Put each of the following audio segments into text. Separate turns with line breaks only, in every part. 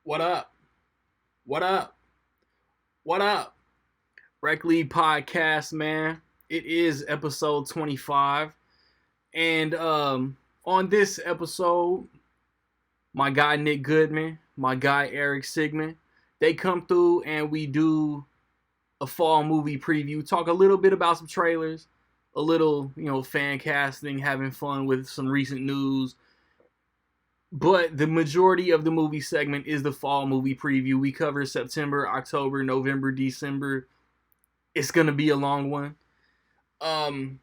What up? What up? What up? Rec League Podcast, man. It is episode 25. And on this episode, my guy Nick Goodman, my guy Eric Sigmund, they come through and we do a fall movie preview. Talk a little bit about some trailers, a little, fan casting, having fun with some recent news. But the majority of the movie segment is the fall movie preview. We cover September, October, November, December. It's gonna be a long one. Um,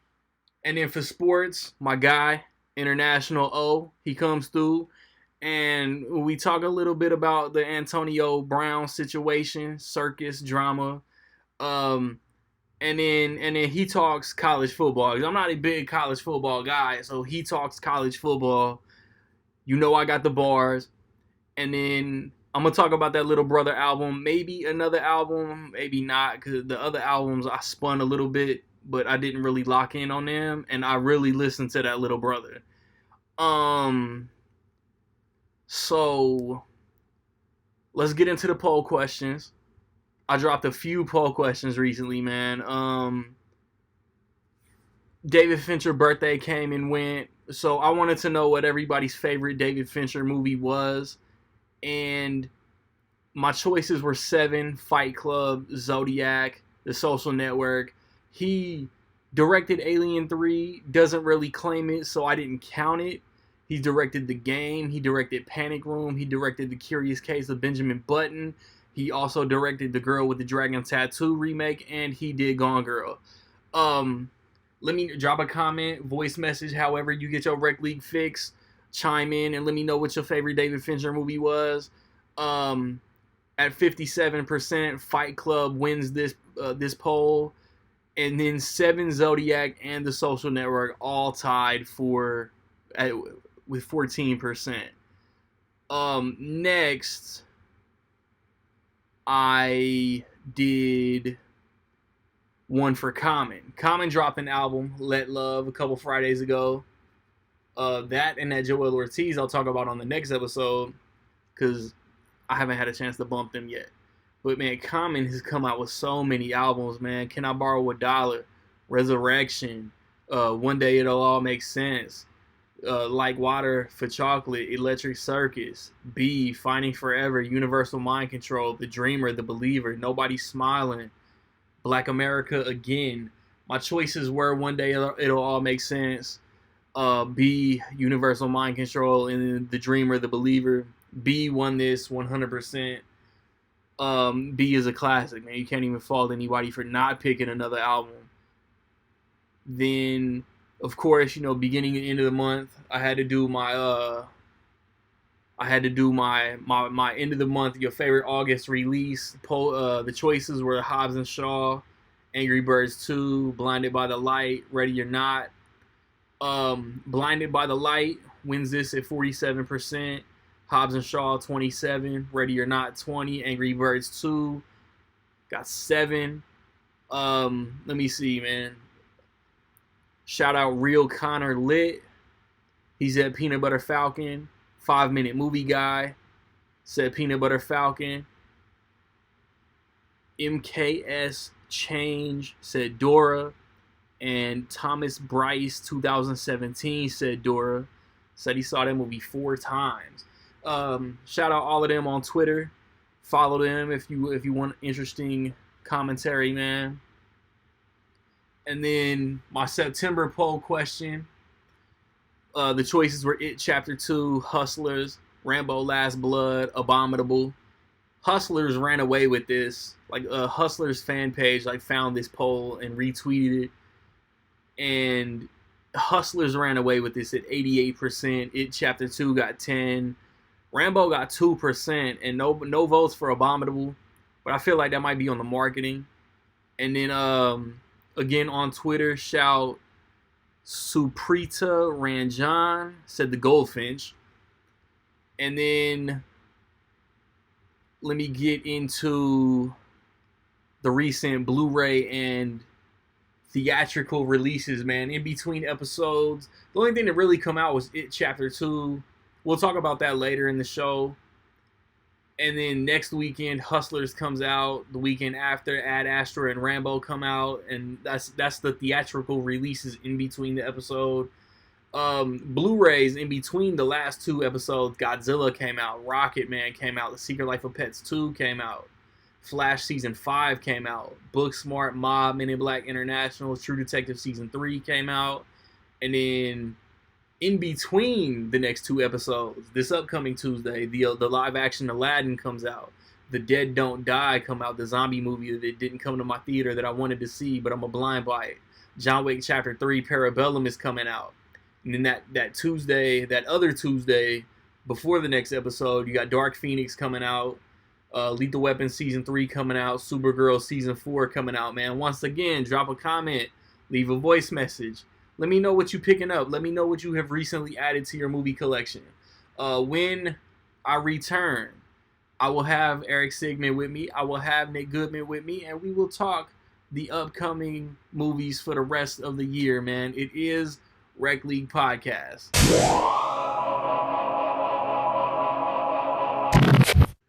and then for sports, my guy, International O, he comes through and we talk a little bit about the Antonio Brown situation, circus drama. Um, and then he talks college football. I'm not a big college football guy, so he talks college football. You know I got the bars. And then I'm going to talk about that Little Brother album. Maybe another album, maybe not, because the other albums I spun a little bit, but I didn't really lock in on them. And I really listened to that Little Brother. So let's get into the poll questions. I dropped a few poll questions recently, man. David Fincher birthday came and went. So I wanted to know what everybody's favorite David Fincher movie was. And my choices were Seven, Fight Club, Zodiac, The Social Network. He directed Alien 3, doesn't really claim it, so I didn't count it. He directed The Game, he directed Panic Room, he directed The Curious Case of Benjamin Button. He also directed The Girl with the Dragon Tattoo remake, and he did Gone Girl. Let me drop a comment, voice message, however you get your Rec League fix. Chime in and let me know what your favorite David Fincher movie was. At 57%, Fight Club wins this poll, and then Seven, Zodiac, and The Social Network all tied with 14%. Next, I did one for Common. Common dropped an album, Let Love, a couple Fridays ago. That and that Joel Ortiz I'll talk about on the next episode because I haven't had a chance to bump them yet. But man, Common has come out with so many albums, man. Can I Borrow $1? Resurrection. One Day It'll All Make Sense. Like Water for Chocolate. Electric Circus. B. Finding Forever. Universal Mind Control. The Dreamer. The Believer. Nobody Smiling. Black America Again. My choices were One Day It'll All Make Sense. B, Universal Mind Control, and then The Dreamer, The Believer. B won this 100%. B is a classic, man. You can't even fault anybody for not picking another album. Then, of course, beginning and end of the month, I had to do my my end of the month, your favorite August release. The choices were Hobbs and Shaw, Angry Birds 2, Blinded by the Light, Ready or Not. Blinded by the Light wins this at 47%. Hobbs and Shaw 27, Ready or Not 20, Angry Birds 2 got 7. Let me see, man. Shout out Real Connor Lit. He's at Peanut Butter Falcon. 5-minute movie guy said Peanut Butter Falcon. MKS Change said Dora. And Thomas Bryce 2017 said Dora. Said he saw that movie 4 times. Shout out all of them on Twitter. Follow them if you want interesting commentary, man. And then my September poll question. The choices were It Chapter 2, Hustlers, Rambo Last Blood, Abominable. Hustlers ran away with this. Hustlers fan page found this poll and retweeted it. And Hustlers ran away with this at 88%. It Chapter 2 got 10. Rambo got 2%, and no votes for Abominable. But I feel like that might be on the marketing. And then again on Twitter, shout Suprita Ranjan said The Goldfinch. And then let me get into the recent Blu-ray and theatrical releases, man. In between episodes, the only thing that really come out was It Chapter 2. We'll talk about that later in the show. And then next weekend, Hustlers comes out. The weekend after, Ad Astra and Rambo come out, and that's the theatrical releases in between the episode. Blu-rays in between the last two episodes. Godzilla came out, Rocket Man came out, The Secret Life of Pets 2 came out, Flash Season 5 came out, Booksmart, Mob, Men in Black International, True Detective Season 3 came out, and then in between the next two episodes, this upcoming Tuesday, the live action Aladdin comes out. The Dead Don't Die come out, the zombie movie that didn't come to my theater that I wanted to see, but I'm a blind by it. John Wick Chapter 3 Parabellum is coming out. And then that Tuesday, that other Tuesday, before the next episode, you got Dark Phoenix coming out, Lethal Weapon Season 3 coming out, Supergirl Season 4 coming out, man. Once again, drop a comment, leave a voice message. Let me know what you're picking up. Let me know what you have recently added to your movie collection. When I return, I will have Eric Sigmund with me. I will have Nick Goodman with me, and we will talk the upcoming movies for the rest of the year, man. It is Rec League Podcast.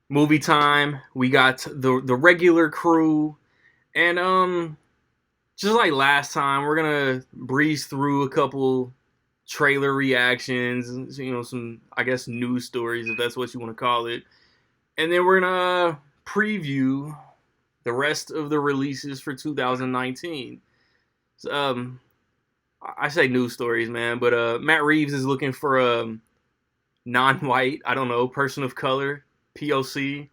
Movie time. We got the regular crew, and just like last time, we're gonna breeze through a couple trailer reactions, some, I guess, news stories, if that's what you want to call it. And then we're gonna preview the rest of the releases for 2019. So, I say news stories, man, but Matt Reeves is looking for a non-white, I don't know, person of color, POC,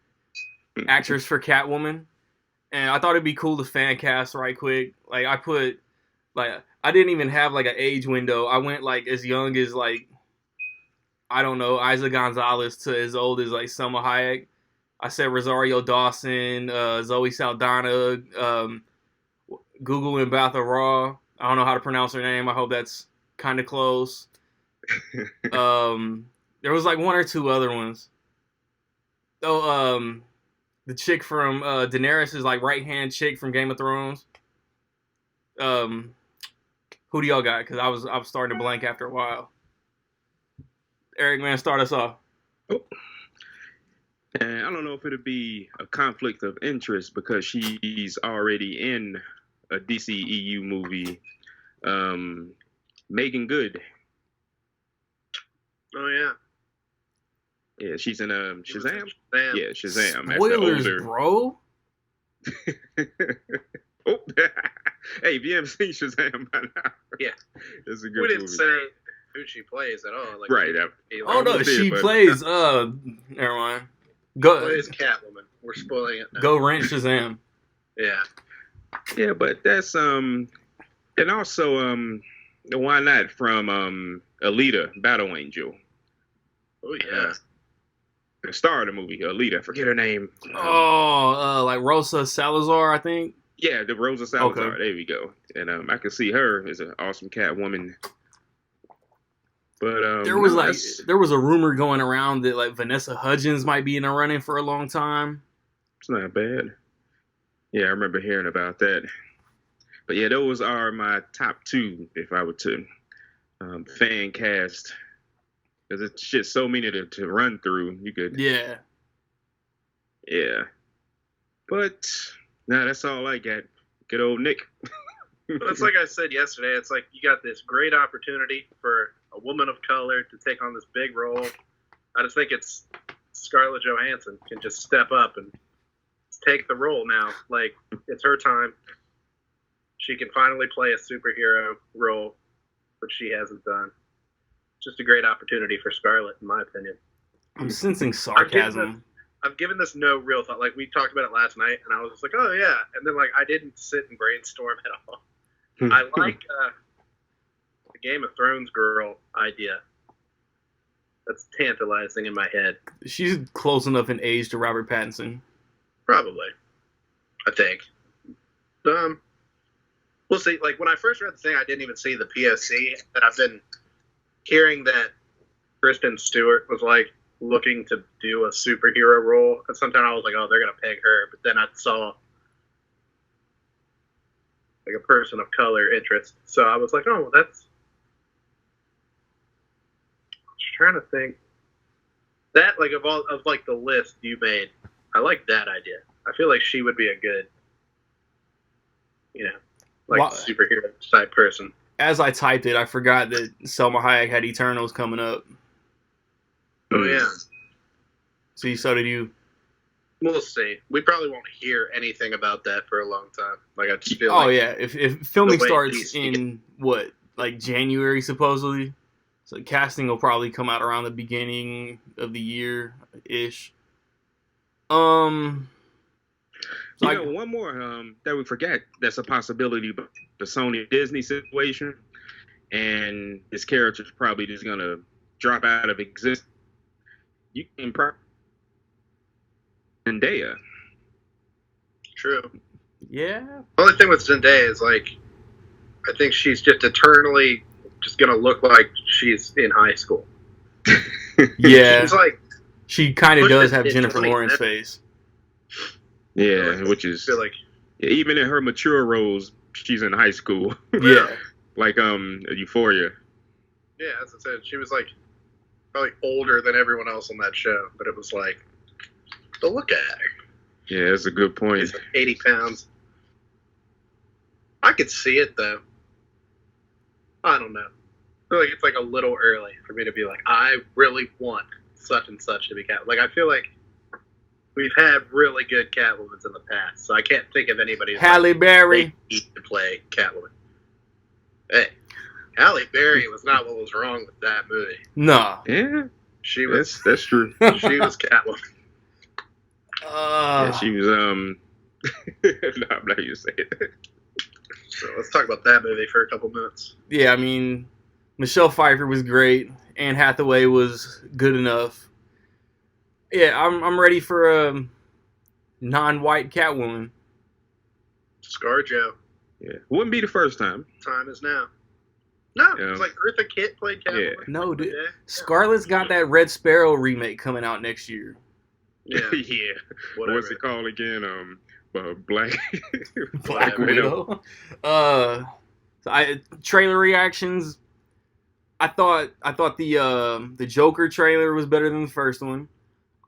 actress for Catwoman. And I thought it'd be cool to fan cast right quick. Like, I didn't even have, like, an age window. I went, like, as young as, like, I don't know, Isa Gonzalez to as old as, like, Selma Hayek. I said Rosario Dawson, Zoe Saldana, Google and Batha Raw. I don't know how to pronounce her name. I hope that's kind of close. There was, like, one or two other ones. Oh, the chick from Daenerys is like right-hand chick from Game of Thrones. Who do y'all got? Because I was starting to blank after a while. Eric, man, start us off.
Oh. And I don't know if it'll be a conflict of interest because she's already in a DCEU movie, Megan Good.
Oh yeah.
Yeah, she's in Shazam. Yeah, Shazam.
Spoilers, bro.
Oh, hey, if you haven't seen Shazam by now,
yeah,
it's a good movie.
We didn't say who she plays at all. Like,
right.
Oh no, she plays. Never mind. Go.
Plays Catwoman. We're spoiling it now.
Go rent Shazam.
Yeah.
Yeah, but that's and also why not from Alita, Battle Angel.
Oh yeah.
The star of the movie, Alita. I forget her name.
Like Rosa Salazar, I think.
Yeah, the Rosa Salazar.
Okay.
There we go. And I can see her as an awesome Catwoman. But
there was a rumor going around that like Vanessa Hudgens might be in the running for a long time.
It's not bad. Yeah, I remember hearing about that. But yeah, those are my top two if I were to fan cast. Because it's just so many to run through. You could.
Yeah.
Yeah. But, nah, that's all I got. Good old Nick.
But it's like I said yesterday, it's like you got this great opportunity for a woman of color to take on this big role. I just think it's Scarlett Johansson can just step up and take the role now. Like, it's her time. She can finally play a superhero role, which she hasn't done. Just a great opportunity for Scarlett, in my opinion.
I'm sensing sarcasm.
I've given this no real thought. Like, we talked about it last night, and I was just like, oh, yeah. And then, like, I didn't sit and brainstorm at all. I like the Game of Thrones girl idea. That's tantalizing in my head.
She's close enough in age to Robert Pattinson.
Probably. I think. We'll see. Like, when I first read the thing, I didn't even see the POC, and I've been hearing that Kristen Stewart was, like, looking to do a superhero role. And sometimes I was like, oh, they're going to peg her. But then I saw, like, a person of color interest. So I was like, oh, that's... I was trying to think. That, like, of like the list you made, I like that idea. I feel like she would be a good, superhero type person.
As I typed it, I forgot that Selma Hayek had Eternals coming up.
Oh yeah.
See, so did you.
We'll see. We probably won't hear anything about that for a long time. Like, I just feel
Oh, yeah. If filming starts
DC
in, like January, supposedly? So casting will probably come out around the beginning of the year-ish.
One more that we forget that's a possibility, but the Sony Disney situation, and this character's probably just going to drop out of existence. You can probably Zendaya.
True.
Yeah.
The only thing with Zendaya is, like, I think she's just eternally just gonna look like she's in high school.
Yeah.
She's like,
she kind of does have Jennifer Lawrence face.
Yeah, which is
like,
even in her mature roles, she's in high school.
Yeah.
Like Euphoria.
Yeah, as I said, she was like probably older than everyone else on that show, but it was like, but look at her.
Yeah, that's a good point.
She's like 80 pounds. I could see it though. I don't know. I feel like it's like a little early for me to be like, I really want such and such to be Catwoman. Like, I feel like we've had really good Catwomans in the past, so I can't think of anybody
Halle Berry
to play Catwoman. Hey, Halle Berry was not what was wrong with that movie.
No.
Yeah,
she was.
That's true.
She was Catwoman.
Yeah, she was. No, I'm not gonna say it.
So let's talk about that movie for a couple minutes.
Yeah, I mean, Michelle Pfeiffer was great. Anne Hathaway was good enough. Yeah, I'm ready for a non-white Catwoman.
ScarJo.
Yeah, wouldn't be the first time.
Time is now. No, it's like Eartha Kitt played Catwoman.
Yeah.
No, dude. Scarlett's got that Red Sparrow remake coming out next year.
Yeah. Yeah.
Whatever.
What's it called again? Black
Widow. Trailer reactions. I thought the Joker trailer was better than the first one.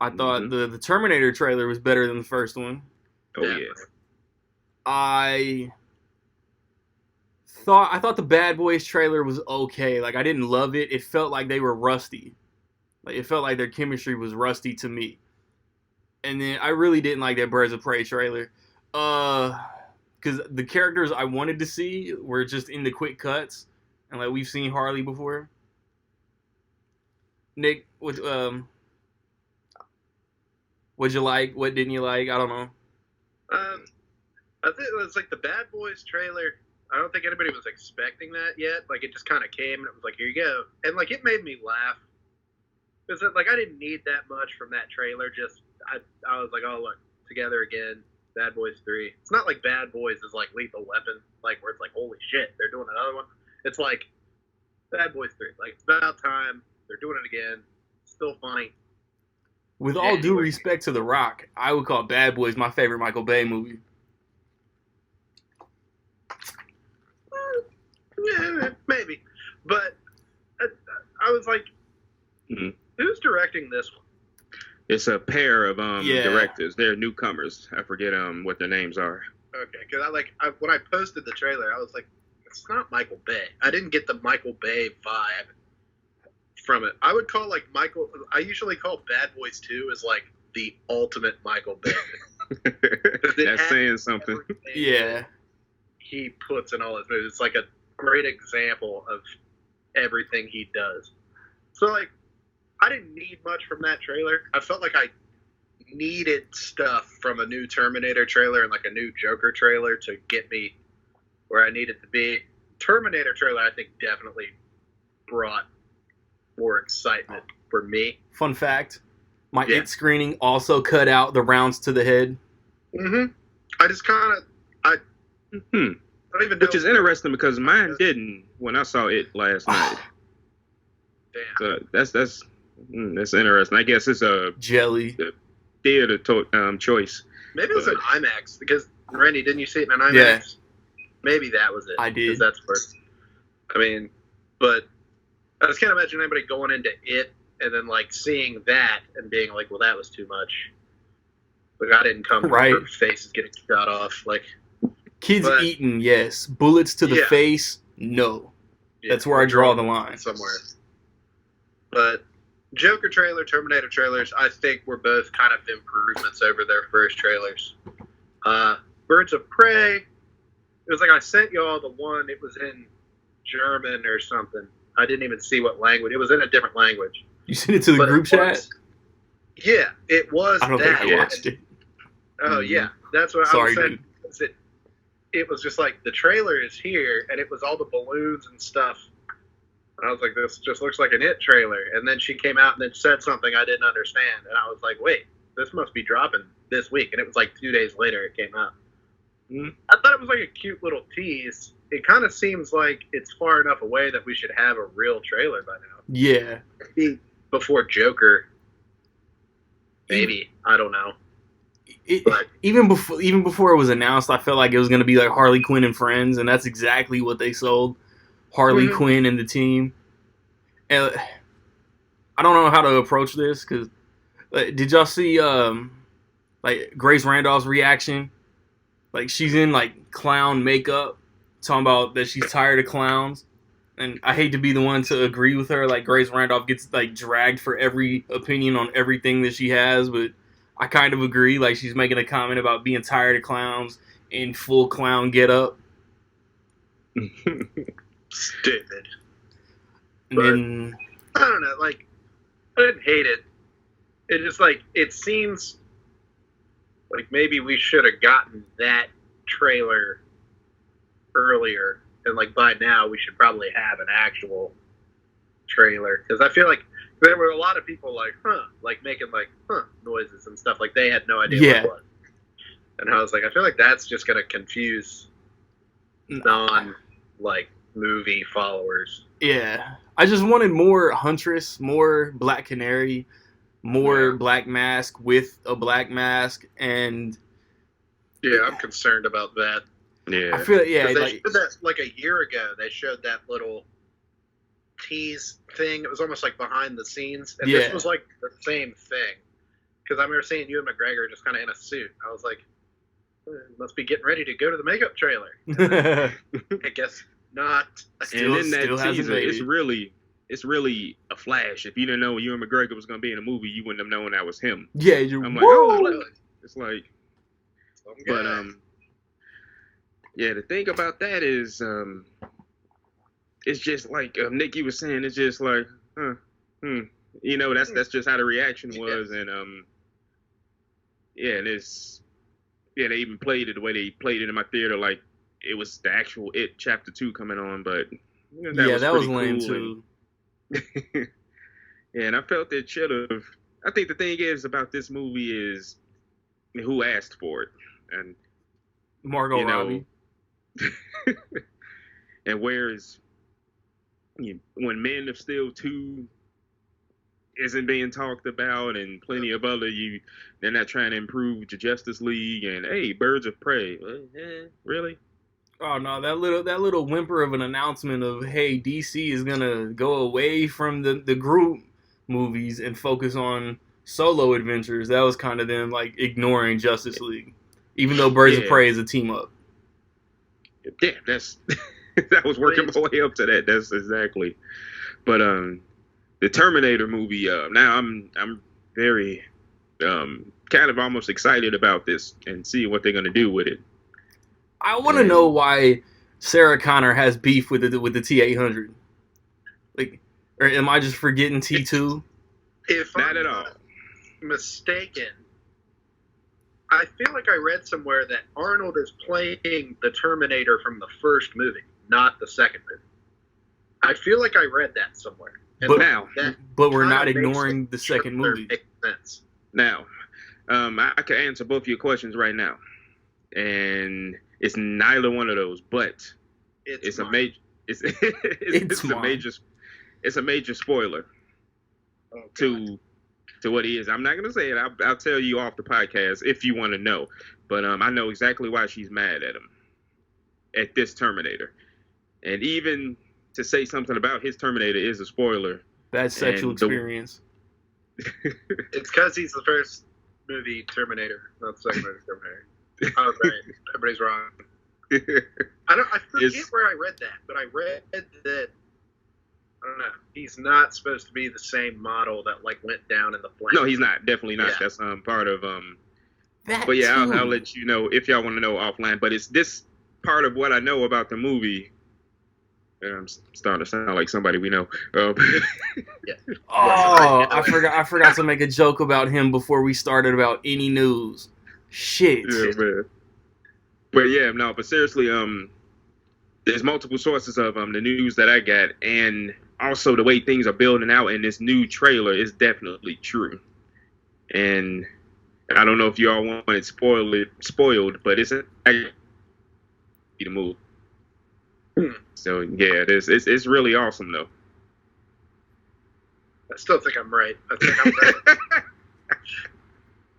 I thought the Terminator trailer was better than the first one.
Oh yeah.
I thought the Bad Boys trailer was okay. Like, I didn't love it. It felt like they were rusty. Like, it felt like their chemistry was rusty to me. And then I really didn't like that Birds of Prey trailer. Because the characters I wanted to see were just in the quick cuts. And, like, we've seen Harley before. Nick, what'd you like? What didn't you like? I don't know.
I think it was like the Bad Boys trailer. I don't think anybody was expecting that yet. Like, it just kind of came and it was like, here you go. And, like, it made me laugh. Because, like, I didn't need that much from that trailer. Just, I was like, oh, look, together again, Bad Boys 3. It's not like Bad Boys is like Lethal Weapon, like, where it's like, holy shit, they're doing another one. It's like Bad Boys 3. Like, it's about time. They're doing it again. It's still funny.
With all due respect to The Rock, I would call Bad Boys my favorite Michael Bay movie.
Yeah, maybe. But I was like, who's directing this one?
It's a pair of directors. They're newcomers. I forget what their names are.
Okay, because when I posted the trailer, I was like, it's not Michael Bay. I didn't get the Michael Bay vibe from it. I would call I usually call Bad Boys 2 as like the ultimate Michael Bay.
That's saying something.
Yeah.
He puts in all his movies. It's like a great example of everything he does. So, like, I didn't need much from that trailer. I felt like I needed stuff from a new Terminator trailer and like a new Joker trailer to get me where I needed to be. Terminator trailer, I think, definitely brought more excitement for me.
Fun fact, my IT screening also cut out the rounds to the head.
Mm-hmm. I just kind of, I don't even know.
Which is interesting because mine didn't when I saw it last night.
Damn.
So that's interesting. I guess it's a
jelly
theater choice.
Maybe it was an IMAX because Randy, didn't you see it in an IMAX?
Yeah.
Maybe that was it.
I did.
Because that's where. I mean, but I just can't imagine anybody going into it and then like seeing that and being like, well, that was too much. Like I didn't come
Right.
her face is getting shot off. Like
Kids
but,
eating, yes. Bullets to the
Yeah.
face, no.
yeah,
That's where I
we're
draw the
drawing
line.
somewhere. But Joker trailer, Terminator trailers, I think were both kind of improvements over their first trailers. Birds of Prey, it was like I sent you all the one. It was in German or something. I didn't even see what language. It was in a different language.
You sent it to the
But
group
it
chat?
was- Yeah, it was
I don't
that.
think I watched it.
Oh yeah, that's what I
Sorry,
was saying.
dude.
It was just like the trailer is here, and it was all the balloons and stuff. I was like, this just looks like an It trailer. And then she came out and then said something I didn't understand, and I was like, wait, this must be dropping this week. And it was like 2 days later it came out. I thought it was like a cute little tease. It kind of seems like it's far enough away that we should have a real trailer by now.
Yeah.
Maybe before Joker. Maybe. I don't know. But
Even before it was announced, I felt like it was going to be like Harley Quinn and Friends, and that's exactly what they sold. Harley
Mhm.
Quinn and the team. And I don't know how to approach this, because did y'all see like Grace Randolph's reaction? Like she's in like clown makeup, talking about that she's tired of clowns. And I hate to be the one to agree with her. Like Grace Randolph gets like dragged for every opinion on everything that she has, but I kind of agree. Like she's making a comment about being tired of clowns in full clown getup.
stupid.
And
But-
then
I don't know. Like, I didn't hate it. It just like it seems like maybe we should have gotten that trailer earlier, and like by now we should probably have an actual trailer, because I feel like there were a lot of people like like making like noises and stuff, like they had no idea
Yeah.
what it was. And I was like, I feel like that's just gonna confuse non like movie followers.
yeah, I just wanted more Huntress, more Black Canary, more
Yeah.
Black Mask with a black mask, and
Yeah, I'm concerned about that.
Yeah.
I feel
'Cause
yeah,
they
like
showed that like a year ago. They showed that little tease thing. It was almost like behind the scenes, and
Yeah.
this was like the same thing. Because I remember seeing Ewan McGregor just kind of in a suit. I was like, must be getting ready to go to the makeup trailer. I guess not.
Still-
and in that
still hasn't
teaser,
made
it's really a flash. If you didn't know Ewan McGregor was going to be in a movie, you wouldn't have known that was him.
yeah, you're
I'm like,
woo!
oh, look. It's like, but
Yeah.
yeah. The thing about that is, it's just like Nikki was saying. It's just like, you know, that's just how the reaction was, and yeah, and it's they even played it the way they played it in my theater, like it was the actual It Chapter 2 coming on, but you know,
that was
pretty
lame
cool,
too.
yeah, and I felt it should have. I think the thing is about this movie is who asked for it, and
Margot
you know,
Robbie.
and whereas when Men of Steel 2 isn't being talked about, and plenty of other they're not trying to improve the Justice League, and hey, Birds of Prey, really?
Oh no, that little whimper of an announcement of hey, DC is gonna go away from the group movies and focus on solo adventures. That was kind of them like ignoring Justice League, even though Birds of
Yeah.
Prey is a team up.
Yeah, that's I was working my way up to that. That's exactly. But the Terminator movie. Now I'm very kind of almost excited about this and see what they're gonna do with it.
I want to know why Sarah Connor has beef with the T-800. Like, or am I just forgetting T2?
If
Not
I'm
at all.
mistaken, I feel like I read somewhere that Arnold is playing the Terminator from the first movie, not the second movie. I feel like I read that somewhere. And
But
now-
But we're
kinda
not
makes
ignoring the second
trailer
movie.
make sense.
Now, I can answer both of your questions right now, and it's neither one of those. But it's a
mine.
major. It's a
mine.
major. It's a major spoiler
Oh, God.
to what he is. I'm not gonna say it. I'll tell you off the podcast if you want to know. But I know exactly why she's mad at him, at this Terminator, and even to say something about his Terminator is a spoiler.
Bad sexual
and the-
experience.
It's because he's the first movie Terminator, not the second movie Terminator. Oh, right. Everybody's wrong. I forget where I read that, but I read that, I don't know, he's not supposed to be the same model that like went down in the flame.
No, he's not. Definitely not. Yeah. That's part of
That
but yeah,
too.
I'll let you know if y'all want to know offline. But it's this part of what I know about the movie. I'm starting to sound like somebody we know.
Yeah. Oh, I forgot to make a joke about him before we started about any news. Shit.
Yeah, man. But yeah, no. But seriously, there's multiple sources of the news that I got, and also the way things are building out in this new trailer is definitely true. And I don't know if y'all want it spoiled, but it's the movie. So yeah, it's really awesome though.
I still think I'm right. I think I'm right.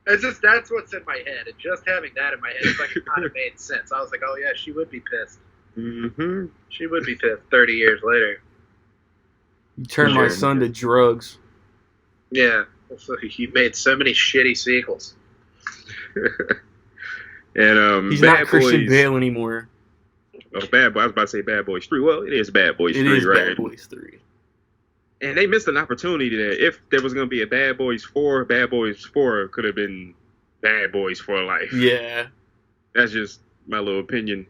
It's just that's what's in my head, and just having that in my head, it's like it kind of made sense. I was like, oh yeah, she would be pissed.
Mm-hmm.
She would be pissed 30 years later.
You turned my son to drugs.
Yeah, so he made so many shitty sequels.
And
he's not Christian Bale anymore.
Oh, Bad Boy! I was about to say Bad Boys 3. Well, it is Bad Boys 3, right? It is
Bad Boys 3.
And they missed an opportunity there. If there was going to be a Bad Boys 4 could have been Bad Boys for Life.
Yeah.
That's just my little opinion.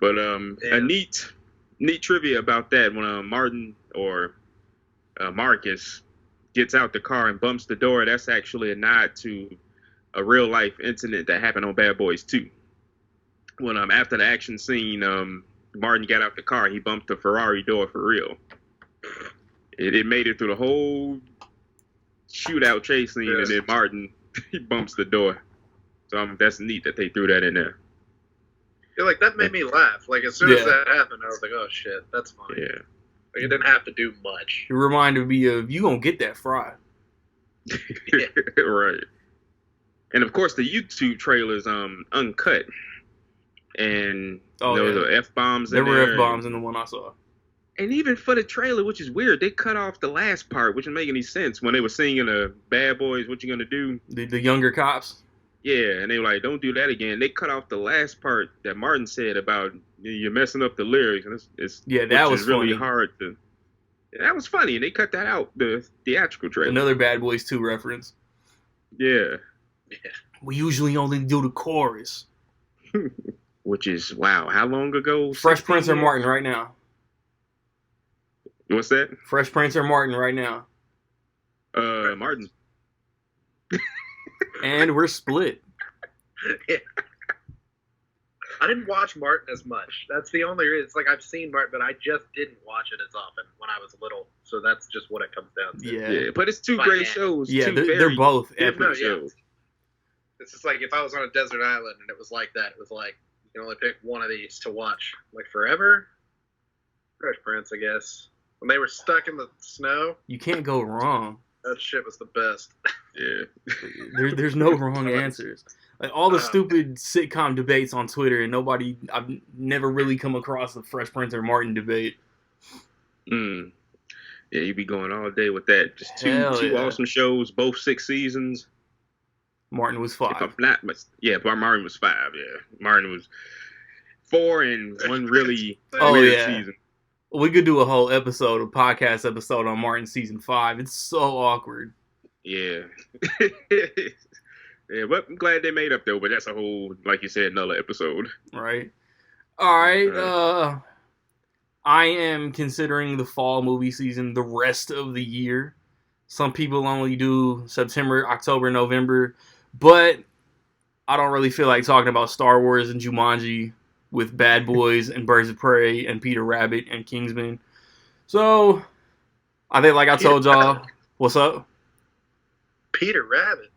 But a neat trivia about that, when Martin or Marcus gets out the car and bumps the door, that's actually a nod to a real life incident that happened on Bad Boys 2. When after the action scene, Martin got out the car, he bumped the Ferrari door for real. It made it through the whole shootout chase scene, and then Martin, he bumps the door. So that's neat that they threw that in there.
Yeah, like that made me laugh. Like as soon as that happened, I was like, "Oh shit, that's funny."
Yeah,
like it didn't have to do much.
It reminded me of you gonna get that fry.
Right. And of course, the YouTube trailer's uncut, and there were F-bombs.
There were F-bombs in the one I saw.
And even for the trailer, which is weird, they cut off the last part, which didn't make any sense when they were singing Bad Boys, What You Gonna Do?
The younger cops?
Yeah, and they were like, don't do that again. They cut off the last part that Martin said about you're messing up the lyrics. And
that was
really
funny.
Hard to... That was funny, and they cut that out, the theatrical trailer.
Another Bad Boys 2 reference.
Yeah.
We usually only do the chorus.
Which is, wow, how long ago?
Fresh Prince or Martin right now?
What's that?
Fresh Prince or Martin right now?
Martin.
And we're split.
Yeah. I didn't watch Martin as much. That's the only reason. It's like I've seen Martin, but I just didn't watch it as often when I was little. So that's just what it comes down to.
Yeah, but it's two great shows.
Yeah, they're both epic
shows. It's just like if I was on a desert island and it was like that, it was like you can only pick one of these to watch. Like forever? Fresh Prince, I guess. When they were stuck in the snow.
You can't go wrong.
That shit was the best.
Yeah.
There's no wrong answers. Like all the stupid sitcom debates on Twitter, and I've never really come across a Fresh Prince or Martin debate.
Yeah, you'd be going all day with that. Just two awesome shows, both 6 seasons.
Martin was 5.
If I'm not, but Martin was 5. Yeah, Martin was 4 and one really weird season.
We could do a whole podcast episode on Martin season 5. It's so awkward.
Yeah. Yeah, but I'm glad they made up though. But that's a whole, like you said, another episode.
Right. All right. I am considering the fall movie season the rest of the year. Some people only do September, October, November, but I don't really feel like talking about Star Wars and Jumanji with Bad Boys and Birds of Prey and Peter Rabbit and Kingsman. So I think, like I told y'all, what's up?
Peter Rabbit.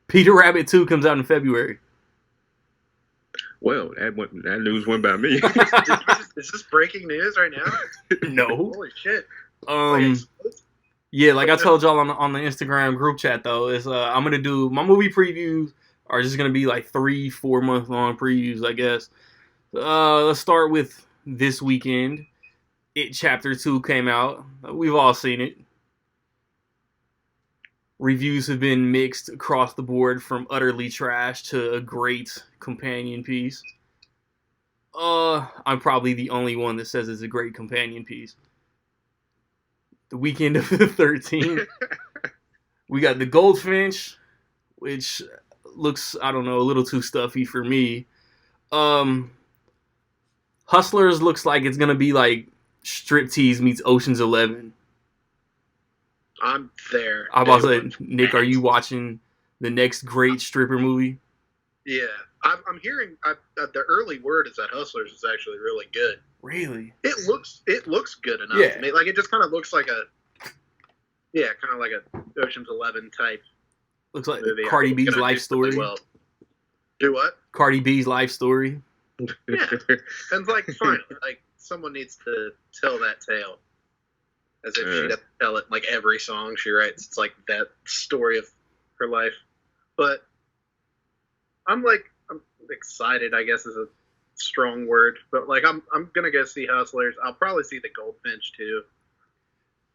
Peter Rabbit 2 comes out in February.
Well, that news went by me.
Is this breaking news right now?
No.
Holy shit.
Yeah, like I told y'all on the Instagram group chat though, is I'm gonna do my movie previews are just gonna be like 3-4 month long previews, I guess. Let's start with this weekend. It Chapter 2 came out. We've all seen it. Reviews have been mixed across the board, from utterly trash to a great companion piece. I'm probably the only one that says it's a great companion piece. The Weekend of the 13th. We got The Goldfinch, which looks, I don't know, a little too stuffy for me. Hustlers looks like it's gonna be like Striptease meets Ocean's 11.
I'm there.
I'm about to say, Nick, are you watching the next great stripper movie?
Yeah, I'm hearing the early word is that Hustlers is actually really good.
Really?
It looks good enough.
Yeah.
To me. Like it just kind of looks like a Ocean's 11 type.
Looks like
movie.
Cardi B's life story.
Really well. Do what?
Cardi B's life story.
Yeah, and like finally, like someone needs to tell that tale, as if she doesn't tell it in like every song she writes. It's like that story of her life. But I'm excited, I guess is a strong word, but like I'm gonna go see Hustlers. I'll probably see The Goldfinch too.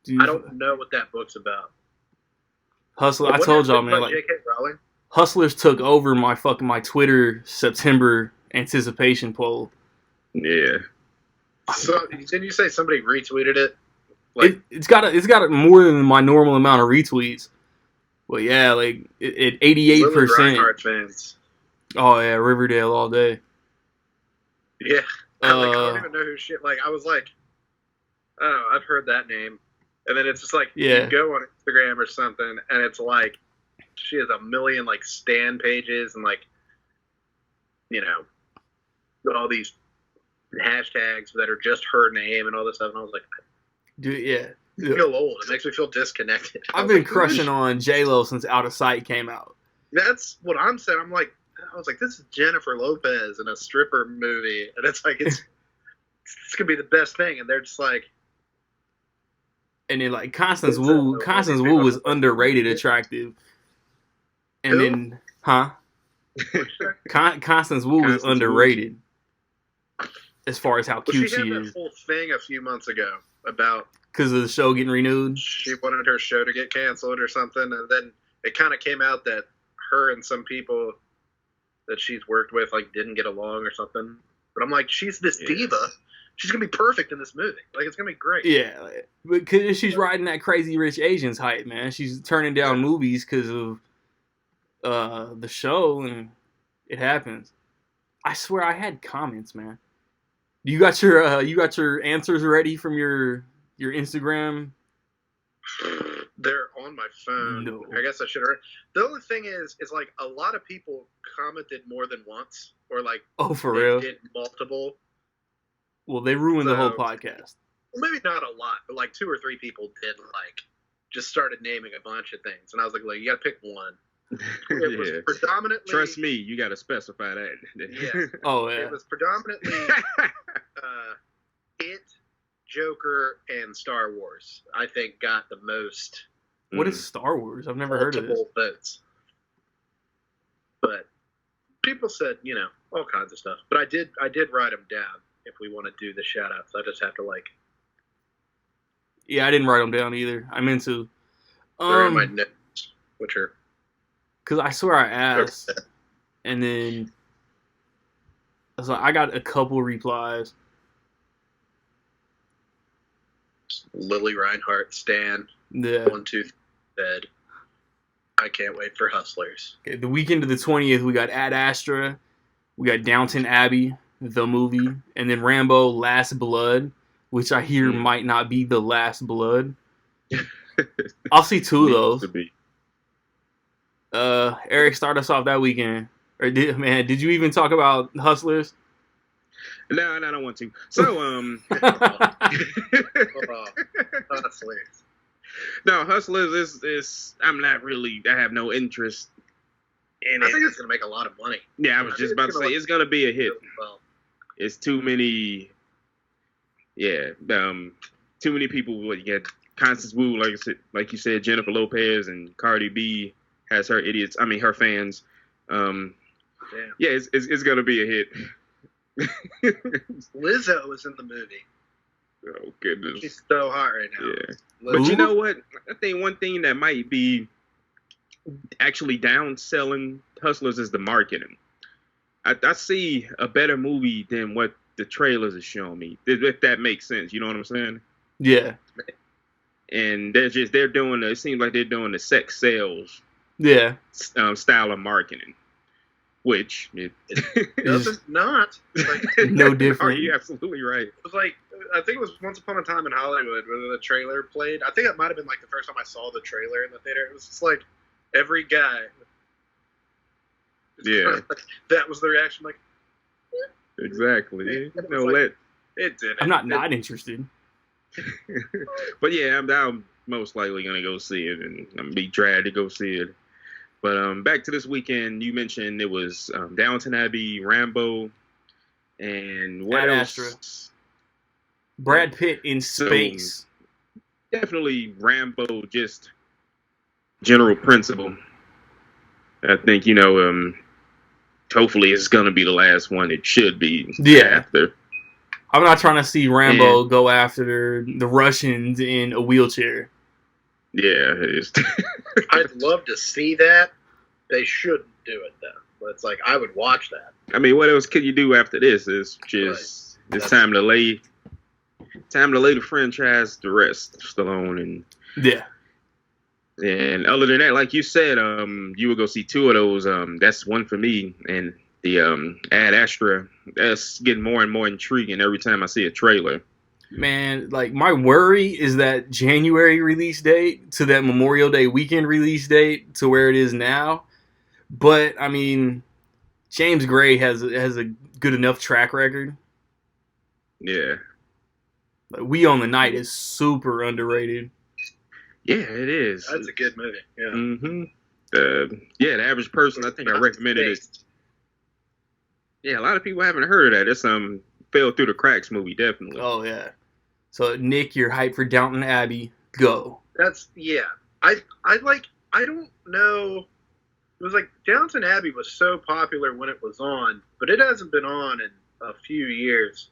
Dude,
I don't know what that book's about.
Hustler, I told y'all, man, like
J.K. Rowling?
Hustlers took over my my Twitter September anticipation poll.
Yeah.
So didn't you say somebody retweeted it? Like
It's got more than my normal amount of retweets. Well, yeah, like at 88%.
Reinhardt fans.
Oh yeah, Riverdale all day.
Yeah, I don't even know who shit. Like I was like, oh, I've heard that name, and then it's just like
Yeah.
you go on Instagram or something, and it's like she has a million like stan pages and like all these hashtags that are just her name and all this stuff. And I was like,
Dude, yeah.
I feel old. It makes me feel disconnected.
I've been crushing on J-Lo since Out of Sight came out.
That's what I'm saying. I was like, this is Jennifer Lopez in a stripper movie, and it's like it's gonna be the best thing, and they're just like.
And then like Constance Wu was underrated attractive. And
Who?
then, Constance Wu was underrated as far as how cute
she had
she
that
is.
whole thing a few months ago about
Because of the show getting renewed.
she wanted her show to get canceled or something, and then it kind of came out that her and some people that she's worked with like didn't get along or something. But I'm like, she's this diva. She's gonna be perfect in this movie. Like it's gonna be great.
Yeah, because she's riding that Crazy Rich Asians hype, man. She's turning down movies because of the show, and it happens. I swear I had comments, man. You got your answers ready from your Instagram?
They're on my phone.
No.
I guess I should have. The only thing is like a lot of people commented more than once, or like
For
they
real?
did multiple.
Well, they ruined the whole podcast.
Well, maybe not a lot, but like 2 or 3 people did like just started naming a bunch of things, and I was like you got to pick one. It was predominantly.
Trust me, you got to specify that.
Yeah.
Oh yeah.
It was predominantly It, Joker, and Star Wars. I think got the most.
What is Star Wars? I've never heard of this.
Votes. But people said all kinds of stuff. But I did write them down. If we want to do the shout outs, I just have to
Yeah, I didn't write them down either. I meant to.
they're in my notes, which are.
Because I swear I asked, and then I was like, I got a couple replies.
Lily Reinhardt, Stan,
Yeah.
1, 2, 3, bed. I can't wait for Hustlers.
Okay, the weekend of the 20th, we got Ad Astra, we got Downton Abbey, the movie, and then Rambo: Last Blood, which I hear might not be the last blood. I'll see 2 of those. Eric, start us off that weekend. Or did you even talk about Hustlers?
No, I don't want to. So,
Hustlers.
No, Hustlers is I'm not really. I have no interest in it.
I think it's gonna make a lot of money.
Yeah, I was just about to say it's gonna be a hit.
Well,
It's too many. Yeah, too many people. What you get? Constance Wu, like you said, Jennifer Lopez and Cardi B has her idiots. I mean, her fans. Yeah, it's gonna be a hit.
Lizzo was in the movie.
Oh goodness.
She's so hot right now.
Yeah. But you know what? I think one thing that might be actually downselling Hustlers is the marketing. I see a better movie than what the trailers are showing me, if that makes sense. You know what I'm saying?
Yeah.
And they're doing it seems like they're doing the sex sales style of marketing, which it
doesn't not. Like,
no different.
You're absolutely right.
It was like, I think it was Once Upon a Time in Hollywood where the trailer played. I think it might have been like the first time I saw the trailer in the theater. It was just like every guy.
Yeah.
That was the reaction. Like,
exactly.
No, like, it didn't.
I'm not interested.
But yeah, I'm most likely gonna go see it, and I'm gonna be dragged to go see it. But back to this weekend, you mentioned it was Downton Abbey, Rambo, and what
Ad
else?
Astra. Brad Pitt in space.
Definitely Rambo, just general principle. I think, hopefully it's going to be the last one. It should be.
Yeah.
After.
I'm not trying to see Rambo go after the Russians in a wheelchair.
Yeah, it is.
I'd love to see that. They shouldn't do it, though. But it's like, I would watch that.
I mean, what else can you do after this? It's just, it's time to lay the franchise to rest, Stallone. And
yeah.
And other than that, like you said, you would go see two of those. That's one for me. And the Ad Astra, that's getting more and more intriguing every time I see a trailer.
Man, like, my worry is that January release date to that Memorial Day weekend release date to where it is now. But, I mean, James Gray has a good enough track record.
Yeah.
Like, We Own the Night is super underrated.
Yeah, it is.
That's a good movie. Yeah.
Mm-hmm. The average person, I think I recommended it. Yeah, a lot of people haven't heard of that. It's fell through the cracks movie, definitely.
Oh yeah. So Nick, you're hyped for Downton Abbey. Go.
I don't know. It was like Downton Abbey was so popular when it was on, but it hasn't been on in a few years.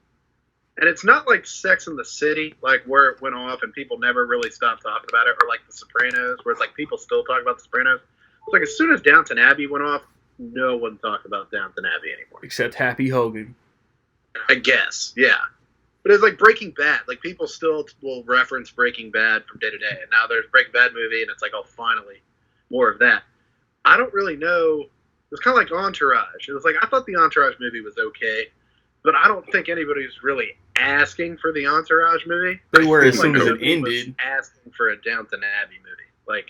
And it's not like Sex and the City, like where it went off and people never really stopped talking about it, or like The Sopranos, where it's like people still talk about The Sopranos. It's like as soon as Downton Abbey went off, no one talked about Downton Abbey anymore.
Except Happy Hogan.
I guess, yeah. But it's like Breaking Bad. Like, people still will reference Breaking Bad from day to day. And now there's Breaking Bad movie, and it's like, oh, finally, more of that. I don't really know. It was kind of like Entourage. It was like, I thought the Entourage movie was okay, but I don't think anybody's really asking for the Entourage movie.
They were as
soon
as it ended.
Asking for a Downton Abbey movie. Like,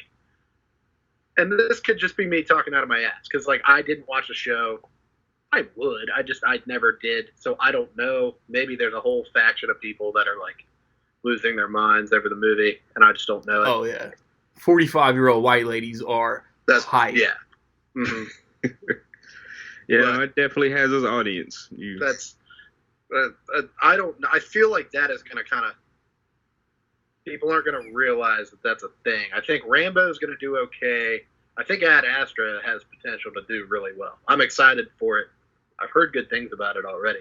and this could just be me talking out of my ass, because, like, I didn't watch the show. I would. I never did. So I don't know. Maybe there's a whole faction of people that are, like, losing their minds over the movie, and I just don't know it.
Oh, yeah. 45-year-old white ladies are hype.
Yeah. Mm-hmm.
Yeah, but it definitely has its audience.
I don't. I feel like that is going to kind of. People aren't going to realize that that's a thing. I think Rambo is going to do okay. I think Ad Astra has potential to do really well. I'm excited for it. I've heard good things about it already.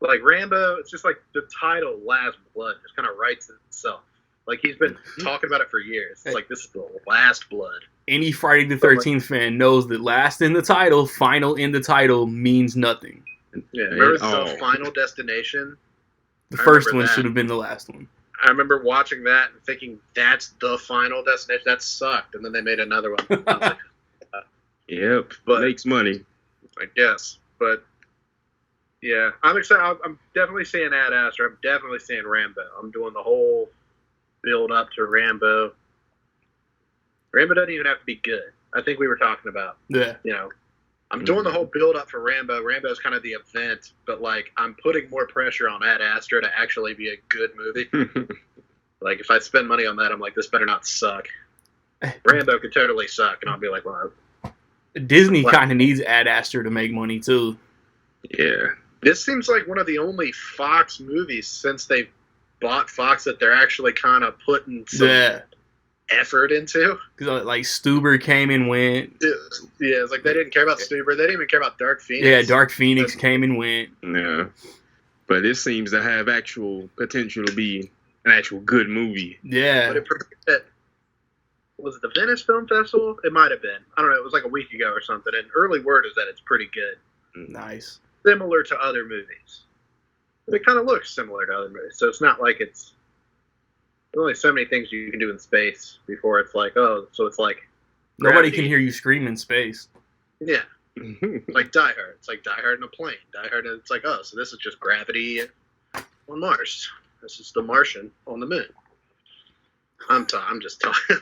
Like Rambo, it's just like the title Last Blood just kind of writes itself. Like, he's been talking about it for years. It's like, this is the last blood.
Any Friday the 13th fan knows that last in the title, final in the title means nothing.
Yeah, remember the Final Destination?
The first one should have been the last one.
I remember watching that and thinking, that's the Final Destination. That sucked. And then they made another one.
Yep, but makes money.
I guess. But, yeah, I'm excited. I'm definitely seeing Ad Astra. I'm definitely seeing Rambo. I'm doing the whole build up to Rambo. Rambo doesn't even have to be good. I think we were talking about.
Yeah.
I'm doing the whole build up for Rambo. Rambo's kind of the event, but, like, I'm putting more pressure on Ad Astra to actually be a good movie. Like, if I spend money on that, I'm like, this better not suck. Rambo could totally suck, and I'll be like, well.
Disney kind of needs Ad Astra to make money too.
Yeah.
This seems like one of the only Fox movies since they bought Fox that they're actually kind of putting some effort into.
Because, like, Stuber came and went.
Yeah, it's like they didn't care about Stuber. They didn't even care about Dark Phoenix.
Yeah, Dark Phoenix came and went.
Yeah. But this seems to have actual potential to be an actual good movie.
Yeah.
But was it the Venice Film Festival? It might have been. I don't know. It was like a week ago or something. And early word is that it's pretty good.
Nice.
Similar to other movies. It kind of looks similar to other movies. So it's not like there's only so many things you can do in space before it's like, oh, so it's like
Nobody
gravity.
can hear you scream in space.
Yeah. Like Die Hard. It's like Die Hard in a plane. Die Hard, it's like, oh, so this is just gravity on Mars. This is the Martian on the moon. I'm just talking.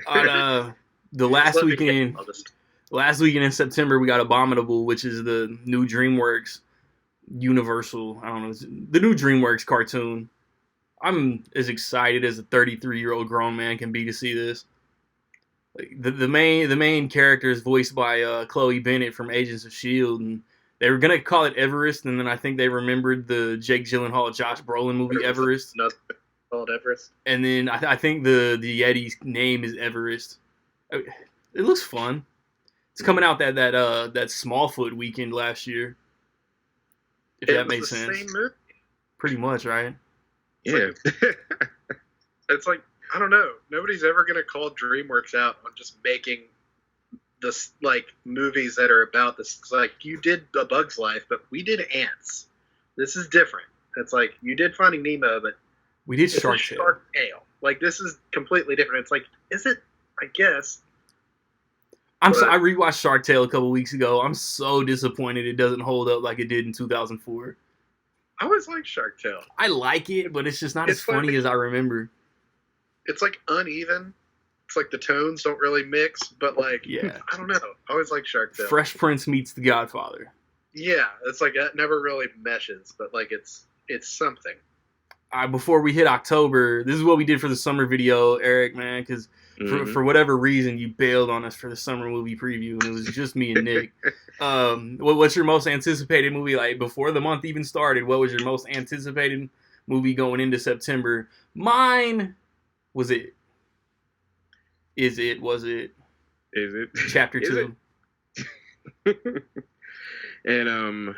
On the last weekend in September, we got Abominable, which is the new DreamWorks Universal. I don't know, the new DreamWorks cartoon. I'm as excited as a 33-year-old grown man can be to see this. Like the main character is voiced by Chloe Bennett from Agents of S.H.I.E.L.D. and they were gonna call it Everest, and then I think they remembered the Jake Gyllenhaal, Josh Brolin movie Everest.
Nothing called Everest.
And then I think the Yeti's name is Everest. It looks fun. It's coming out that Smallfoot weekend last year. If that makes sense.
Same movie.
Pretty much, right?
Yeah.
It's like, I don't know. Nobody's ever gonna call DreamWorks out on just making this like movies that are about this. It's like, you did A Bug's Life, but we did Ants. This is different. It's like, you did Finding Nemo, but
we did
it's
Shark Tale.
Shark Tale. Like, this is completely different. It's like, is it? I guess.
I rewatched Shark Tale a couple weeks ago. I'm so disappointed it doesn't hold up like it did in 2004.
I always liked Shark Tale.
I like it, but it's just not as funny as I remember.
It's like uneven. It's like the tones don't really mix, but like,
yeah.
I don't know. I always like Shark Tale.
Fresh Prince meets The Godfather.
Yeah, it's like it never really meshes, but like it's something.
Before we hit October, this is what we did for the summer video, Eric, man, because for whatever reason you bailed on us for the summer movie preview, and it was just me and Nick. What's your most anticipated movie? Like, before the month even started, what was your most anticipated movie going into September? Mine was it. Was it? Chapter 2.
And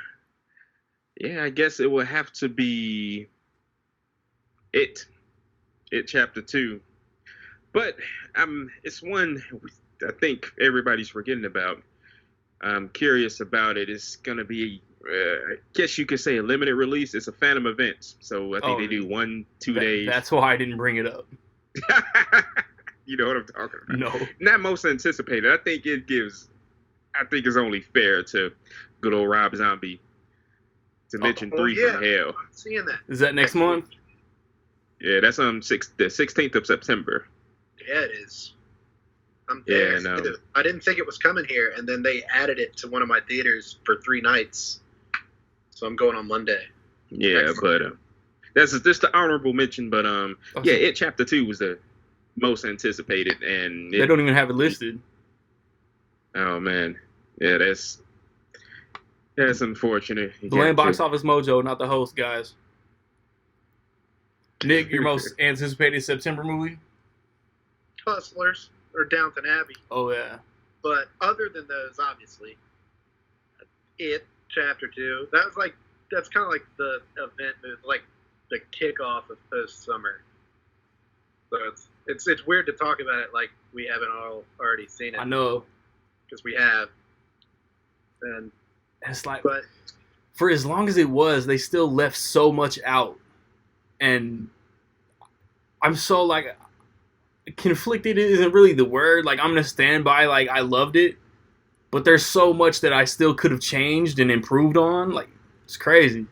yeah, I guess it would have to be It Chapter 2. But it's one I think everybody's forgetting about. I'm curious about it. It's gonna be, I guess you could say, a limited release. It's a Phantom Events, so I think they do 1-2 days.
That's why I didn't bring it up.
You know what I'm talking about?
No.
Not most anticipated. I think it's only fair to good old Rob Zombie to mention 3 from Hell.
I'm seeing that.
Is that next month?
Yeah, that's the 16th of September.
Yeah, it is. I'm there. Yeah, no. I didn't think it was coming here, and then they added it to one of my theaters for 3 nights. So I'm going on Monday.
Yeah, but that's just the honorable mention. But yeah, It Chapter 2 was the most anticipated, and
they don't even have it listed.
Oh man, yeah, that's unfortunate.
Blame Box Office Mojo, not the host, guys. Nick, your most anticipated September movie?
Hustlers or Downton Abbey.
Oh yeah.
But other than those, obviously, It Chapter 2. That's kind of like the event, like the kickoff of post summer. So it's weird to talk about it like we haven't all already seen it.
I know.
Because we have. And
it's like, but for as long as it was, they still left so much out. And I'm so like, conflicted isn't really the word. Like, I'm going to stand by, like, I loved it. But there's so much that I still could have changed and improved on. Like, it's crazy.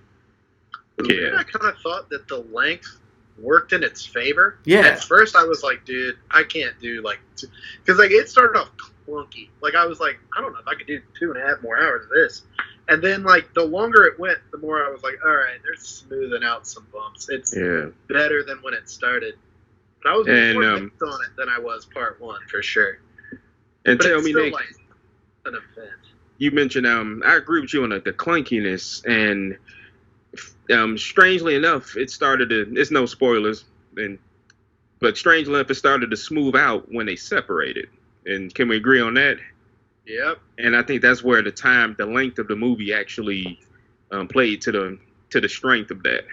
Yeah. I kind of thought that the length worked in its favor.
Yeah.
At first, I was like, dude, I can't do, like, because, like, it started off clunky. Like, I was like, I don't know if I could do 2.5 more hours of this. And then, like, the longer it went, the more I was like, all right, they're smoothing out some bumps. It's better than when it started. But I was more mixed on it than I was part 1, for sure.
And
but
tell me, Nick,
like an event.
You mentioned, I agree with you on the clunkiness, and strangely enough, it's no spoilers, but strangely enough, it started to smooth out when they separated. And can we agree on that?
Yep.
And I think that's where the length of the movie actually played to the strength of that.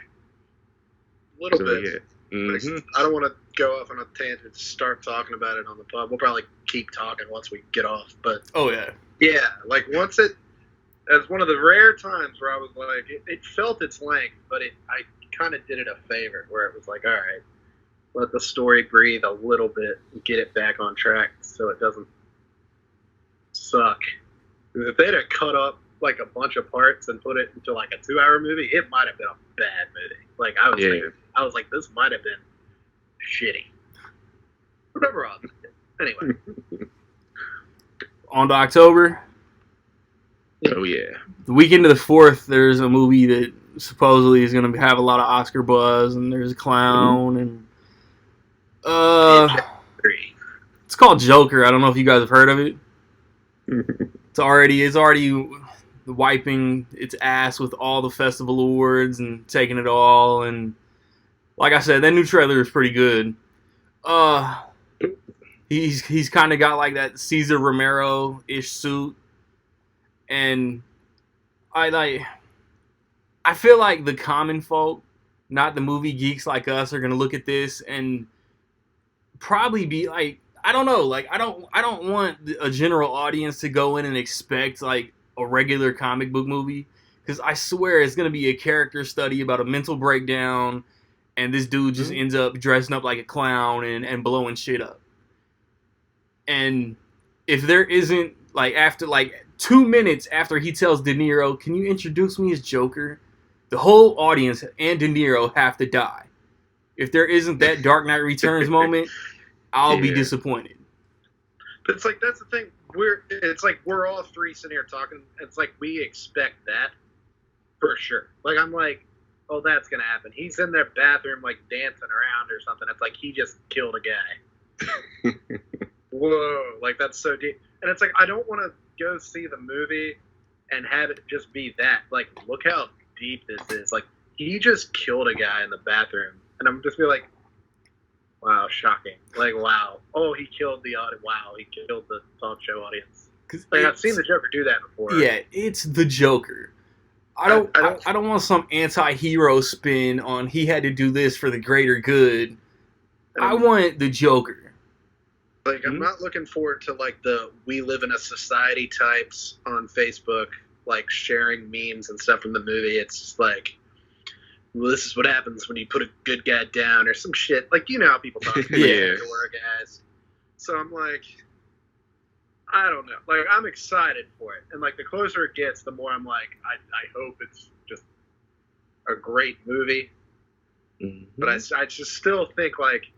A little bit.
Mm-hmm.
I don't want to go off on a tangent and start talking about it on the pod. We'll probably keep talking once we get off. But
Oh yeah.
yeah, like once it's one of the rare times where I was like, it felt its length, but I kind of did it a favor where it was like, all right, let the story breathe a little bit and get it back on track so it doesn't suck. Because if they'd have cut up like a bunch of parts and put it into like a 2-hour movie, it might have been a bad movie. Like I was like, this might have been shitty. Whatever else. Anyway.
On to October.
Oh yeah.
The weekend of the 4th, there's a movie that supposedly is going to have a lot of Oscar buzz, and there's a clown, and it's called Joker. I don't know if you guys have heard of it. It's already wiping its ass with all the festival awards and taking it all, and like I said, that new trailer is pretty good. He's kind of got like that Cesar Romero-ish suit, and I feel like the common folk, not the movie geeks like us, are gonna look at this and probably be like, I don't know, like I don't want a general audience to go in and expect like a regular comic book movie, because I swear it's gonna be a character study about a mental breakdown, and this dude just ends up dressing up like a clown and blowing shit up. And if there isn't, like, after like 2 minutes after he tells De Niro, "Can you introduce me as Joker?" the whole audience and De Niro have to die. If there isn't that Dark Knight Returns moment, I'll be disappointed.
But it's like, that's the thing. We're all three sitting here talking. It's like we expect that for sure. Like I'm like, oh, that's gonna happen. He's in their bathroom like dancing around or something. It's like he just killed a guy. Whoa, like that's so deep. And it's like I don't want to go see the movie and have it just be that. Like, look how deep this is. Like he just killed a guy in the bathroom, and I'm just be like, wow, shocking. Like, wow. Oh, he killed the audience. Wow, he killed the talk show audience. Like, I've seen the Joker do that before.
Yeah, it's the Joker. I don't want some anti-hero spin on he had to do this for the greater good. I want the Joker.
Like, I'm not looking forward to, like, the we live in a society types on Facebook, like, sharing memes and stuff from the movie. It's just like, well, this is what happens when you put a good guy down or some shit. Like, you know how people talk about guys. So I'm like, I don't know. Like, I'm excited for it. And, like, the closer it gets, the more I'm like, I hope it's just a great movie. Mm-hmm. But I just still think, like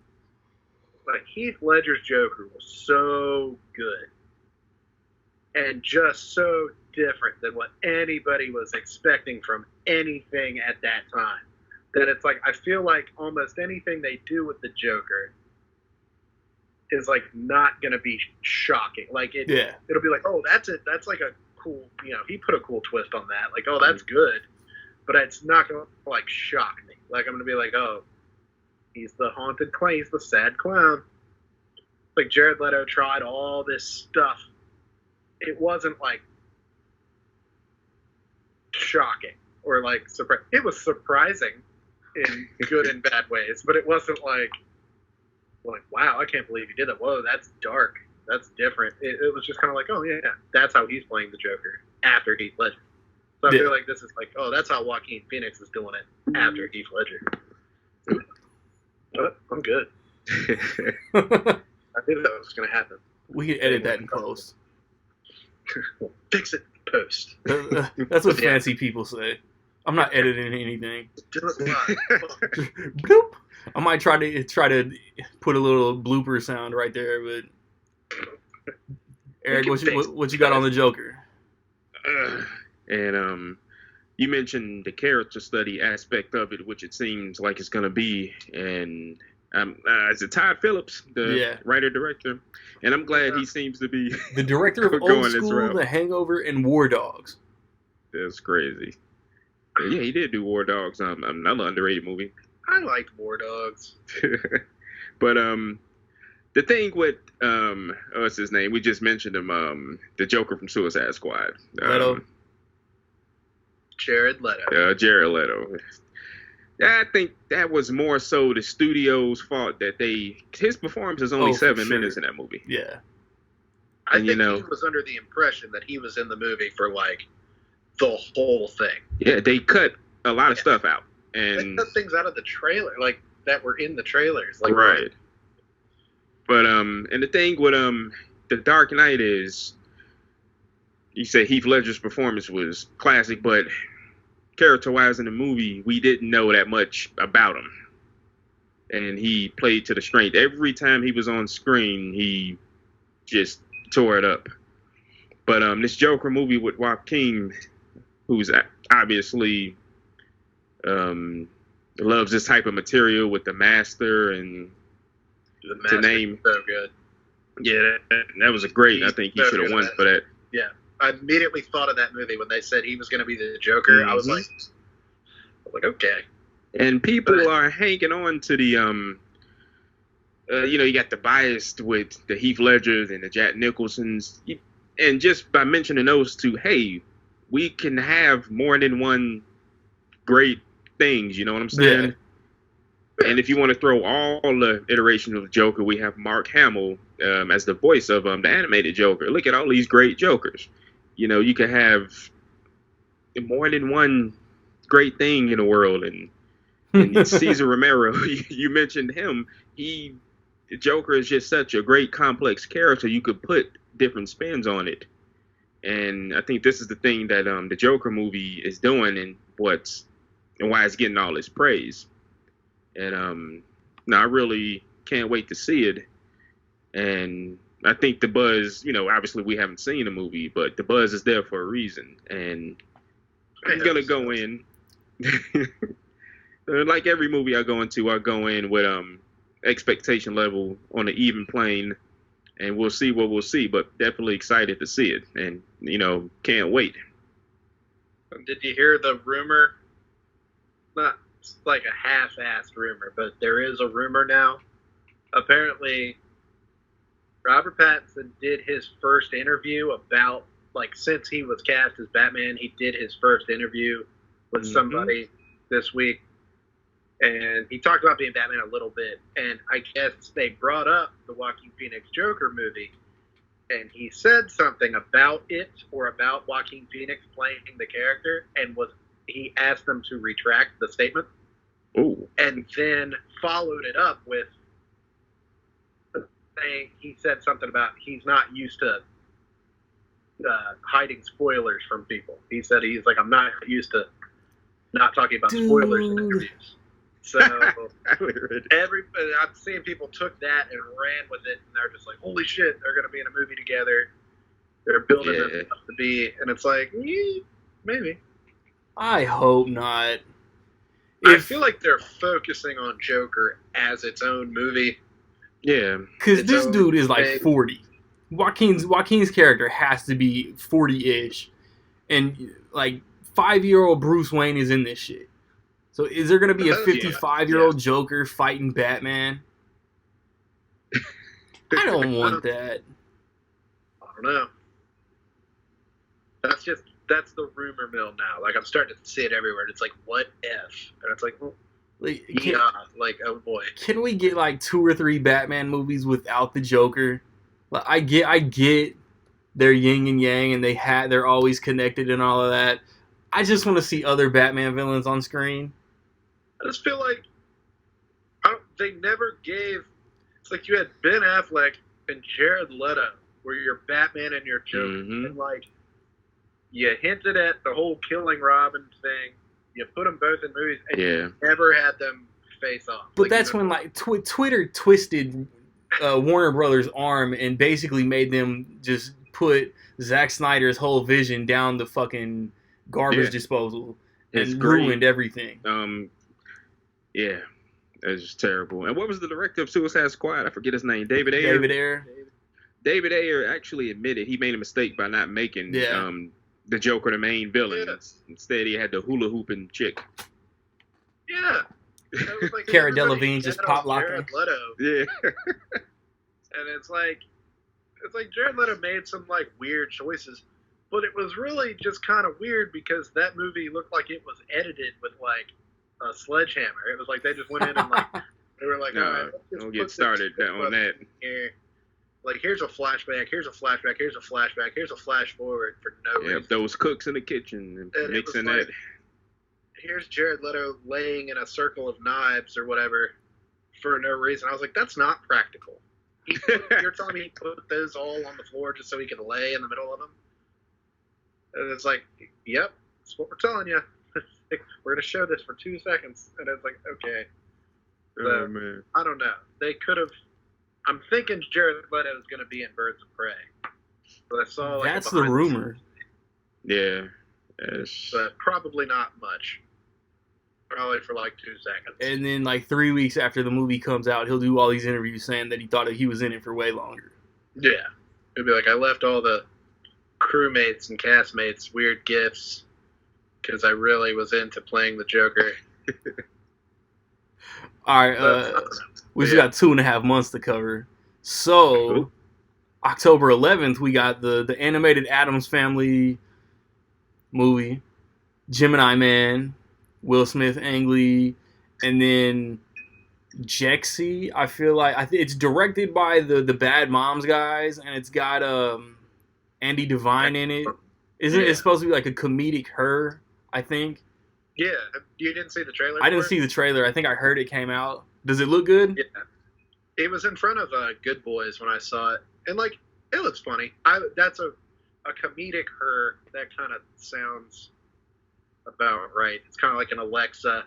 Heath Ledger's Joker was so good and just so different than what anybody was expecting from anything at that time, that it's like I feel like almost anything they do with the Joker is like not gonna be shocking. Like it'll be like, oh, that's like a cool, he put a cool twist on that. Like, oh, that's good, but it's not gonna like shock me. Like I'm gonna be like, oh, he's the haunted clown. He's the sad clown. Like Jared Leto tried all this stuff. It wasn't like shocking or like surprising. It was surprising in good and bad ways, but it wasn't like wow, I can't believe you did that. Whoa, that's dark. That's different. It was just kind of like, oh yeah, that's how he's playing the Joker after Heath Ledger. So I feel like this is like, oh, that's how Joaquin Phoenix is doing it after Heath Ledger. But I'm good. I knew that was going to happen.
We can edit that in post.
We'll fix it in post.
That's what fancy people say. I'm not editing anything.
Bloop.
I might try to put a little blooper sound right there, but Eric, what you got on the Joker?
And you mentioned the character study aspect of it, which it seems like it's going to be, and is it Todd Phillips, the writer-director? And I'm glad he seems to be
the director of Old School, The Hangover, and War Dogs.
That's crazy. Yeah, he did do War Dogs, another underrated movie.
I liked War Dogs.
But the thing with what's his name? We just mentioned him, the Joker from Suicide Squad.
Leto.
Jared Leto.
Jared Leto. I think that was more so the studio's fault that his performance is only
for
7 minutes in that movie.
Yeah.
I
And,
think he was under the impression that he was in the movie for like the whole thing.
Yeah, they cut a lot of stuff out, and
they cut things out of the trailer, like that were in the trailers, like
right. But and the thing with the Dark Knight is, you said Heath Ledger's performance was classic, but character-wise in the movie, we didn't know that much about him, and he played to the strength. Every time he was on screen, he just tore it up. But this Joker movie with Joaquin, who's obviously loves this type of material with the Master, and
the Master,
name
so good.
Yeah, that was a great. I think he should have won for that.
Yeah, I immediately thought of that movie when they said he was going to be the Joker. Mm-hmm. I was like, okay.
And people are hanging on to the you got the bias with the Heath Ledgers and the Jack Nicholsons, and just by mentioning those two, hey, we can have more than one great things. You know what I'm saying? Yeah. And if you want to throw all the iterations of Joker, we have Mark Hamill as the voice of the animated Joker. Look at all these great Jokers. You can have more than one great thing in the world. And Cesar Romero, you mentioned him. Joker is just such a great, complex character. You could put different spins on it. And I think this is the thing that the Joker movie is doing, and why it's getting all this praise. And I really can't wait to see it. And I think the buzz, obviously we haven't seen the movie, but the buzz is there for a reason. And I'm going to go in. Like every movie I go in with expectation level on an even plane, and we'll see what we'll see, but definitely excited to see it, and can't wait.
Did you hear the rumor? Not like a half-assed rumor, but there is a rumor now. Apparently, Robert Pattinson did his first interview about, since he was cast as Batman, he did his first interview with somebody this week. And he talked about being Batman a little bit. And I guess they brought up the Joaquin Phoenix Joker movie. And he said something about it, or about Joaquin Phoenix playing the character. And he asked them to retract the statement.
Ooh.
And then followed it up with saying, he said something about he's not used to hiding spoilers from people. He said he's like, I'm not used to not talking about spoilers in interviews. So I'm seeing people took that and ran with it, and they're just like, holy shit, they're going to be in a movie together. They're building this up to be, and it's like, maybe.
I hope not.
I feel like they're focusing on Joker as its own movie.
Yeah.
Because this dude is like 40. Joaquin's character has to be 40-ish. And 5-year-old Bruce Wayne is in this shit. So is there going to be a 55-year-old Joker fighting Batman? I don't want that.
I don't know. That's the rumor mill now. I'm starting to see it everywhere. It's like, what if? And it's like, oh boy.
Can we get 2 or 3 Batman movies without the Joker? I get they're yin and yang, and they're always connected and all of that. I just want to see other Batman villains on screen.
I just feel like they never gave. It's like you had Ben Affleck and Jared Leto, where you're Batman and you're Joker, and you hinted at the whole killing Robin thing. You put them both in movies, and you never had them face off.
But that's when Twitter twisted Warner Brothers' arm and basically made them just put Zack Snyder's whole vision down the fucking garbage disposal and ruined everything.
Yeah, that's just terrible. And what was the director of Suicide Squad? I forget his name. David Ayer. David Ayer actually admitted he made a mistake by not making the Joker the main villain. Yeah. Instead, he had the hula hooping chick.
Yeah.
Cara Delevingne just pop locking.
Yeah.
And it's like Jared Leto made some weird choices, but it was really just kind of weird because that movie looked like it was edited with a sledgehammer. It was like they just went in and like they were like, all right, let's just
don't
put
get
this
started on that.
here. Like, here's a flashback, here's a flashback, here's a flashback, here's a flash forward for no reason.
Those cooks in the kitchen and mixing that.
Here's Jared Leto laying in a circle of knives or whatever for no reason. I was like, that's not practical. You're telling me he put those all on the floor just so he could lay in the middle of them? And it's like, yep, that's what we're telling you. We're going to show this for 2 seconds. And it's like, okay.
Oh, man.
I don't know. They could have. I'm thinking Jared Leto is going to be in Birds of Prey. But I saw like
that's the rumor.
Yeah.
But probably not much. Probably for like 2 seconds.
And then like 3 weeks after the movie comes out, he'll do all these interviews saying that he thought he was in it for way longer.
Yeah. He'll be like, I left all the crewmates and castmates weird gifts because I really was into playing the Joker.
All right, we just got 2.5 months to cover. So, October 11th, we got the animated Addams Family movie, Gemini Man, Will Smith, Ang Lee, and then Jexy. I feel like it's directed by the Bad Moms guys, and it's got Andy Devine in it. Isn't it supposed to be like a comedic Her, I think?
Yeah. You didn't see the trailer?
I didn't see the trailer. I think I heard it came out. Does it look good?
Yeah. It was in front of Good Boys when I saw it. And, like, it looks funny. That's a comedic Her. That kind of sounds about right. It's kind of like an Alexa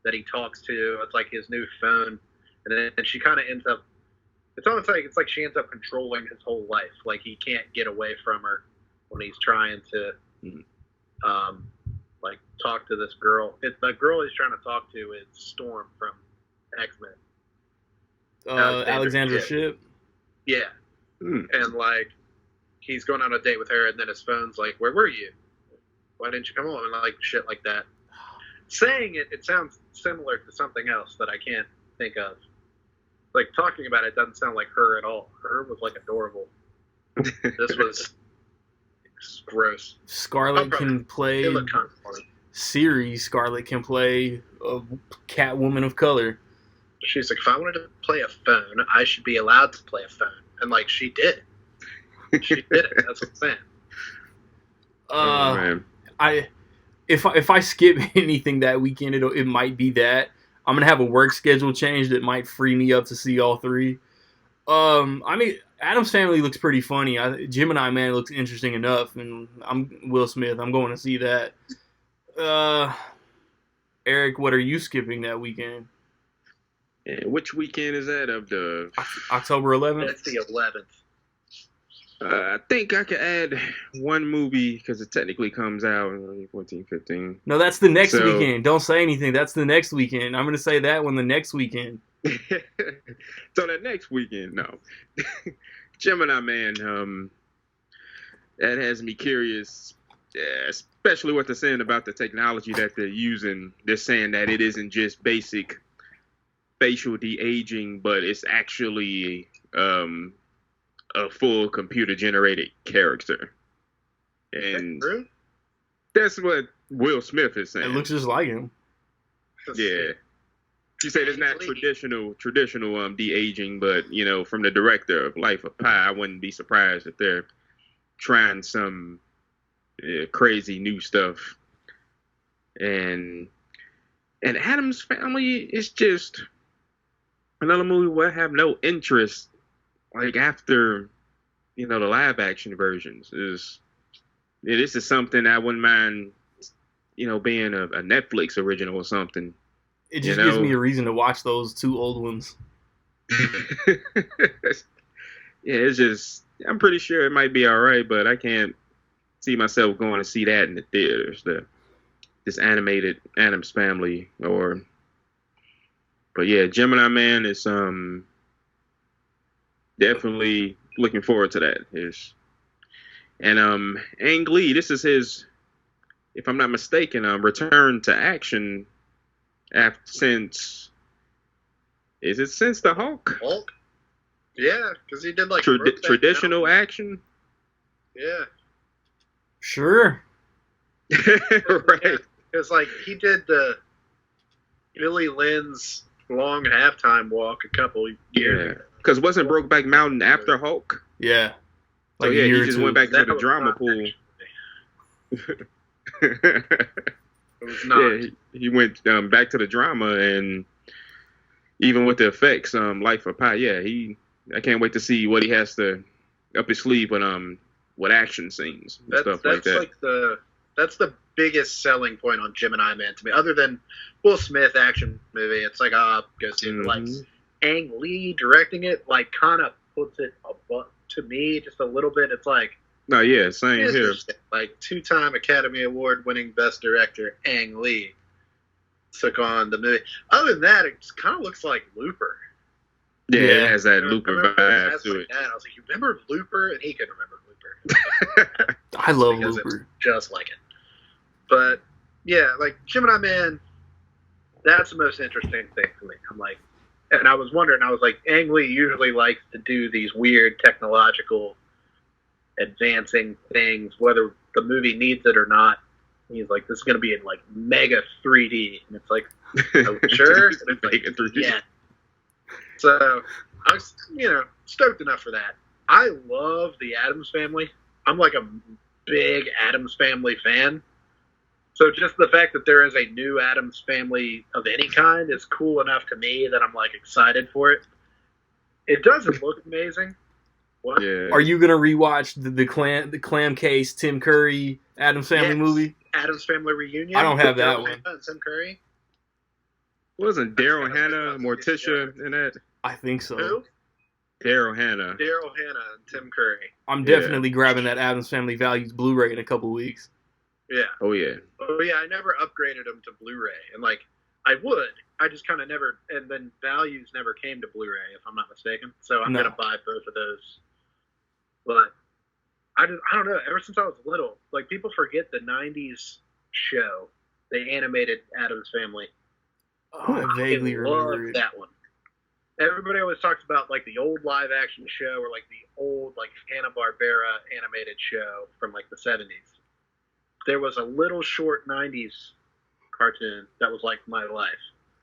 that he talks to. It's like his new phone. And then she kind of ends up, it's like she ends up controlling his whole life. Like, he can't get away from her when he's trying to, like, talk to this girl. The girl he's trying to talk to is Storm from X-Men.
Alexandra Shipp.
Yeah. And, like, he's going on a date with her, and then his phone's like, where were you? Why didn't you come home? And, like, shit like that. Saying it sounds similar to something else that I can't think of. Like, talking about it doesn't sound like Her at all. Her was, like, adorable. This was gross.
Scarlett can play...
It looked kind of funny.
Scarlett can play a Catwoman of color.
She's like, if I wanted to play a phone, I should be allowed to play a phone. And, like, she did. She did it. That's what I'm saying.
If I skip anything that weekend, it might be that. I'm going to have a work schedule change that might free me up to see all three. I mean, Addams Family looks pretty funny. Gemini Man looks interesting enough, and I'm Will Smith. I'm going to see that. Eric, what are you skipping that weekend?
Yeah, which weekend is that of the...
October 11th?
That's the 11th.
I think I could add one movie because it technically comes out 14, 15.
No, that's the next weekend. Don't say anything. That's the next weekend. I'm going to say that one the next weekend.
So that next weekend, no. Gemini Man, that has me curious, especially what they're saying about the technology that they're using. They're saying that it isn't just basic facial de-aging, but it's actually a full computer-generated character. And that's what Will Smith is saying.
It looks just like him.
Yeah. You said it's not traditional de-aging, but, you know, from the director of Life of Pi, I wouldn't be surprised if they're trying some crazy new stuff. And Addams Family is just another movie where I have no interest, like, after, you know, the live action versions. This is something I wouldn't mind, you know, being a Netflix original or something.
It just gives me a reason to watch those two old ones.
Yeah, it's just, I'm pretty sure it might be all right, but I can't see myself going to see that in the theaters. This animated Addams Family, but yeah, Gemini Man is definitely looking forward to that. And Ang Lee, this is his, if I'm not mistaken, return to action since the Hulk?
Hulk? Yeah, because he did like
traditional action.
Yeah.
Sure.
Right.
It's like he did the Billy Lynn's long halftime walk a couple years ago.
Because wasn't Brokeback Mountain after Hulk?
Yeah.
So yeah, he just went back
That
into the
was
drama
not
pool.
It was not.
Yeah, he went back to the drama, and even with the effects, Life of Pi. Yeah, I can't wait to see what he has to up his sleeve with action scenes and stuff like that.
That's the biggest selling point on Gemini Man to me, other than Will Smith action movie. It's like, go see it. Like Ang Lee directing it, like kind of puts it above to me just a little bit. It's like,
no, yeah, same here.
Like 2-time Academy Award winning Best Director Ang Lee took on the movie. Other than that, it just kind of looks like Looper.
Yeah, it has that Looper vibe to it.
I was like, you remember Looper? And he couldn't remember Looper.
I love Looper.
Just like it. But, yeah, like, Gemini Man, that's the most interesting thing for me. I'm like, and I was wondering, I was like, Ang Lee usually likes to do these weird technological advancing things, whether the movie needs it or not. He's like, this is going to be in, like, mega 3D. And it's like, oh, sure? And it's like,
Mega 3D.
Yeah. So, I was, stoked enough for that. I love the Addams Family. I'm like a big Addams Family fan. So just the fact that there is a new Addams Family of any kind is cool enough to me that I'm like excited for it. It doesn't look amazing. What?
Yeah.
Are you gonna rewatch the Clam Case Tim Curry Addams Family movie?
Addams Family Reunion.
I don't have that
Daryl
one.
Hannah and Tim Curry.
Wasn't Daryl Hannah, Morticia in that?
I think so.
Who?
Daryl Hannah.
Daryl Hannah and Tim Curry.
I'm definitely grabbing that Addams Family Values Blu-ray in a couple weeks.
Yeah.
Oh yeah.
I never upgraded them to Blu-ray, and like I would, I just kind of never. And then Values never came to Blu-ray, if I'm not mistaken. So I'm gonna buy both of those. But I don't know. Ever since I was little, like people forget the '90s show, the animated Addams Family.
Oh, I vaguely remember it.
That one. Everybody always talks about like the old live action show or like the old like Hanna-Barbera animated show from like the 70s. There was a little short 90s cartoon that was like my life.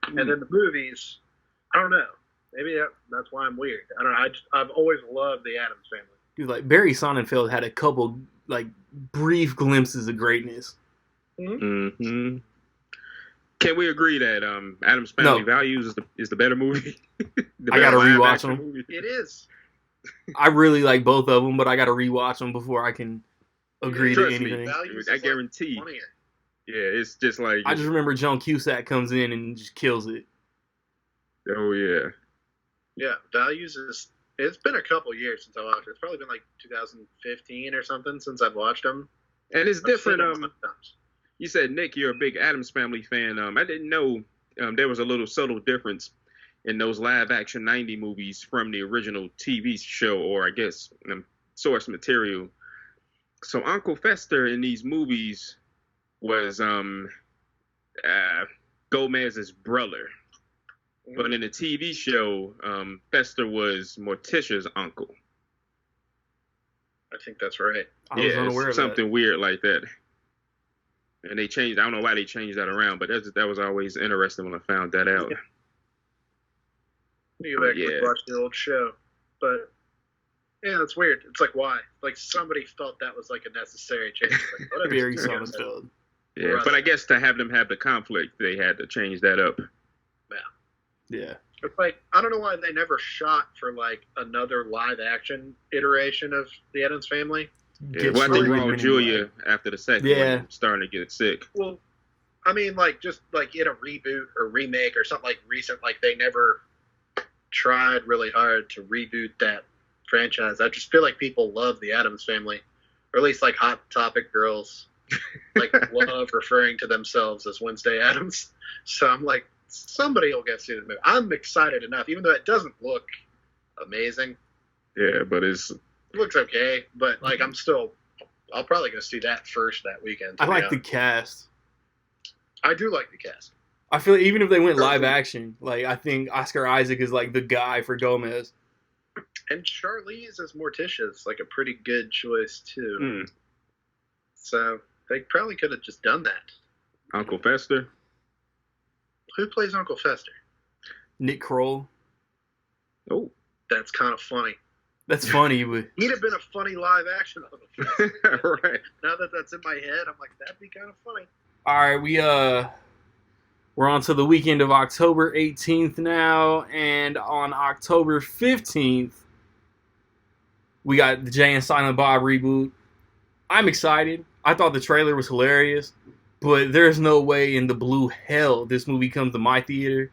And then the movies, I don't know. Maybe that's why I'm weird. I don't know. I've always loved the Addams Family.
Dude, like Barry Sonnenfeld had a couple like brief glimpses of greatness.
Mm-hmm. Can we agree that Addams Family Values is the better movie?
I gotta rewatch them.
Movie?
It is.
I really like both of them, but I gotta rewatch them before I can agree to anything.
I guarantee. Yeah, it's just like
I just remember John Cusack comes in and just kills it.
Oh yeah.
Yeah, Values is. It's been a couple years since I watched it. It's probably been like 2015 or something since I've watched them.
And it's different. You said, Nick, you're a big Addams Family fan. I didn't know there was a little subtle difference in those live-action 90 movies from the original TV show, or I guess source material. So Uncle Fester in these movies was Gomez's brother. But in the TV show, Fester was Morticia's uncle.
I think that's right.
I was unaware of
something weird like that. And they changed. I don't know why they changed that around, but that was always interesting when I found that out.
You actually watch the old show, but yeah, it's weird. It's like why? Like somebody felt that was like a necessary change. Like, whatever.
Very Sonnenfeld.
Yeah, but I guess to have them have the conflict, they had to change that up.
Yeah.
It's like I don't know why they never shot for like another live action iteration of the Addams Family.
Yeah, why they Raul Julia after the second one starting to get sick?
Well, I mean, like just like in a reboot or remake or something like recent, like they never tried really hard to reboot that franchise. I just feel like people love the Addams Family, or at least like Hot Topic girls, like love referring to themselves as Wednesday Addams. So I'm like, somebody will get to see the movie. I'm excited enough, even though it doesn't look amazing.
Yeah, but it
looks okay, but like I'll probably go see that first that weekend.
I like the cast.
I do like the cast.
I feel like even if they went live action, like I think Oscar Isaac is like the guy for Gomez.
And Charlize as Morticia is like a pretty good choice too. So they probably could have just done that.
Uncle Fester.
Who plays Uncle Fester?
Nick Kroll.
Oh,
That's kind of funny.
That's funny, but
He'd have been a funny live action Uncle Fester.
right.
Now that that's in my head, I'm like, that'd be kind of funny.
all right, we're on to the weekend of October 18th now, and on October 15th, we got the Jay and Silent Bob reboot. I'm excited. I thought the trailer was hilarious, but there's no way in the blue hell this movie comes to my theater.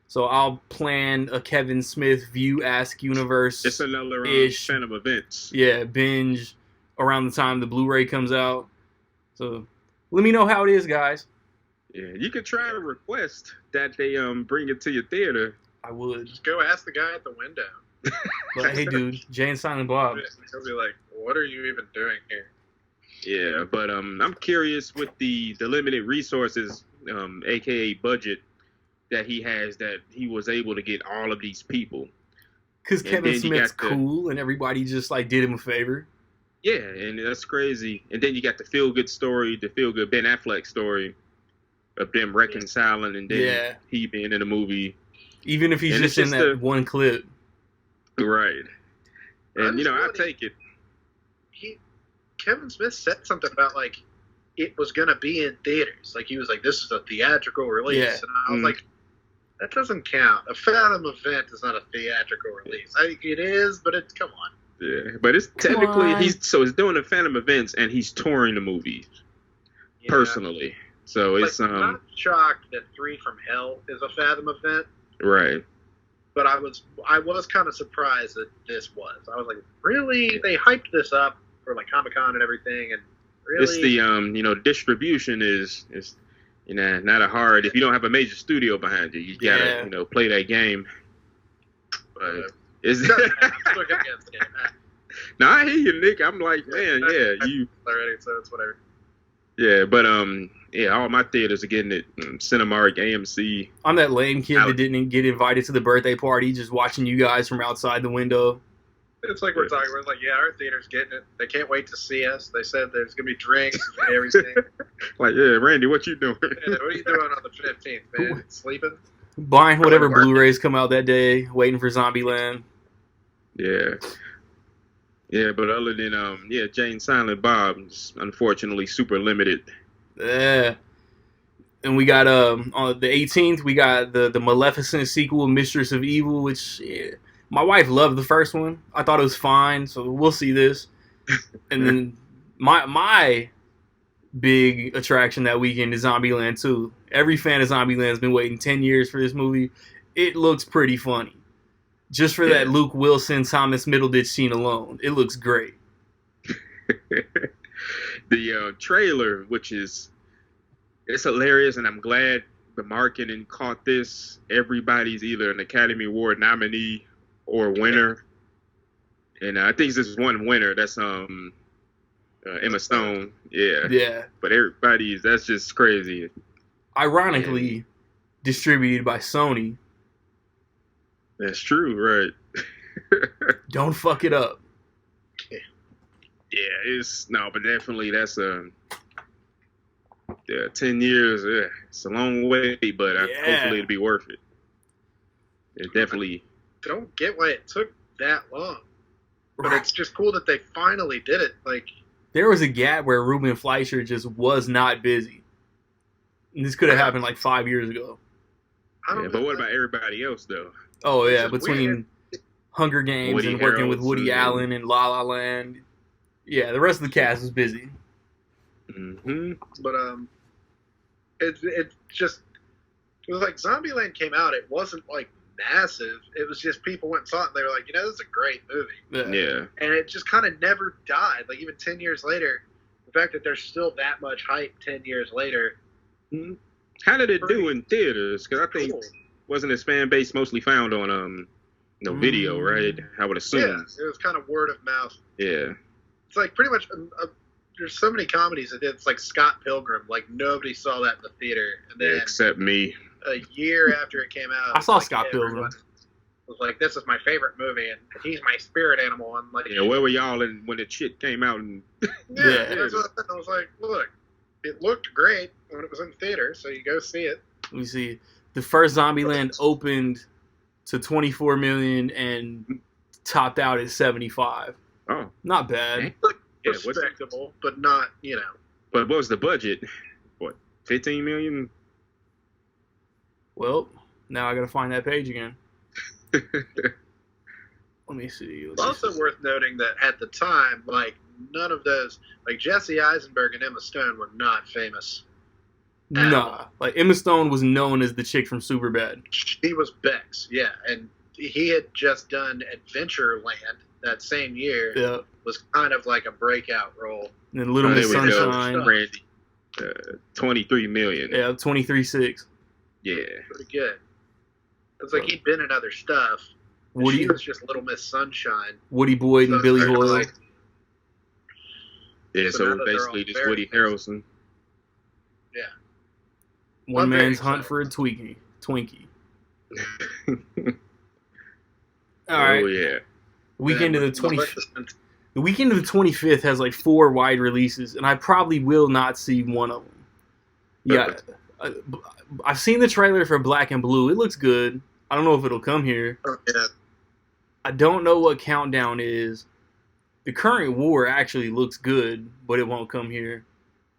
So I'll plan a Kevin Smith View-esque universe.
It's another Phantom Events.
Yeah, binge around the time the Blu-ray comes out. So let me know how it is, guys.
Yeah, you could try to request that they bring it to your theater.
I would.
Just go ask the guy at the window.
But hey, dude, Jay and Silent Bob.
He'll be like, what are you even doing here?
Yeah, but I'm curious with the limited resources, aka budget, that he has, that he was able to get all of these people.
Because
And
Kevin
then you
Smith's
got the-
cool, and everybody just like did him a favor.
Yeah, and that's crazy. And then you got the feel-good story, the feel-good Ben Affleck story of them reconciling, and then he being in the movie.
Even if he's
And
just
it's
in
just
that one clip.
Right. And, I take it.
Kevin Smith said something about, like, it was going to be in theaters. Like, he was like, this is a theatrical release.
Yeah.
And I was like, that doesn't count. A Phantom Event is not a theatrical release. I think it is, but it's, come on.
Yeah, but it's technically, he's doing the Phantom Events, and he's touring the movies,
Yeah.
personally. So it's,
I'm not shocked that 3 from Hell is a Phantom Event,
right.
but I was kind of surprised that this was. I was like, really? They hyped this up for, like, Comic-Con and everything, and really?
It's the, distribution is not a hard, if you don't have a major studio behind you gotta, play that game. But it's
I'm still against the game.
no, I hear you, Nick. I'm like, man, you
already, so it's whatever.
Yeah, but all my theaters are getting it. Cinemark, AMC.
I'm that lame kid that didn't get invited to the birthday party, just watching you guys from outside the window.
It's like we're talking. We're like, yeah, our theater's getting it. They can't wait to see us. They said there's gonna be drinks and everything.
Like, yeah, Randy, what you doing?
Yeah, what are you doing on the 15th, man? Sleeping?
Buying whatever Blu-rays come out that day, waiting for Zombieland.
Yeah. Yeah, but other than Jay and Silent Bob, is unfortunately super limited.
Yeah. And we got on the 18th, we got the Maleficent sequel, Mistress of Evil, which my wife loved the first one. I thought it was fine, so we'll see this. And then my big attraction that weekend is Zombieland 2. Every fan of Zombieland has been waiting 10 years for this movie. It looks pretty funny. Just for that Luke Wilson, Thomas Middleditch scene alone. It looks great.
The trailer, which it's hilarious, and I'm glad the marketing caught this. Everybody's either an Academy Award nominee or winner. And I think there's one winner. That's Emma Stone. Yeah.
Yeah.
But that's just crazy.
Ironically, distributed by Sony.
That's true, right?
Don't fuck it up.
Yeah, but definitely that's 10 years. It's a long way, but hopefully it'll be worth it. It definitely.
Don't get why it took that long, but it's just cool that they finally did it. Like,
there was a gap where Ruben Fleischer just was not busy. And this could have happened like 5 years ago.
But what about everybody else though?
Oh yeah, between Hunger Games
Woody
and working with Woody
Harrelson.
Allen and La La Land. Yeah, the rest of the cast was busy.
Mm-hmm.
But it was like Zombieland came out. It wasn't like massive. It was just people went and saw it and they were like, this is a great movie.
Yeah.
And it just kind of never died. Like even 10 years later, the fact that there's still that much hype 10 years later.
How did it do in theaters? Because I think wasn't its fan base mostly found on video, right? I would assume.
Yeah, it was kind of word of mouth.
Yeah.
It's like pretty much. There's so many comedies that did. It's like Scott Pilgrim. Like nobody saw that in the theater, and then
except me.
A year after it came out,
I saw Scott Pilgrim.
Was like, this is my favorite movie, and he's my spirit animal. And like,
where were y'all when the shit came out? And
that's what I was like, look, it looked great when it was in theater, so you go see it.
Let me see. the first Zombieland opened to 24 million and topped out at 75.
Oh,
Not bad.
yeah,
Respectable, but not,
But what was the budget? What, 15 million?
Well, now I gotta find that page again. Let me see.
It's also worth noting that at the time, like, none of those, like, Jesse Eisenberg and Emma Stone were not famous.
Nah, like Emma Stone was known as the chick from Superbad.
She was Bex, yeah, and he had just done Adventureland that same year.
Yeah.
Was kind of like a breakout role.
And then Little Miss
There we go.
Sunshine.
Randy. 23 million.
Yeah, 23.6.
Yeah.
Pretty good. It's like he'd been in other stuff. She was just Little Miss Sunshine.
Woody Boyd and Billy Hoyle.
Yeah,
So
so
now that they're
basically
all
just
very
Woody Harrelson.
Yeah.
One
I'm very
man's hunt
excited.
for a Twinkie. All right.
Oh yeah.
Weekend of the
And
20.
Maleficent.
The weekend of the 25th has like 4 wide releases, and I probably will not see one of them. Yeah, I've seen the trailer for Black and Blue. It looks good. I don't know if it'll come here.
Oh, yeah.
I don't know what Countdown is. The Current War actually looks good, but it won't come here.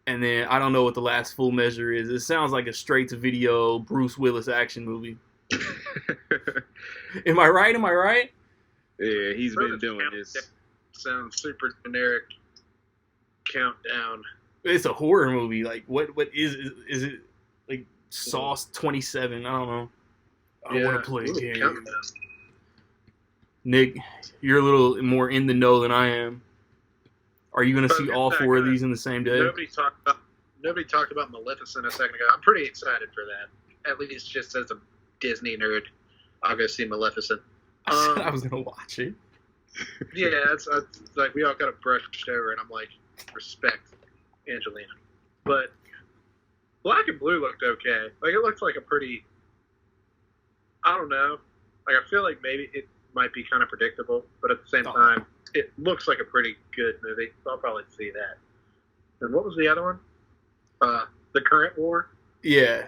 And then I don't know what the Last Full Measure is. It sounds like a straight-to-video Bruce Willis action movie. Am I right? Am I right?
Yeah, he's been
Further
doing
Countdown
this.
Sounds super generic. Countdown.
It's a horror movie. Like, what is it? Like Sauce 27? I don't know. I want to play a game.
Countdown.
Nick, you're a little more in the know than I am. Are you going to see all 4 of these in the same day?
Nobody talked about Maleficent a second ago. I'm pretty excited for that. At least just as a Disney nerd, I'll go see Maleficent.
I said I was going to watch it.
Yeah, it's like we all got to brush over, and I'm like, respect Angelina. But Black and Blue looked okay. Like, it looks like a pretty, I don't know. Like, I feel like maybe it might be kind of predictable, but at the same time, it looks like a pretty good movie. So I'll probably see that. And what was the other one? The Current War?
Yeah.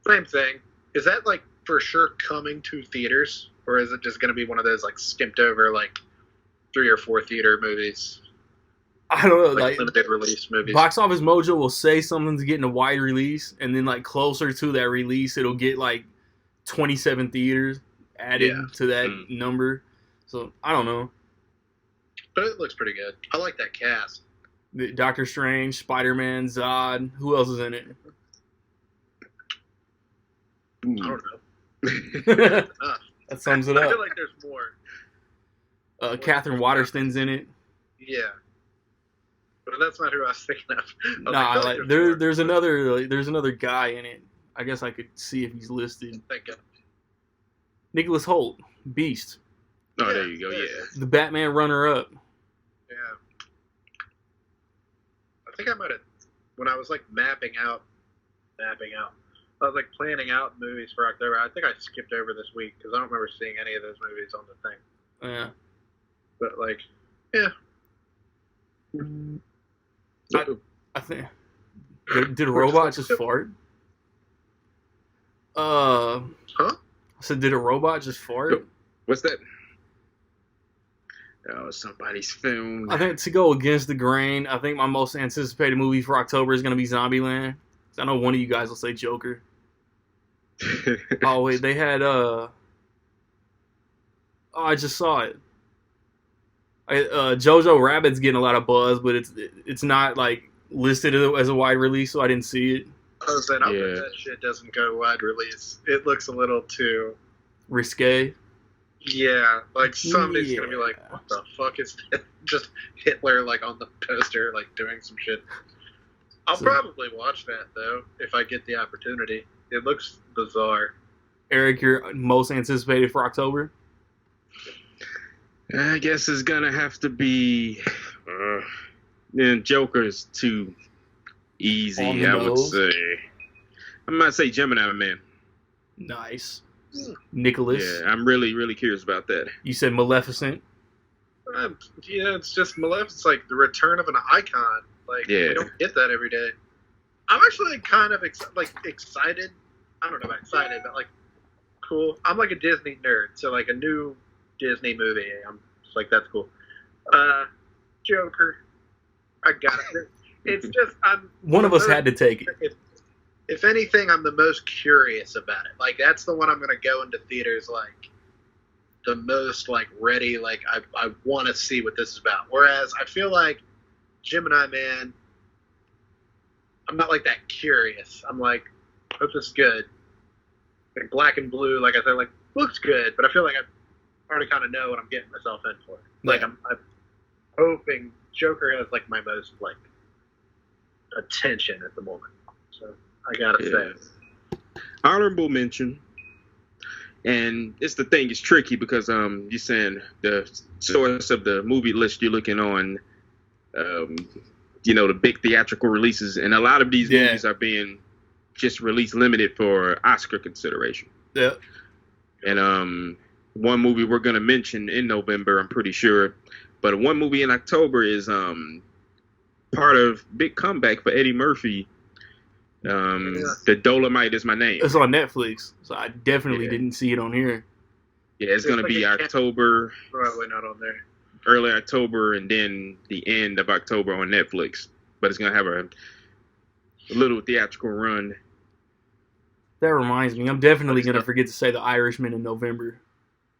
Same thing. Is that, like, for sure coming to theaters? Or is it just going to be one of those, like, skipped over, like, 3 or 4 theater movies?
I don't know.
Like
Like
limited release movies.
Box Office Mojo will say something's getting a wide release, and then like closer to that release, it'll get like 27 theaters added to that number. So I don't know.
But it looks pretty good. I like that cast.
Doctor Strange, Spider-Man, Zod. Who else is in it?
I don't know.
That sums it
I
up.
feel like there's more.
Catherine Waterston's in it.
Yeah. But that's not who I was thinking of.
Nah, like there's another guy in it. I guess I could see if he's listed. Nicholas Hoult, Beast.
Oh, there you go. Yeah.
The Batman runner-up.
Yeah. I think I might have, when I was like mapping out, I was like planning out movies for October. I think I skipped over this week because I don't remember seeing any of those movies on the thing.
Yeah.
But like, yeah.
I think. Did a robot just fart?
Huh?
I said, did a robot just fart?
What's that? Oh, somebody's film.
I think to go against the grain, I think my most anticipated movie for October is going to be Zombieland. I know one of you guys will say Joker. Oh, wait, they had, I just saw it. Jojo Rabbit's getting a lot of buzz, but it's not, like, listed as a wide release, so I didn't see it.
I was saying, I hope that shit doesn't go wide release. It looks a little too...
risque.
Yeah, like somebody's gonna be like, "What the fuck is that?" Just Hitler like on the poster, like doing some shit. I'll probably watch that though if I get the opportunity. It looks bizarre.
Eric, your most anticipated for October?
I guess it's gonna have to be. Joker's too easy. I would say. I might say Gemini Man.
Nice. Nicholas.
Yeah, I'm really, really curious about that.
You said Maleficent.
Yeah, it's just Maleficent's like the return of an icon. Like we don't get that every day. I'm actually kind of excited I don't know about excited, but like cool. I'm like a Disney nerd, so like a new Disney movie, I'm just like that's cool. Joker, I got it. It's just
One of us had to take it.
If anything, I'm the most curious about it. Like that's the one I'm gonna go into theaters like the most like ready. Like I want to see what this is about. Whereas I feel like Gemini Man, I'm not like that curious. I'm like, hope this is good. Like Black and Blue, like I said, like looks good, but I feel like I already kind of know what I'm getting myself in for. Like I'm hoping Joker has like my most like attention at the moment. So I gotta say,
honorable mention. And it's the thing, it's tricky because you're saying the source of the movie list you're looking on, the big theatrical releases, and a lot of these movies are being just released limited for Oscar consideration.
Yeah.
And one movie we're gonna mention in November, I'm pretty sure, but one movie in October is part of big comeback for Eddie Murphy. The Dolomite Is My Name.
It's on Netflix, so I definitely didn't see it on here.
Yeah, it's gonna be October.
Probably not on there.
Early October, and then the end of October on Netflix. But it's gonna have a little theatrical run.
That reminds me, I'm definitely gonna forget to say The Irishman in November.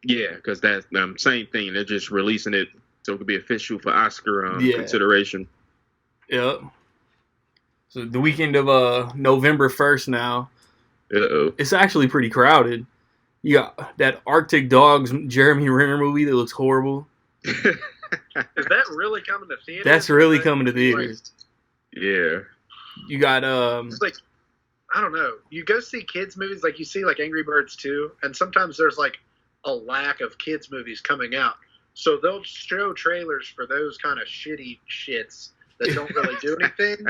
Yeah, because that's same thing. They're just releasing it so it could be official for Oscar consideration.
Yep. So the weekend of November 1st now.
Uh-oh.
It's actually pretty crowded. You got that Arctic Dogs Jeremy Renner movie that looks horrible.
Is that really coming to theaters?
That's really coming to theaters.
Yeah.
You got
It's like, I don't know. You go see kids movies, like you see like Angry Birds 2, and sometimes there's like a lack of kids movies coming out. So they'll show trailers for those kind of shitty shits that don't really do anything.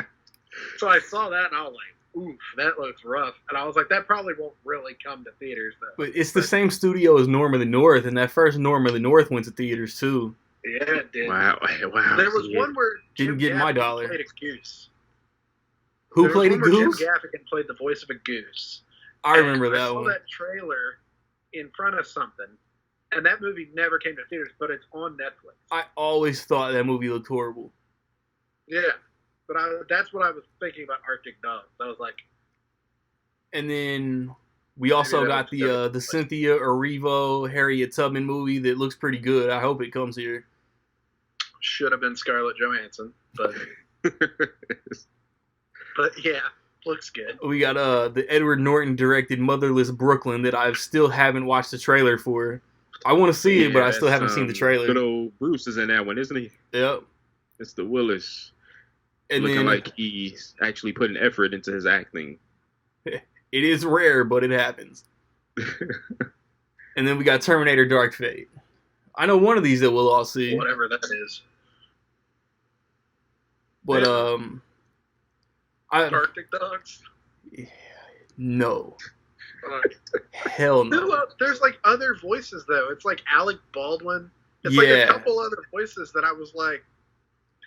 So I saw that and I was like, oof, that looks rough. And I was like, that probably won't really come to theaters though.
But it's the same studio as Norm of the North, and that first Norm of the North went to theaters too.
Yeah, it did.
Wow.
There was one where
didn't get my dollar.
Played a goose.
Who played a goose?
Jim Gaffigan played the voice of a goose.
I remember that
I
one.
saw that trailer in front of something, and that movie never came to theaters, but it's on Netflix.
I always thought that movie looked horrible.
Yeah, but that's what I was thinking about Arctic Dogs. I was like,
and then we also got the Cynthia Erivo, Harriet Tubman movie that looks pretty good. I hope it comes here.
Should have been Scarlett Johansson, but yeah, looks good.
We got the Edward Norton directed Motherless Brooklyn that I still haven't watched the trailer for. I want to see it, but I still haven't seen the trailer.
Good old Bruce is in that one, isn't he?
Yep.
It's the Willis.
And
looking like he's actually putting effort into his acting.
It is rare, but it happens. And then we got Terminator Dark Fate. I know one of these that we'll all see.
Whatever that is.
But,
Arctic Dogs?
No. Hell no.
There's like other voices, though. It's like Alec Baldwin. It's like a couple other voices that I was like,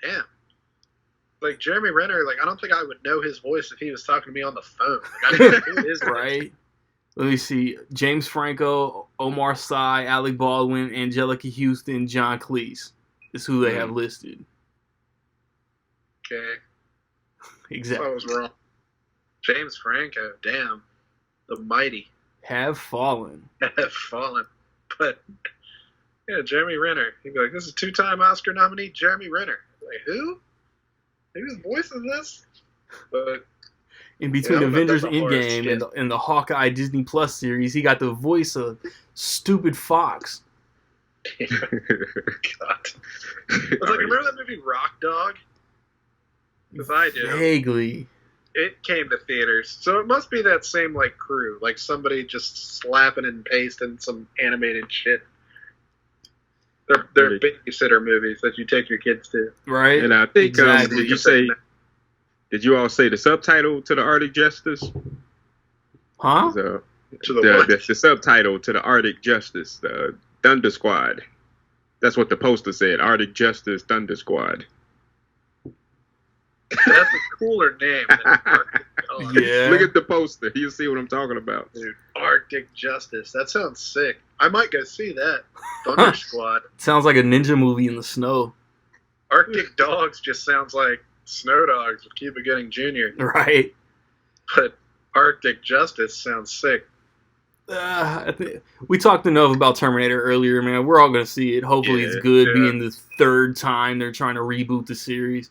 damn. Like Jeremy Renner, like I don't think I would know his voice if he was talking to me on the phone. Like, I don't know who his
right? Let me see. James Franco, Omar Sy, Alec Baldwin, Angelica Houston, John Cleese is who they have listed.
Okay.
Exactly.
I was wrong. James Franco, damn. The mighty.
Have fallen.
Have fallen. But, yeah, Jeremy Renner. He'd be like, this is two-time Oscar nominee Jeremy Renner. Like, who? Whose voice is this? But
in between Avengers Endgame and the Hawkeye Disney Plus series, he got the voice of stupid Fox.
God. I was like, remember that movie Rock Dog? Because I do.
Vaguely.
It came to theaters. So it must be that same, like, crew. Like, somebody just slapping and pasting some animated shit. They're babysitter movies that you take your kids to.
Right.
And I think, did you all say the subtitle to the Arctic Justice?
Huh?
The subtitle to the Arctic Justice, the Thunder Squad. That's what the poster said, Arctic Justice Thunder Squad.
That's a cooler name than Arctic Dogs.
Yeah.
Look at the poster. You'll see what I'm talking about.
Dude, Arctic Justice. That sounds sick. I might go see that. Thunder Squad.
Sounds like a ninja movie in the snow.
Arctic Dogs just sounds like Snow Dogs with Cuba Gooding Jr.
Right.
But Arctic Justice sounds sick.
We talked enough about Terminator earlier, man. We're all going to see it. Hopefully it's good, being the third time they're trying to reboot the series.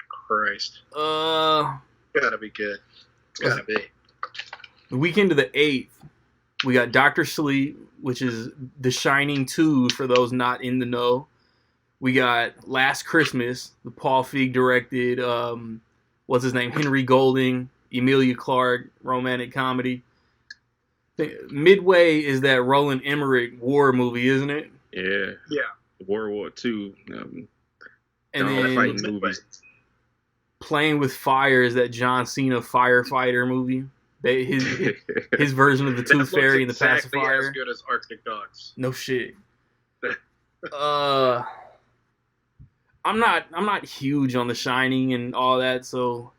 Christ. Gotta be good. It's gotta be.
The weekend of the 8th, we got Dr. Sleep, which is The Shining 2 for those not in the know. We got Last Christmas, the Paul Feig directed, what's his name? Henry Golding, Emilia Clarke, romantic comedy. Midway is that Roland Emmerich war movie, isn't it?
Yeah.
Yeah.
World War II.
And then
fighting movies.
Playing with Fire is that John Cena firefighter movie. His version of the Tooth Fairy and the
exactly
Pacifier.
as good as Arctic Dogs.
No shit. I'm not huge on The Shining and all that, so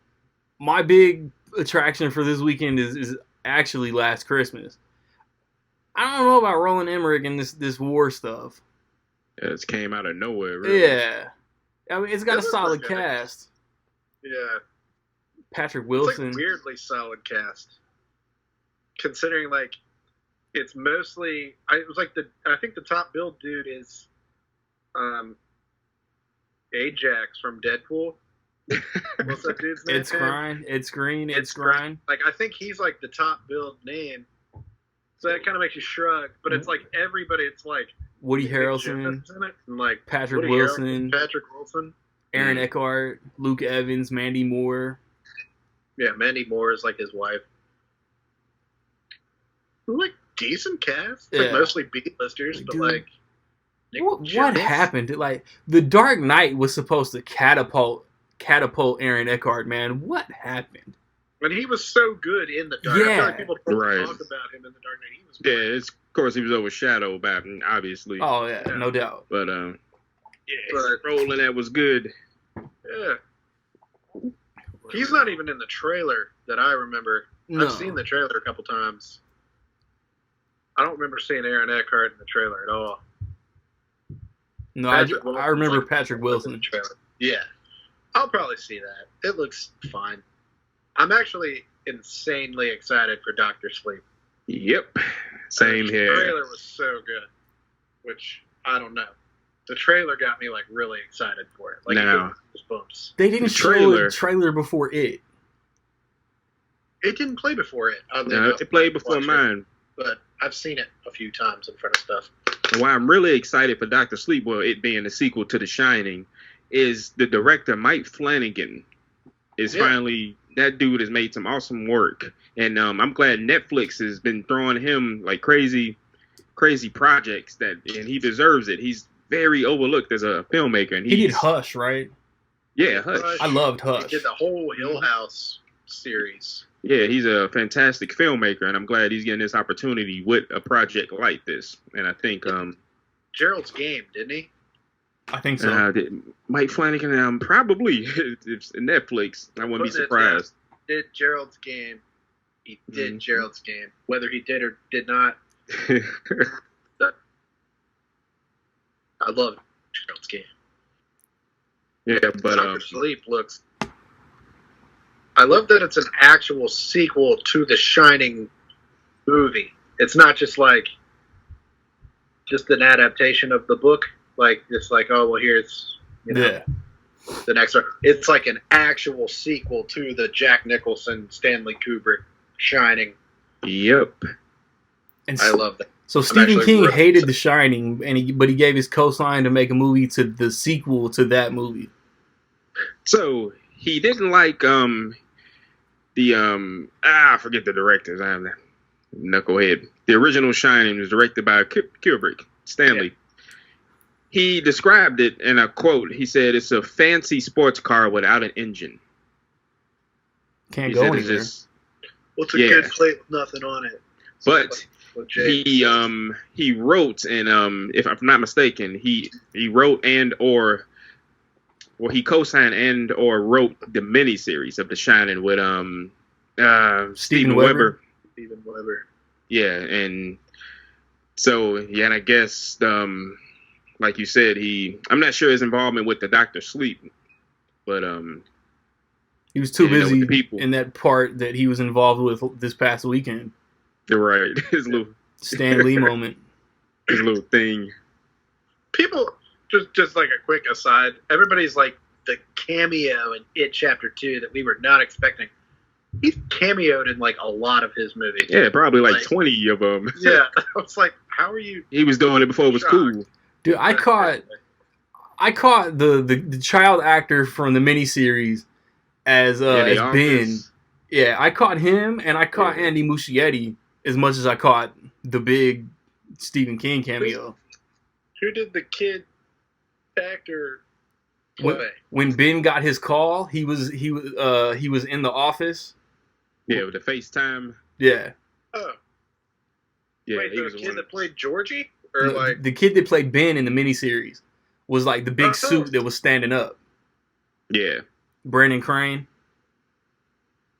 my big attraction for this weekend is actually Last Christmas. I don't know about Roland Emmerich and this war stuff.
Yeah, it came out of nowhere, really.
Yeah. I mean, it's got a solid
good.
cast.
Yeah.
Patrick
It's
Wilson.
like weirdly solid cast. Considering like it's mostly I think the top billed dude is Ajax from Deadpool. What's that dude's name?
It's Grine. It's Green. It's Grine.
Like I think he's like the top billed name. So that kind of makes you shrug, but it's like everybody. It's like
Woody
Nick
Harrelson,
Jonas in it, and like
Patrick
Woody
Wilson,
Patrick Wilson,
Aaron Eckhart, Luke Evans, Mandy Moore.
Yeah, Mandy Moore is like his wife. Like decent cast, like
Yeah.
mostly B-listers, but
Dude.
like Nick
What
Jonas?
happened? Like The Dark Knight was supposed to catapult Aaron Eckhart, man. What happened?
And he was so good in the Dark. I
Yeah.
feel like people don't
Right.
talk about him in the Dark Knight. He was
Yeah, of course he was overshadowed by him, obviously.
Oh yeah, no doubt.
But yeah,
But-
rolling that was good.
Yeah. He's not even in the trailer that I remember.
No.
I've seen the trailer a couple times. I don't remember seeing Aaron Eckhart in the trailer at all.
No,
Patrick Wilson's
I remember
like-
Patrick
in the
Wilson.
trailer. Yeah. I'll probably see that. It looks fine. I'm actually insanely excited for Dr. Sleep.
Yep. Same
The
here.
trailer was so good, which I don't know. The trailer got me like really excited for it. Like
Now-
it was bumps.
They didn't
The
show
trailer-
a trailer before it.
It didn't play before it. oddly
No,
enough.
it played before
Watched it,
mine.
but I've seen it a few times in front of stuff.
And why I'm really excited for Dr. Sleep, well, it being the sequel to The Shining, is the director Mike Flanagan is finally, that dude has made some awesome work. And I'm glad Netflix has been throwing him like crazy projects and he deserves it. He's very overlooked as a filmmaker. And
He did Hush, right?
Yeah, Hush.
I loved
He
Hush.
did the whole Hill House series.
Yeah, he's a fantastic filmmaker, and I'm glad he's getting this opportunity with a project like this. And I think
Gerald's Game, didn't he?
I think so.
Mike Flanagan, probably it's Netflix. I wouldn't be surprised.
Did Gerald's Game. He did Gerald's Game. Whether he did or did not, I love Gerald's Game.
Yeah, but
Dr. Sleep looks. I love that it's an actual sequel to the Shining movie. It's not just like just an adaptation of the book. Like it's like, oh well, here's the next one. It's like an actual sequel to the Jack Nicholson, Stanley Kubrick Shining.
Yep.
And
I love that.
So Stephen
actually
King
really
hated
excited.
The Shining, but he gave his cosign to make a movie to the sequel to that movie.
So he didn't like I forget the directors. I'm a knucklehead. The original Shining was directed by Kubrick, Stanley.
Yeah.
He described it in a quote. He said, "It's a fancy sports car without an engine."
Can't
He
go
said it's
anywhere.
just-
What's a
Yeah.
good plate with nothing on it?
But
Legit.
he wrote, and if I'm not mistaken, he wrote and or well, he co-signed and or wrote the miniseries of The Shining with Steven Weber.
Steven Weber.
Yeah, and so and I guess like you said, I'm not sure his involvement with the Doctor Sleep, but
he was too busy
with the people.
in that part that he was involved with this past weekend.
You're right. His little
Stan Lee moment.
His little thing.
People, just like a quick aside, everybody's like the cameo in It Chapter 2 that we were not expecting. He's cameoed in like a lot of his movies.
Yeah, probably like 20 of them.
Yeah, I was like, how are you?
He was doing it before it was cool.
Dude, I caught the child actor from the miniseries as Ben. Yeah, I caught him, and I caught Andy Muschietti as much as I caught the big Stephen King cameo.
Who did the kid actor play?
When Ben got his call, he was in the office.
Yeah, with the FaceTime.
Yeah.
Oh.
Yeah,
wait, there was a kid that played Georgie? Or like
the kid that played Ben in the miniseries was like the big suit that was standing up.
Yeah.
Brandon Crane.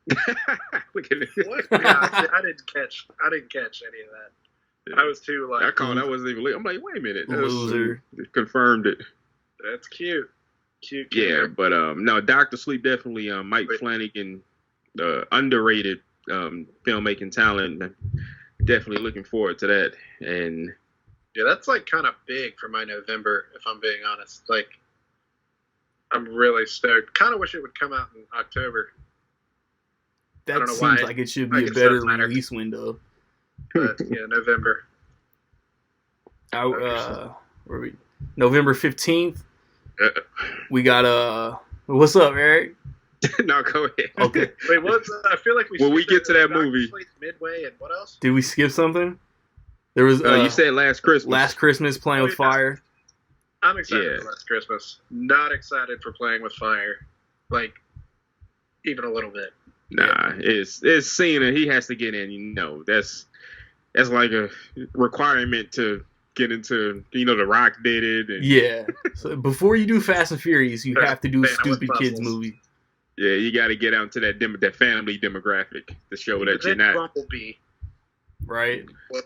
Look at it.
What? God, I didn't catch any of that. I was too like.
I wasn't even. I'm like, wait a minute.
Loser.
Confirmed it.
That's cute. Cute.
Yeah, but no, Doctor Sleep definitely. Mike Flanagan, underrated filmmaking talent. Definitely looking forward to that. And
yeah, that's like kind of big for my November, if I'm being honest. Like, I'm really stoked. Kind of wish it would come out in October.
That seems like it should be a better release window.
But yeah, November.
November 15th. We got what's up, Eric?
No, go ahead.
Okay.
Wait, what's? I feel like
when we get to that movie,
Midway, and what else?
Did we skip something? There was.
You said Last Christmas.
Last Christmas, Playing with Fire.
I'm excited for Last Christmas. Not excited for Playing with Fire, like even a little bit.
Nah, it's Cena. He has to get in. You know, that's like a requirement to get into. You know, The Rock did it. And
yeah. So before you do Fast and Furious, you have to do a stupid kids movie.
Yeah, you got to get out to that family demographic to show that you're not.
Bumblebee.
Right.
But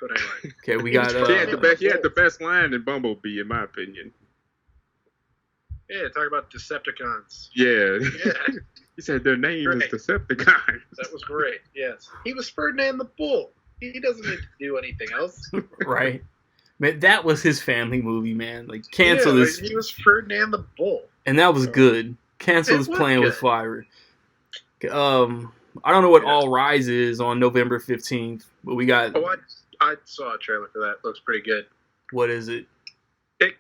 anyway.
Okay, we got.
He had the best line in Bumblebee, in my opinion.
Yeah, talk about Decepticons.
Yeah.
Yeah.
He said their name is Decepticons.
That was great. Yes. He was Ferdinand the Bull. He doesn't need to do anything else.
Right. Man, that was his family movie, man. Like, cancel this.
He was Ferdinand the Bull.
And that was good. Cancel this Playing with Fire. I don't know what All Rise is on November 15th, but we got.
Oh, I saw a trailer for that. It looks pretty good.
What is it?
It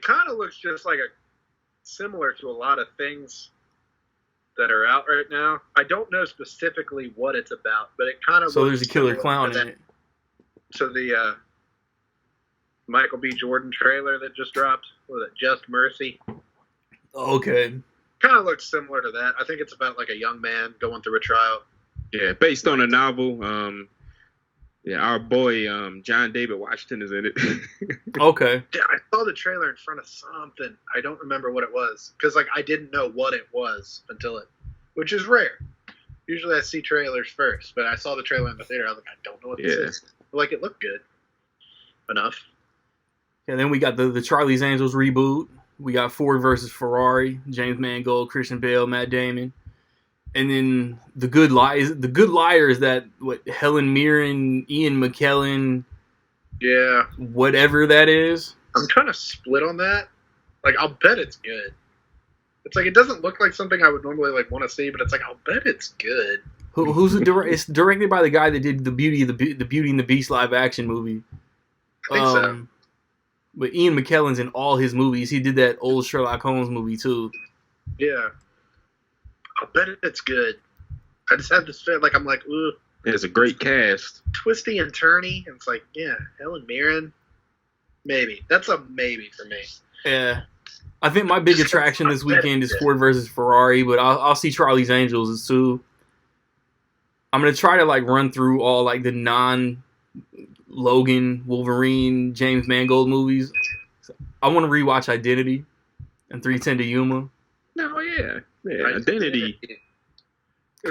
kind of looks just like similar to a lot of things that are out right now. I don't know specifically what it's about, but it kind of.
So there's a killer clown in it.
So the Michael B. Jordan trailer that just dropped, was it Just Mercy?
Okay.
Kind of looks similar to that. I think it's about like a young man going through a trial.
Yeah, based on a novel. Yeah, our boy John David Washington is in it.
Okay.
Yeah, I saw the trailer in front of something. I don't remember what it was because like I didn't know what it was until which is rare. Usually I see trailers first, but I saw the trailer in the theater. I was like, I don't know what this is. But, like it looked good enough.
Yeah, then we got the Charlie's Angels reboot. We got Ford versus Ferrari, James Mangold, Christian Bale, Matt Damon. And then The Good Liar is that Helen Mirren, Ian McKellen,
yeah,
whatever that is. I'm
kind of split on that. Like, I'll bet it's good. It's like it doesn't look like something I would normally like want to see, but it's like I'll bet it's good.
Who's the director? It's directed by the guy that did the Beauty and the Beast live action movie.
I think so.
But Ian McKellen's in all his movies. He did that old Sherlock Holmes movie too.
Yeah. I bet it's good. I just have this feel like I'm like, ooh.
It's a great cast.
Twisty and turny. And it's like, yeah, Helen Mirren. Maybe. That's a maybe for me.
Yeah. I think my big attraction this weekend is Ford versus Ferrari, but I'll see Charlie's Angels too. I'm going to try to like run through all like the non-Logan, Wolverine, James Mangold movies. I want to rewatch Identity. And 310 to Yuma.
No, yeah.
Right.
Identity.
There's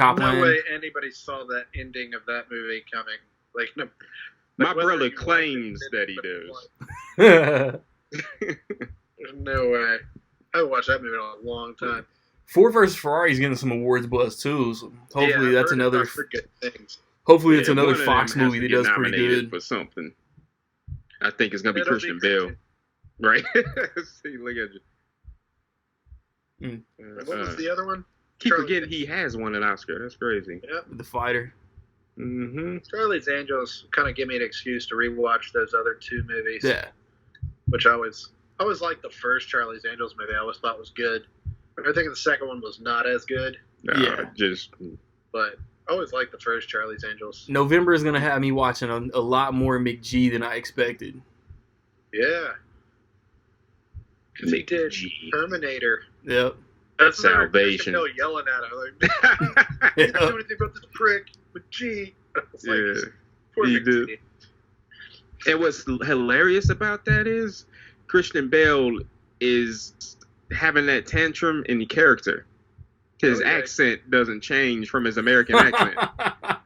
Copland.
no way anybody saw that ending of that movie coming. Like, no.
My
whether
brother
you
claims
liked
that
it,
he does.
there's no way. I haven't watched that movie in a long time.
Ford versus Ferrari is getting some awards buzz too. So hopefully
Yeah, I've
that's
heard
another.
for good things.
Hopefully it's
Yeah,
another
one of
Fox
them has
movie
to
that
get
does pretty
nominated
good.
for something. I think it's gonna be
It'll
Christian
be
Bale,
Christian.
right? See, look at you.
Mm.
What was the other one?
Keep
Charlie-
forgetting he has won an Oscar. That's crazy.
Yep.
The Fighter.
Mm-hmm.
Charlie's Angels kind of give me an excuse to rewatch those other two movies.
Yeah.
Which I always liked the first Charlie's Angels movie. I always thought was good. I think the second one was not as good,
Yeah.
but I always liked the first Charlie's Angels.
November is gonna have me watching a lot more McG than I expected.
Yeah. Because he did
McG.
Terminator.
Yep.
That's
Salvation.
No yelling at him like, you don't do anything about this prick with G. It's like,
Yeah,
poor
he
McG.
did. And what's hilarious about that is Christian Bale is having that tantrum in the character. His
Okay.
accent doesn't change from his American accent. I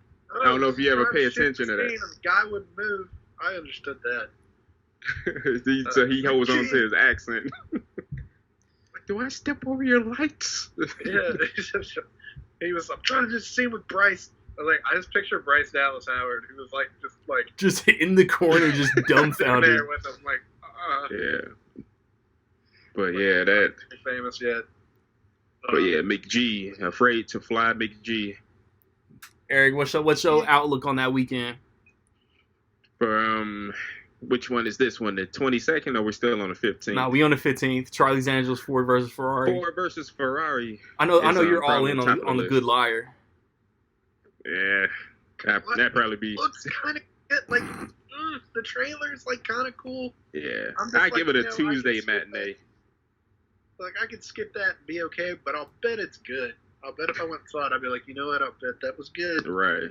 don't know if you ever pay attention to that.
The guy wouldn't move. I understood that.
So he holds on to his accent. Like, do I step over your lights?
Yeah. He was, I'm trying to just see with Bryce. I just picture Bryce Dallas Howard, who was
Just in the corner, just dumbfounded.
there with him,
Yeah. But yeah, that.
famous yet.
But yeah, McG, afraid to fly McG.
Eric, what's your outlook on that weekend?
For which one is this one? The 22nd, or we're still on the 15th?
Nah, we on the 15th. Charlie's Angels, Ford versus Ferrari.
Ford versus Ferrari.
I know
is,
you're all
probably
in
top of the
on the
list.
Good Liar.
Yeah, that probably be.
Looks kind of good. Like, the trailer's kind of cool.
Yeah,
I'm just
I
like,
give it a
I can
Tuesday
skip
matinee.
I could skip that and be okay, but I'll bet it's good. I'll bet if I went and saw it, I'd be like, you know what? I'll bet that was good.
Right.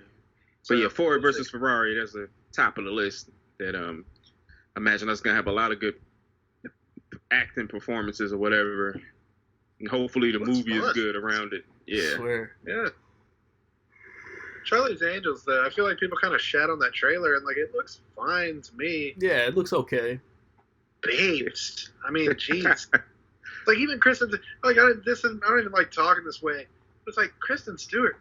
So,
But yeah, Ford
we'll
versus
see.
Ferrari. That's the top of the list. That I imagine that's gonna have a lot of good acting performances or whatever. And hopefully the
Looks
movie is
fun.
good around it.
I
Yeah.
swear.
Yeah. Charlie's Angels, though, I feel like people kind of shat on that trailer, and it looks fine to me.
Yeah, it looks okay.
Babes. I mean, jeez. Even Kristen, I don't even like talking this way. But it's like Kristen Stewart,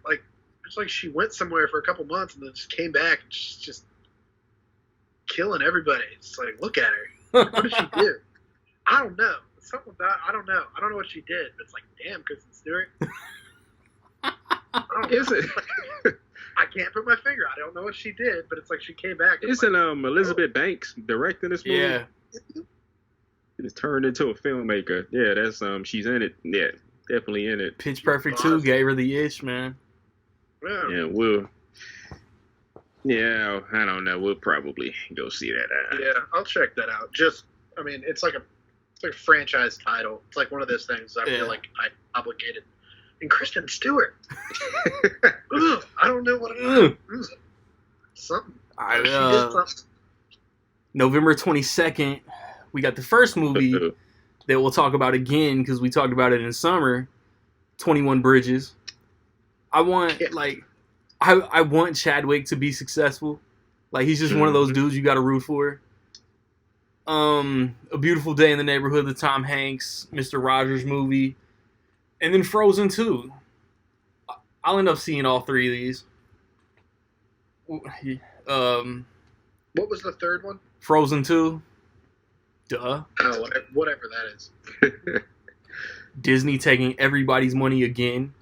it's like she went somewhere for a couple months and then just came back and she's just killing everybody. It's like, look at her. What did she do? I don't know. Something about, I don't know. I don't know what she did, but it's like, damn, Kristen Stewart.
Is it?
I can't put my finger. I don't know what she did, but it's like she came back.
Isn't Elizabeth Banks directing this movie?
Yeah.
It's turned into a filmmaker. Yeah, that's she's in it. Yeah, definitely in it.
Pitch Perfect 2 gave her the itch, man.
Yeah.
Yeah, Yeah, I don't know. We'll probably go see that.
Yeah, I'll check that out. It's like a franchise title. It's like one of those things I feel like I'm obligated. And Kristen Stewart. Ugh, I don't know what it is. Something. She did something.
November 22nd, we got the first movie that we'll talk about again because we talked about it in summer, 21 Bridges. I want I want Chadwick to be successful. He's just one of those dudes you got to root for. A Beautiful Day in the Neighborhood, the Tom Hanks, Mr. Rogers movie, and then Frozen 2. I'll end up seeing all three of these.
What was the third one?
Frozen 2. Duh.
Oh, whatever that is.
Disney taking everybody's money again.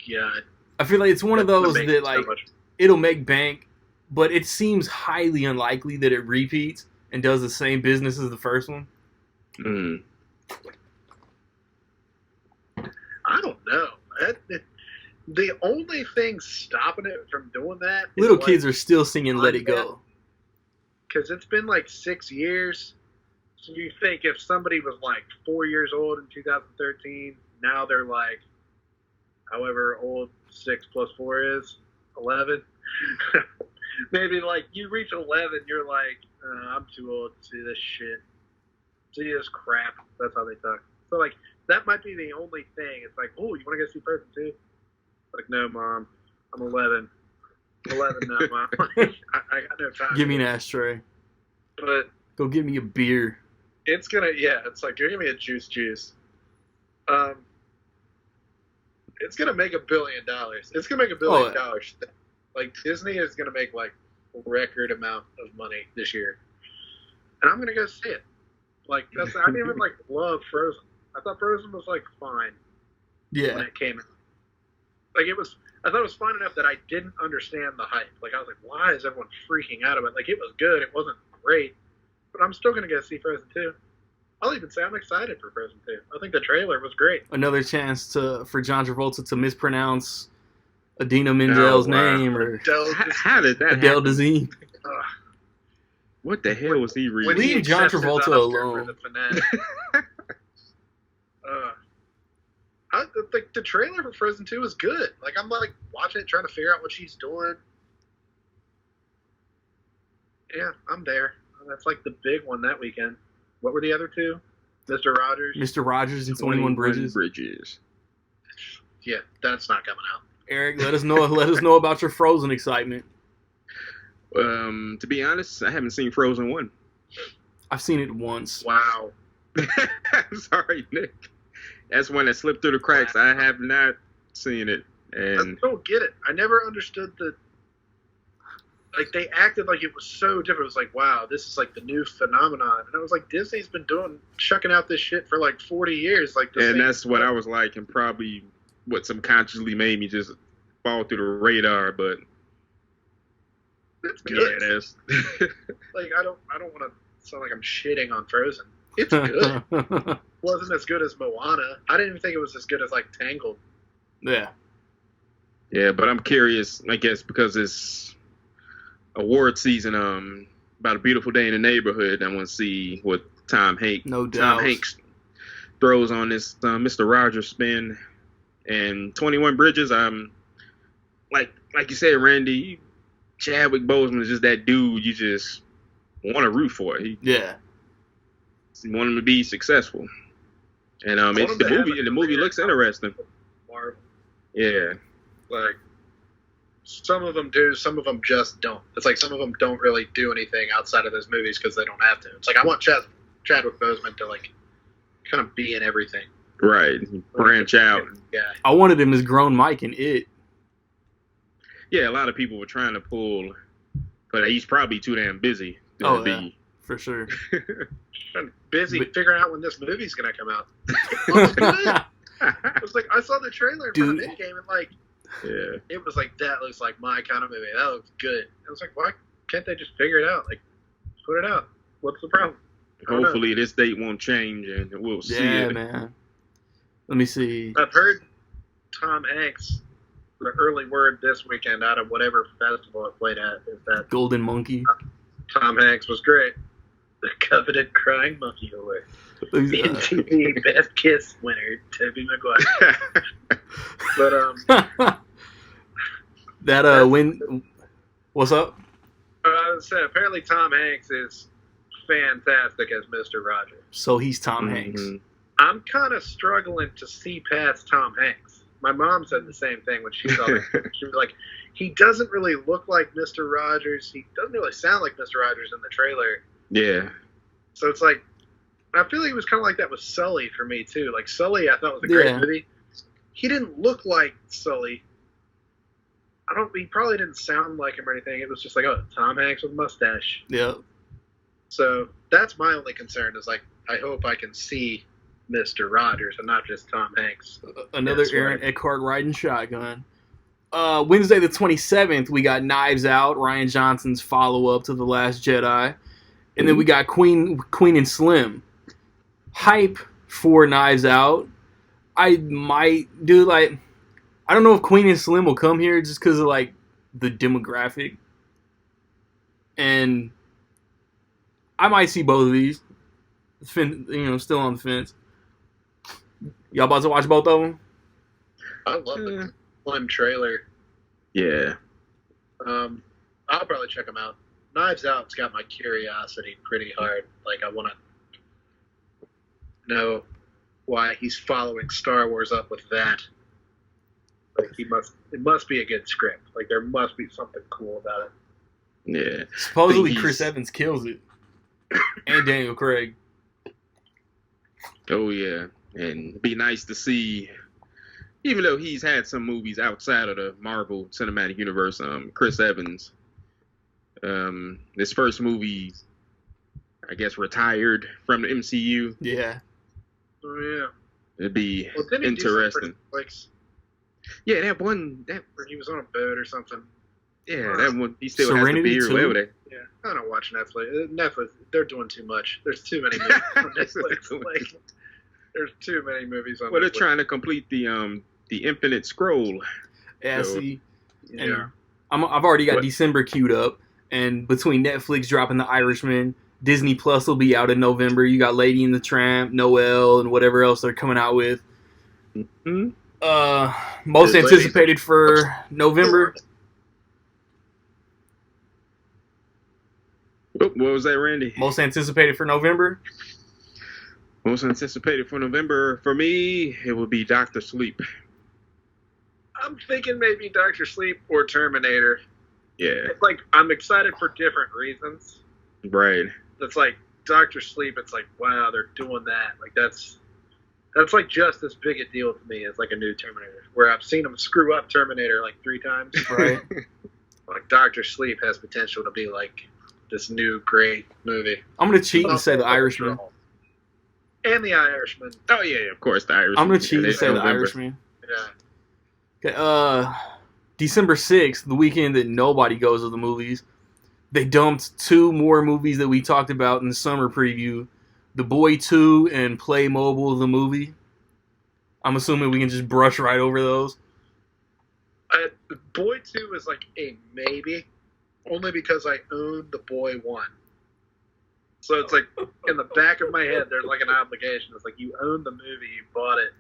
God.
I feel like it's one of those
That
that
so much.
it'll make bank, but it seems highly unlikely that it repeats and does the same business as the first one.
Mm.
I don't know. The only thing stopping it from doing that is
Little kids are still singing "Let It Go."
Because it's been 6 years. So you think if somebody was 4 years old in 2013, now they're however old 6 plus 4 is, 11. Maybe you reach 11, you're I'm too old to see this shit. See this crap. That's how they talk. So like that might be the only thing. It's like, oh, you want to go see Frozen 2? Like, no, Mom, I'm 11. I'm 11 now, Mom. I got no time.
Give me an ashtray.
But
go get me a beer.
It's it's like, give me a juice. It's gonna make $1 billion. It's gonna make $1 billion. Like Disney is gonna make like a record amount of money this year, and I'm gonna go see it. Like I didn't even like love Frozen. I thought Frozen was like fine.
Yeah.
When it came in, like I thought it was fine enough that I didn't understand the hype. Like I was like, why is everyone freaking out about it? Like it was good. It wasn't great, but I'm still gonna go see Frozen 2. I'll even say I'm excited for Frozen 2. I think the trailer was great.
Another chance for John Travolta to mispronounce Adina Menzel's name, or
how did that
Adele Dazeem.
What the hell was he reading?
Leave John Travolta alone.
The trailer for Frozen 2 is good. Like I'm like watching it, trying to figure out what she's doing. Yeah, I'm there. That's like the big one that weekend. What were the other two? Mr. Rogers
and 21 Bridges.
Yeah, that's not coming out.
Eric, let us know about your Frozen excitement.
To be honest, I haven't seen Frozen 1.
I've seen it once.
Wow.
I'm sorry, Nick. That's one that slipped through the cracks. I have not seen it. And
I don't get it. I never understood like they acted like it was so different. It was like, wow, this is like the new phenomenon. And I was like, Disney's been chucking out this shit for like 40 years. Like,
and that's what I was like, and probably what subconsciously made me just fall through the radar. But
it's good.
Yeah, that's
like I don't want to sound like I'm shitting on Frozen. It's good. It wasn't as good as Moana. I didn't even think it was as good as like Tangled.
Yeah.
Yeah, but I'm curious. I guess because it's award season, about A Beautiful Day in the Neighborhood. I want to see what Tom Hanks throws on this Mr. Rogers spin. And 21 Bridges, like you said, Randy, Chadwick Boseman is just that dude you just want to root for. You want him to be successful. And the movie looks interesting.
Marvel.
Yeah.
Like, some of them do, some of them just don't. It's like some of them don't really do anything outside of those movies because they don't have to. It's like I want Chadwick Boseman to like kind of be in everything.
Right. Branch out.
Yeah.
I wanted him as grown Mike in It.
Yeah, a lot of people were trying to pull, but he's probably too damn busy to be.
For sure.
I'm busy figuring out when this movie's gonna come out. It was like I saw the trailer in front of Endgame and like.
Yeah.
It was like, that looks like my kind of movie. That looks good. I was like, why can't they just figure it out? Like, put it out. What's the problem?
Hopefully this date won't change and we'll see it.
Yeah, man. Let me see.
I've heard Tom Hanks, the early word this weekend out of whatever festival it played at is that
Golden Monkey.
Tom Hanks was great. The coveted crying monkey award. MTV Best Kiss winner, Tobey Maguire.
But what's up?
I was saying, apparently Tom Hanks is fantastic as Mr. Rogers.
So he's Tom Hanks.
I'm kind of struggling to see past Tom Hanks. My mom said the same thing when she saw it. She was like, he doesn't really look like Mr. Rogers. He doesn't really sound like Mr. Rogers in the trailer.
Yeah.
So it's like, I feel like he was kind of like that with Sully for me, too. Like, Sully, I thought was a great movie. He didn't look like Sully. He probably didn't sound like him or anything. It was just like, oh, Tom Hanks with a mustache.
Yeah.
So that's my only concern is, like, I hope I can see Mr. Rogers and not just Tom Hanks.
Another Aaron Eckhart riding shotgun. Wednesday the 27th, we got Knives Out, Rian Johnson's follow-up to The Last Jedi. And then we got Queen and Slim. Hype for Knives Out. I might do I don't know if Queen and Slim will come here just because of like the demographic, and I might see both of these. Still on the fence. Y'all about to watch both of them?
I love the Slim trailer.
Yeah.
I'll probably check them out. Knives Out's got my curiosity pretty hard. Like I want to know why he's following Star Wars up with that. Like it must be a good script. Like there must be something cool about it.
Yeah.
Supposedly Chris Evans kills it, and Daniel Craig.
Oh yeah, and it'd be nice to see, even though he's had some movies outside of the Marvel Cinematic Universe, Chris Evans, his first movie, I guess, retired from the MCU.
Yeah.
Oh yeah.
It'd be
didn't he
interesting. Yeah, that one.
Where he was on a boat or something.
Yeah, that one. He still
Serenity
has the beard. Whatever.
Yeah, I don't watch Netflix. Netflix, they're doing too much. There's too many movies on Netflix. Like, there's too many movies on.
Well,
Netflix.
they're trying to complete the Infinite Scroll.
Yeah,
So,
see.
Yeah.
And I've already got
What?
December queued up, and between Netflix dropping The Irishman, Disney Plus will be out in November. You got Lady and the Tramp, Noelle, and whatever else they're coming out with.
Mm-hmm.
Most
Good
anticipated for November.
Oh, what was that, Randy?
Most anticipated for November.
Most anticipated for November for me, it would be Doctor Sleep.
I'm thinking maybe Doctor Sleep or Terminator.
Yeah,
It's like I'm excited for different reasons.
right.
It's like Doctor Sleep. It's like wow, they're doing that. Like that's like just as big a deal to me as like a new Terminator. Where I've seen them screw up Terminator like 3 times.
Right.
Like Doctor Sleep has potential to be like this new great movie.
I'm gonna cheat and say The Irishman.
And The Irishman.
Oh yeah, of course, the Irishman.
I'm gonna cheat and
It's
say The
November.
Irishman.
Yeah.
Okay, December 6th, the weekend that nobody goes to the movies, they dumped 2 more movies that we talked about in the summer preview. The Boy 2 and Playmobil the movie. I'm assuming we can just brush right over those.
Boy 2 is like a maybe, only because I own the Boy 1. So it's like in the back of my head, there's like an obligation. It's like you own the movie, you bought it,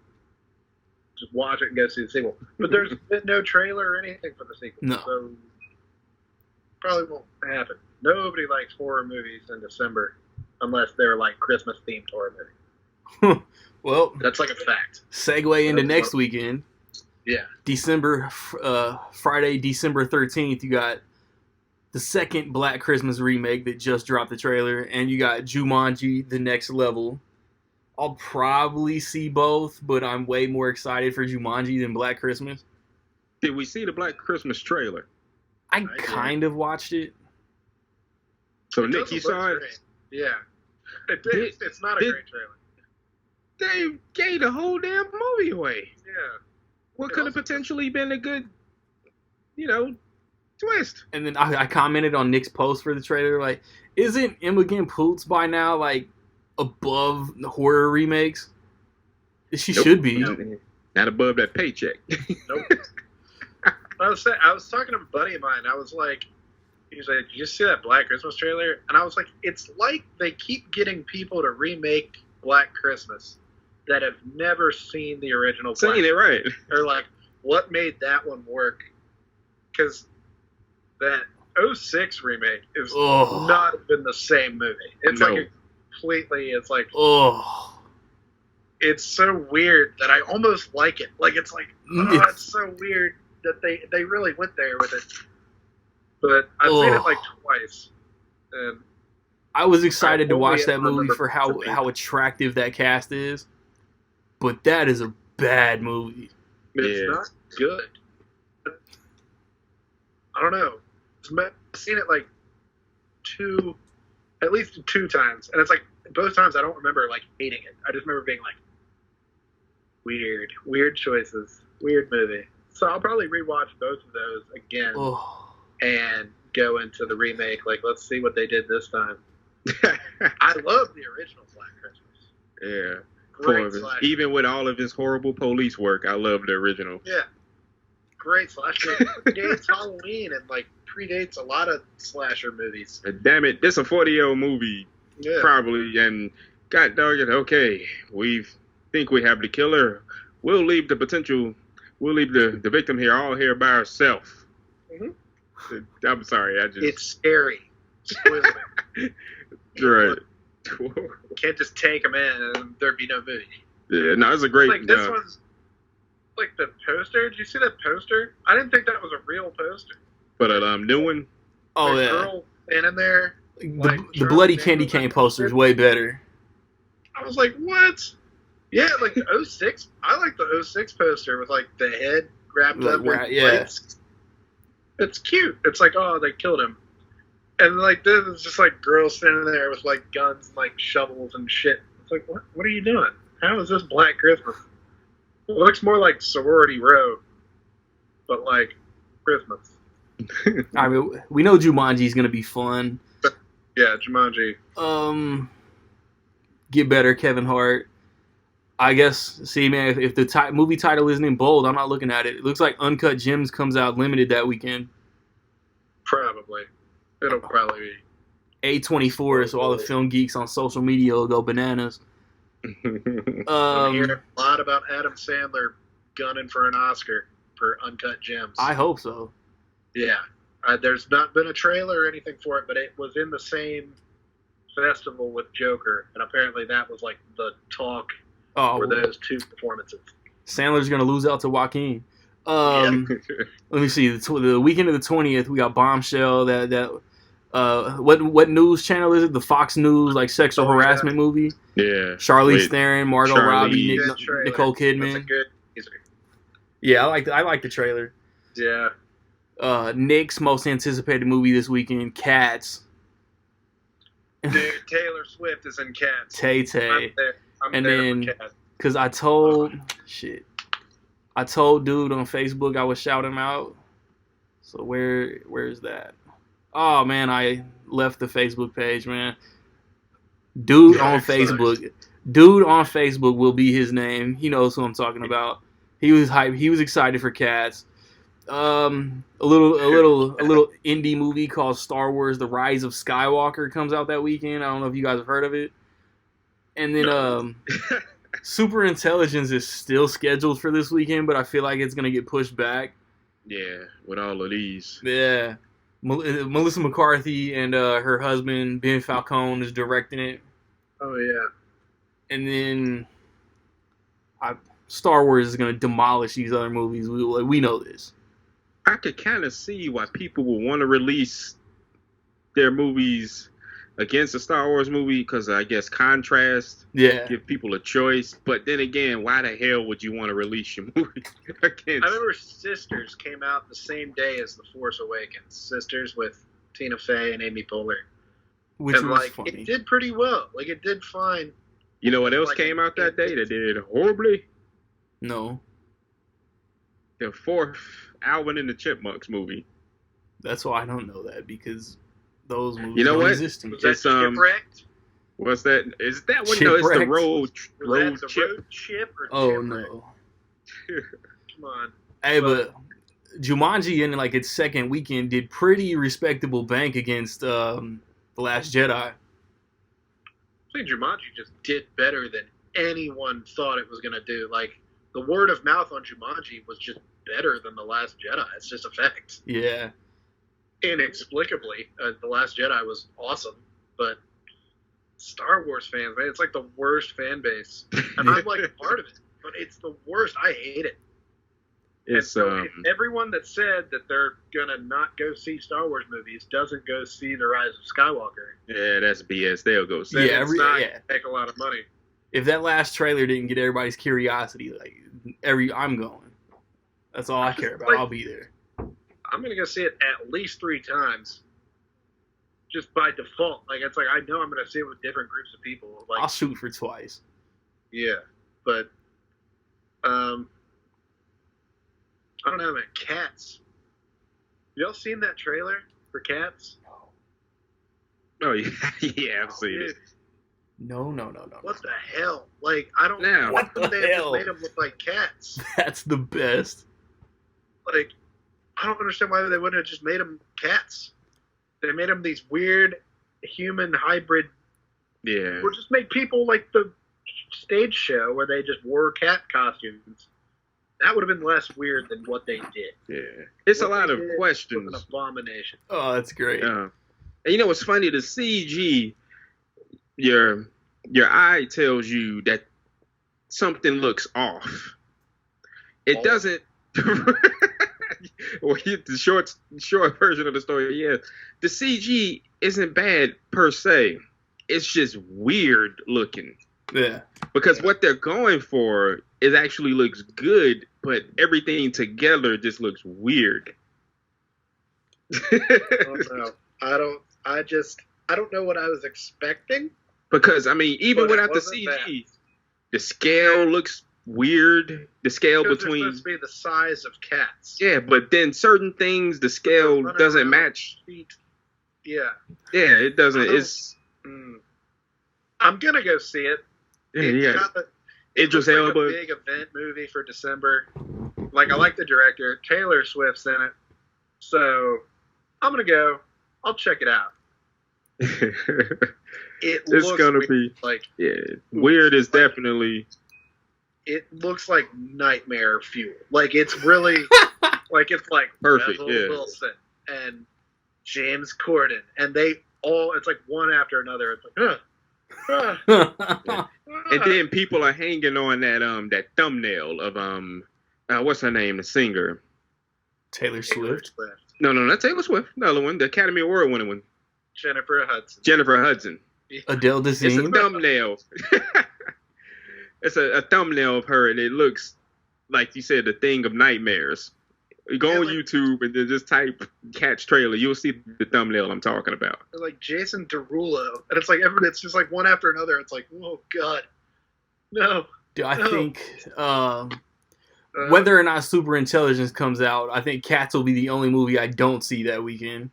just watch it and go see the sequel. But there's been no trailer or anything for the sequel,
No.
so probably won't happen. Nobody likes horror movies in December unless they're like Christmas themed horror movies.
Well,
That's like a fact.
segue into next weekend.
Yeah.
Friday, December 13th, you got the second Black Christmas remake that just dropped the trailer, and you got Jumanji: The Next Level. I'll probably see both, but I'm way more excited for Jumanji than Black Christmas.
Did we see the Black Christmas trailer?
I
did.
kind of watched it.
So
It
Nick,
doesn't
you
look
saw it?
great. Yeah. It's not a great trailer.
They gave the whole damn movie away.
Yeah.
What
It
could have
also-
potentially been a good, twist?
And then I commented on Nick's post for the trailer, like, isn't Imogen Poots by now, like, above the horror remakes? She
Nope.
should be.
Not above that paycheck.
Nope. I was talking to a buddy of mine. I was like, he was like, "Did you see that Black Christmas trailer?" And I was like, "It's like they keep getting people to remake Black Christmas that have never seen the original. Black
Saying it right.
They're like, what made that one work? Because that '06 remake is
Ugh.
not even the same movie. It's
No.
like completely. It's like
Oh.
it's so weird that I almost like it. Like it's like it's so weird that they really went there with it. But I've seen it
Ugh.
like twice, and
I was excited to
only
watch
ever
that movie
remember
for
parts of it.
how attractive that cast is, but that is a bad movie.
it's
Yeah.
not good. I don't know. I've seen it like at least two times, and it's like both times I don't remember like hating it. I just remember being like, weird choices, weird movie. So I'll probably rewatch both of those again
Oh.
and go into the remake. Like, let's see what they did this time. I love the original Black Christmas.
Yeah.
Great slasher.
Even with all of his horrible police work, I love the original.
Yeah. Great slasher. Predates Halloween and like predates a lot of slasher movies.
Damn it, this a 40-year-old movie,
Yeah.
probably, and god dog it, okay, we think we have the killer. We'll leave the victim here all here by herself.
Mhm.
I'm sorry, I just
It's scary. Spoiler.
right.
Can't just take them in and there'd be no movie.
Yeah, no, it's a great.
Like this one's like the poster. Did you see that poster? I didn't think that was a real poster.
But new one.
Oh
the
yeah.
Girl standing there.
The bloody candy cane poster is way better.
I was like, what? Yeah, like the 06. I like the 06 poster with like the head wrapped up.
Yeah.
It's cute. It's like, oh, they killed him. And like this is just like girls standing there with like guns and like shovels and shit. It's like, what are you doing? How is this Black Christmas? It looks more like Sorority Row, but like Christmas.
I mean, we know Jumanji's gonna be fun.
Yeah, Jumanji.
Get better, Kevin Hart. I guess. See, man, if the movie title isn't in bold, I'm not looking at it. It looks like Uncut Gems comes out limited that weekend.
Probably. It'll probably be
A24, so all the film geeks on social media will go bananas.
I'm hearing a lot about Adam Sandler gunning for an Oscar for Uncut Gems.
I hope so.
Yeah. There's not been a trailer or anything for it, but it was in the same festival with Joker, and apparently that was like the talk for those two performances.
Sandler's going to lose out to Joaquin. Let me see. The weekend of the 20th, we got Bombshell. What news channel is it? The Fox News, like sexual harassment movie.
Yeah.
Charlize Theron, Margot Robbie, Nicole Kidman.
That's a good teaser.
Yeah, I like the trailer.
Yeah.
Nick's most anticipated movie this weekend, Cats.
Dude, Taylor Swift is in Cats.
Tay-Tay.
I'm there for Cats.
Because I told dude on Facebook I would shout him out. So where's that? Oh man, I left the Facebook page, man. Dude on Facebook will be his name. He knows who I'm talking about. He was hyped. He was excited for Cats. A little indie movie called Star Wars: The Rise of Skywalker comes out that weekend. I don't know if you guys have heard of it. And then Super Intelligence is still scheduled for this weekend, but I feel like it's gonna get pushed back.
Yeah, with all of these.
Yeah, Melissa McCarthy and her husband Ben Falcone is directing it.
Oh yeah.
And then Star Wars is gonna demolish these other movies. We know this.
I could kind of see why people would want to release their movies against a Star Wars movie, because I guess contrast, give people a choice. But then again, why the hell would you want to release your movie against?
I remember Sisters came out the same day as The Force Awakens. Sisters with Tina Fey and Amy Poehler.
Which
and
was funny.
It did pretty well. Like, it did fine.
You know what else came out that day that did horribly?
No.
The fourth Alvin and the Chipmunks movie.
That's why I don't know that, because those movies
you know
don't
what?
exist anymore.
Was that Shipwrecked?
What's that? Is that one? No, it's the road chip.
Road chip or
Oh
Chipwrecked?
no!
Come on.
Hey, but Jumanji in like its second weekend did pretty respectable bank against The Last Jedi.
I think Jumanji just did better than anyone thought it was going to do. Like, the word of mouth on Jumanji was just better than The Last Jedi. It's just a fact.
Yeah.
Inexplicably, The Last Jedi was awesome, but Star Wars fans, man, it's like the worst fan base. And I'm like part of it, but it's the worst. I hate it.
It's
everyone that said that they're gonna not go see Star Wars movies doesn't go see The Rise of Skywalker.
Yeah, that's BS. They'll go see it.
It's not gonna take a lot of money.
If that last trailer didn't get everybody's curiosity, I'm going. That's all I care about. I'll be there.
I'm gonna go see it at least 3 times, just by default. Like, it's like I know I'm gonna see it with different groups of people. Like,
I'll shoot for twice.
Yeah, but I don't know, man. Cats. Y'all seen that trailer for Cats?
Oh yeah, yeah, I've seen it.
No.
What the hell? Like, I don't
know.
What the
they
hell?
just made them look like cats.
That's the best.
Like, I don't understand why they wouldn't have just made them cats. They made them these weird human hybrid.
Yeah.
Or just make people like the stage show where they just wore cat costumes. That would have been less weird than what they did.
Yeah. It's a lot of questions.
An abomination.
Oh, that's great.
And you know what's funny? The CG, your eye tells you that something looks off. It doesn't. Well, the short version of the story, yeah. The CG isn't bad per se. It's just weird looking.
Yeah.
Because what they're going for is actually looks good, but everything together just looks weird.
I don't know what I was expecting.
Because I mean, even
But it
without the
wasn't
CG, the scale looks weird. The scale
Because they're
between
supposed to be the size of cats.
yeah, but then certain things the scale
Running
doesn't
around
match.
with feet. Yeah.
Yeah, it doesn't.
I don't-
It's
I'm gonna go see it.
yeah,
It's
yeah.
got the-
Idris
It's like
Elba.
a big event movie for December. Like I like the director. Taylor Swift's in it, so I'm gonna go. I'll check it out. It
It's
looks
gonna
weird.
be
Like
yeah. Weird is definitely
it looks like nightmare fuel. Like it's really like it's like
Perfect,
Rebel
yeah.
Wilson and James Corden, and they all it's like one after another. It's like
and then people are hanging on that thumbnail of what's her name, the singer.
Taylor Swift.
No, not Taylor Swift. The other one, the Academy Award winning one.
Jennifer Hudson.
Jennifer Hudson.
Adele
It's a
Dazeem.
thumbnail. It's a thumbnail of her, and it looks like you said, the thing of nightmares. You go on
like-
YouTube and then just type Cat's trailer. You'll see the thumbnail I'm talking about.
They're like Jason Derulo, and it's like it's just like one after another. It's like, oh god, no.
Do I
No.
think
Uh,
whether or not Super Intelligence comes out, I think Cats will be the only movie I don't see that weekend.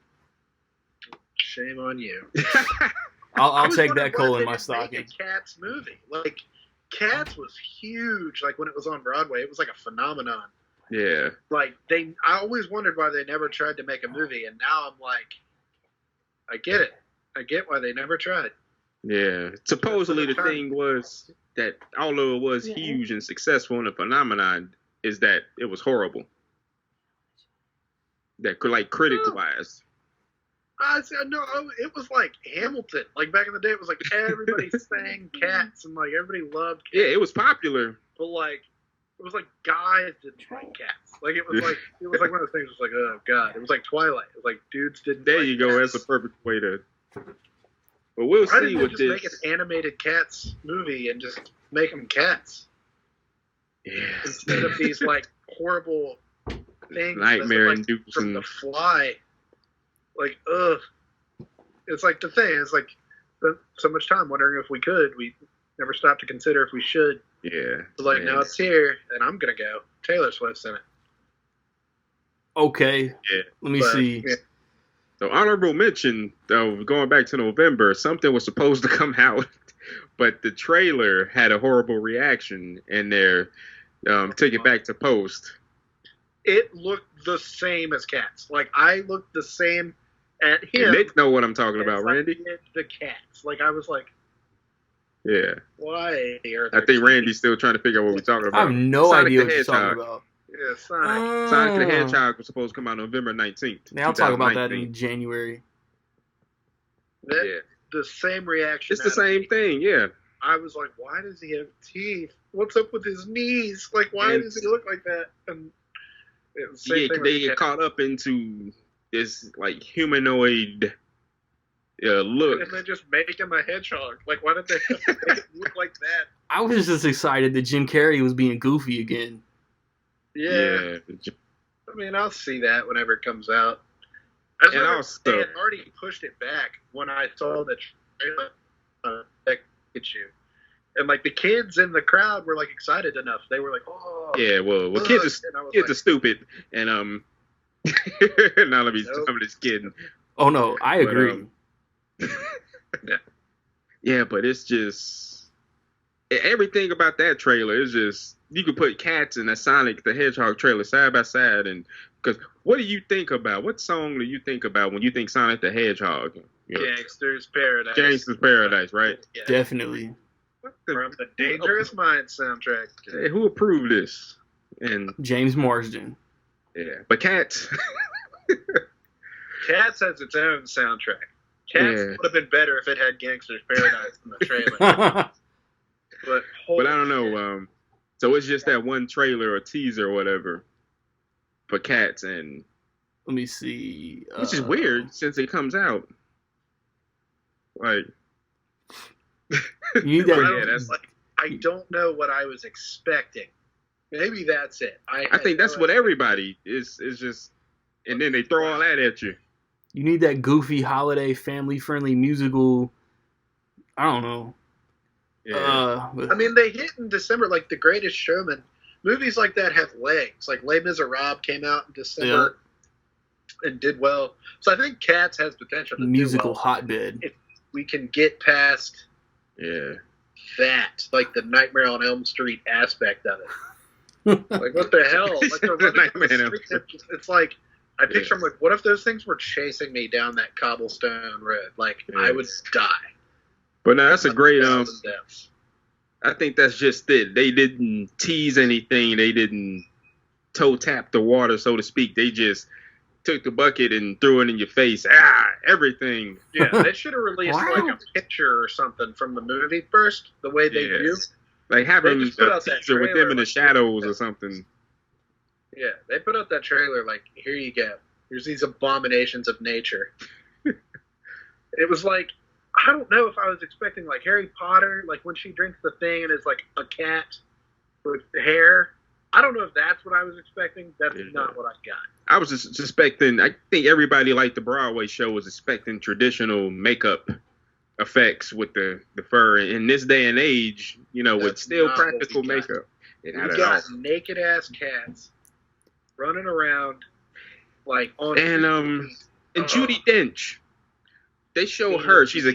Shame on you.
I'll
I was
take
wondering
that coal
why
in
they
my
didn't make
stocking.
a Cats movie. Like Cats was huge. Like when it was on Broadway, it was like a phenomenon.
Yeah.
Like I always wondered why they never tried to make a movie, and now I'm like, I get it. I get why they never tried.
Yeah. Supposedly the thing was that although it was huge and successful in a phenomenon, is that it was horrible. That like critic wise.
I said no. It was like Hamilton. Like back in the day, it was like everybody sang Cats, and like everybody loved Cats.
Yeah, it was popular.
But like, it was like guys didn't like Cats. Like it was like one of those things. It was like, oh god. It was like Twilight. It was like dudes didn't.
There
like
you go.
Cats.
That's a perfect way to. But we'll
Why
see
didn't they
what
just make
this.
an animated Cats movie and just make them cats
Yeah.
instead of these like horrible things
Nightmare
like,
inducing.
from The Fly? Like, ugh. It's like the thing. It's like spent so much time wondering if we could. We never stopped to consider if we should.
Yeah.
But like now it's here, and I'm gonna go. Taylor Swift's in it.
Okay.
Yeah.
Let me
But,
see.
yeah.
So honorable mention, though, going back to November, something was supposed to come out, but the trailer had a horrible reaction, and they're took it back to post.
It looked the same as Cats. Like I looked the same at him.
And Nick know what I'm talking
as
about,
I
Randy.
did the Cats. Like I was like,
Yeah.
why are
I
there
think Randy's still trying to figure out what we're talking
I
about.
have no
Sonic
idea
the
what you're talking
Hedgehog.
about.
Yeah, Sonic.
Sonic the Hedgehog was supposed to come out November 19th.
Yeah, I'll talk about that
2019.
in January.
That,
Yeah.
The same reaction.
It's the
out of
same
me.
thing, yeah.
I was like, why does he have teeth? What's up with his knees? Like, why
And-
does he look like that? And it was the same
Yeah,
thing
they
with
get
Cats.
caught up into this like humanoid look.
And then just make him a hedgehog. Like, why did they have to make it look like that?
I was just excited that Jim Carrey was being goofy again.
Yeah. I mean, I'll see that whenever it comes out. I just
And
remember
also-
they had already pushed it back when I saw the trailer. That gets you. And like the kids in the crowd were like excited enough. They were like, "Oh,
Yeah, well,
look."
kids
And I was
are
like,
stupid, and now let me.
Nope.
I'm just kidding.
Oh no, I
But,
agree.
Yeah, but it's just everything about that trailer is just you could put Cats and a Sonic the Hedgehog trailer side by side, and because what do you think about? What song do you think about when you think Sonic the Hedgehog? You know,
Gangster's Paradise.
Gangster's Paradise, right?
Yeah.
Definitely.
From the Dangerous Minds soundtrack.
Hey, who approved this? And
James Marsden.
yeah, but Cats.
Cats has its own soundtrack. Cats
Yeah.
would have been better if it had Gangster's Paradise in the trailer.
But I don't know. So it's just that one trailer or teaser or whatever for Cats, and
let me see.
Which is weird since it comes out. Like,
you need that.
That's like, I don't know what I was expecting. Maybe that's it.
I think that's what everybody is just, and then they throw all that at you.
You need that goofy holiday, family-friendly musical. I don't know.
Yeah.
I mean, they hit in December, like The Greatest Showman. Movies like that have legs. Like Les Miserables came out in December and did well. So I think Cats has potential to
musical
do well.
hotbed.
If we can get past that, like the Nightmare on Elm Street aspect of it. Like, what the hell? Like, they're running on the street, it's like, I picture them like, what if those things were chasing me down that cobblestone road? Like, I would die.
But no, that's a great. I think that's just it. They didn't tease anything. They didn't toe tap the water, so to speak. They just took the bucket and threw it in your face. Everything.
Yeah, they should have released like a picture or something from the movie first, the way they do.
Like have them teaser with them in the shadows or something.
Yeah, they put out that trailer like, here you go. Here's these abominations of nature. It was like, I don't know if I was expecting like Harry Potter, like when she drinks the thing and is like a cat with hair. I don't know if that's what I was expecting. That's not what I got.
I was just expecting, I think everybody like the Broadway show was expecting traditional makeup effects with the fur. In this day and age, you know, with still practical makeup.
We got naked ass cats running around like on
and Judi Dench. They show her. She's a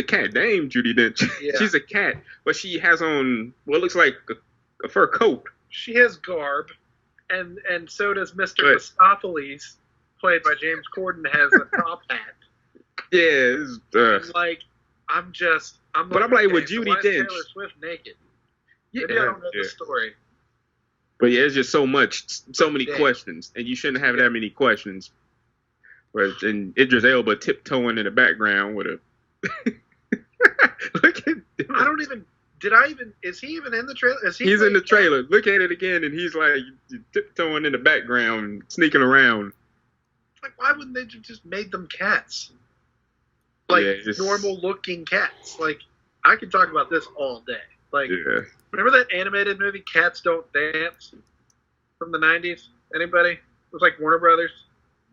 cat. Name Judi Dench. Yeah. She's a cat, but she has on what looks like a fur coat.
She has garb, and so does Mr. Mistopheles, played by James Corden, has a top hat.
Yeah,
and like I'm like,
with Judi Dench.
Taylor Swift naked. Maybe I don't know the story.
But yeah, it's just so many questions, and you shouldn't have that many questions. And Idris Elba tiptoeing in the background with a. Look at. Is he even in the trailer? He's in the trailer. Look at it again, and he's like tiptoeing in the background, sneaking around.
Like, why wouldn't they just made them cats? Like normal looking cats. Like, I could talk about this all day. Like, remember that animated movie Cats Don't Dance from the 90s? Anybody? It was like Warner Brothers.